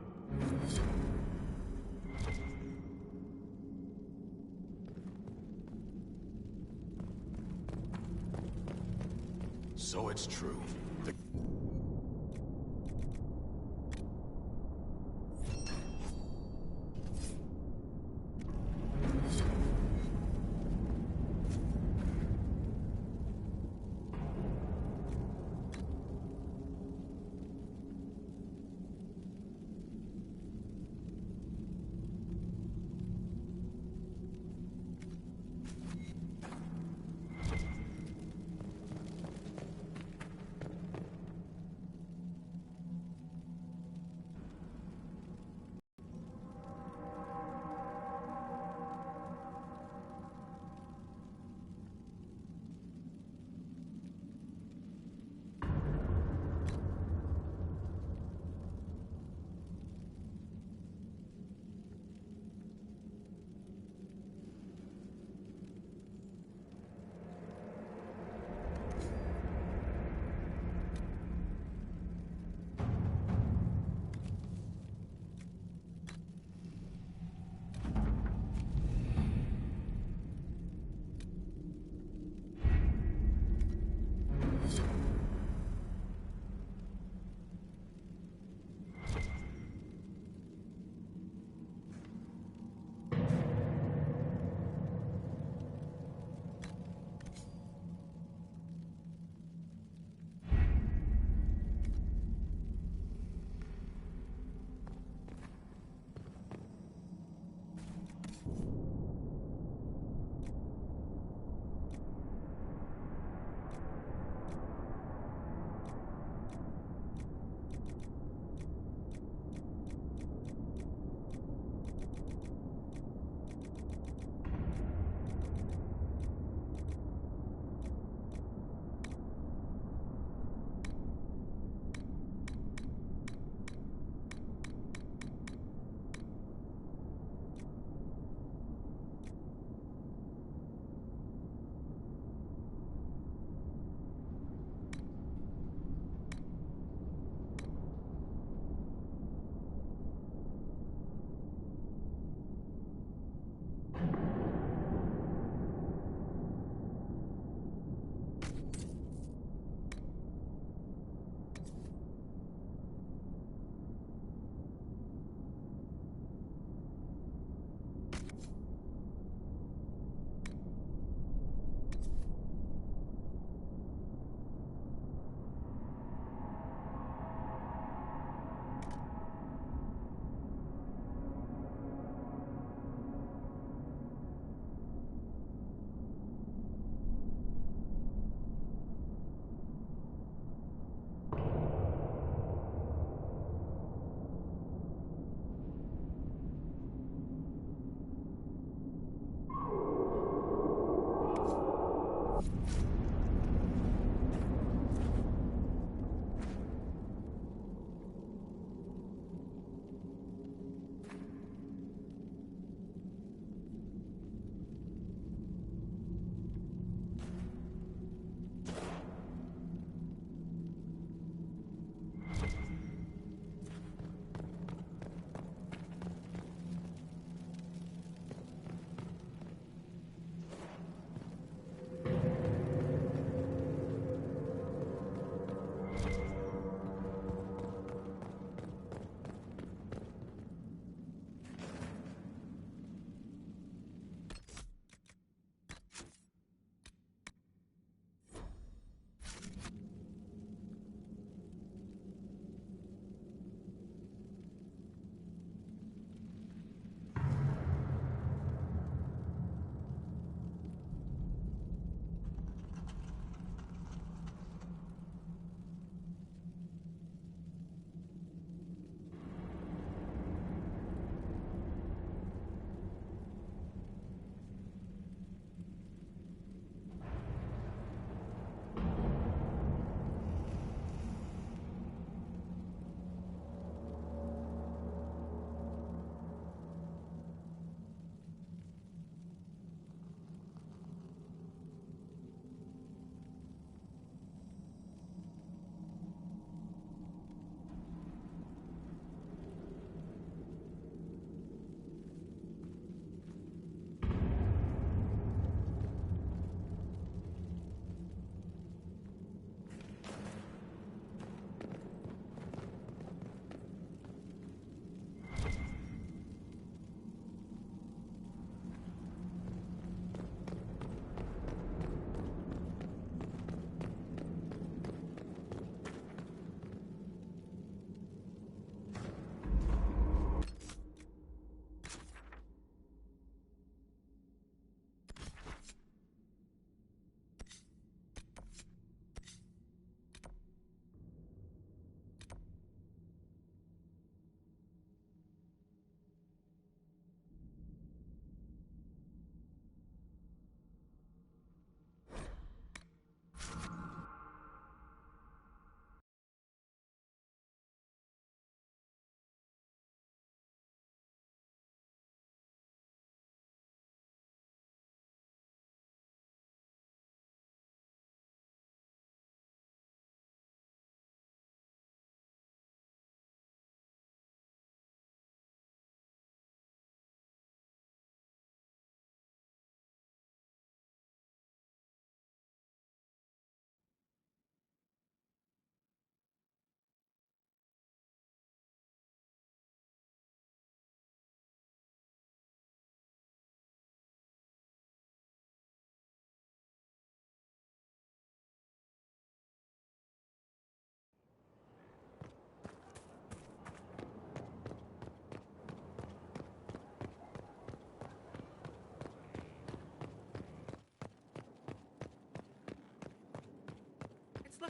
So it's true.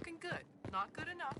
looking good. Not good enough,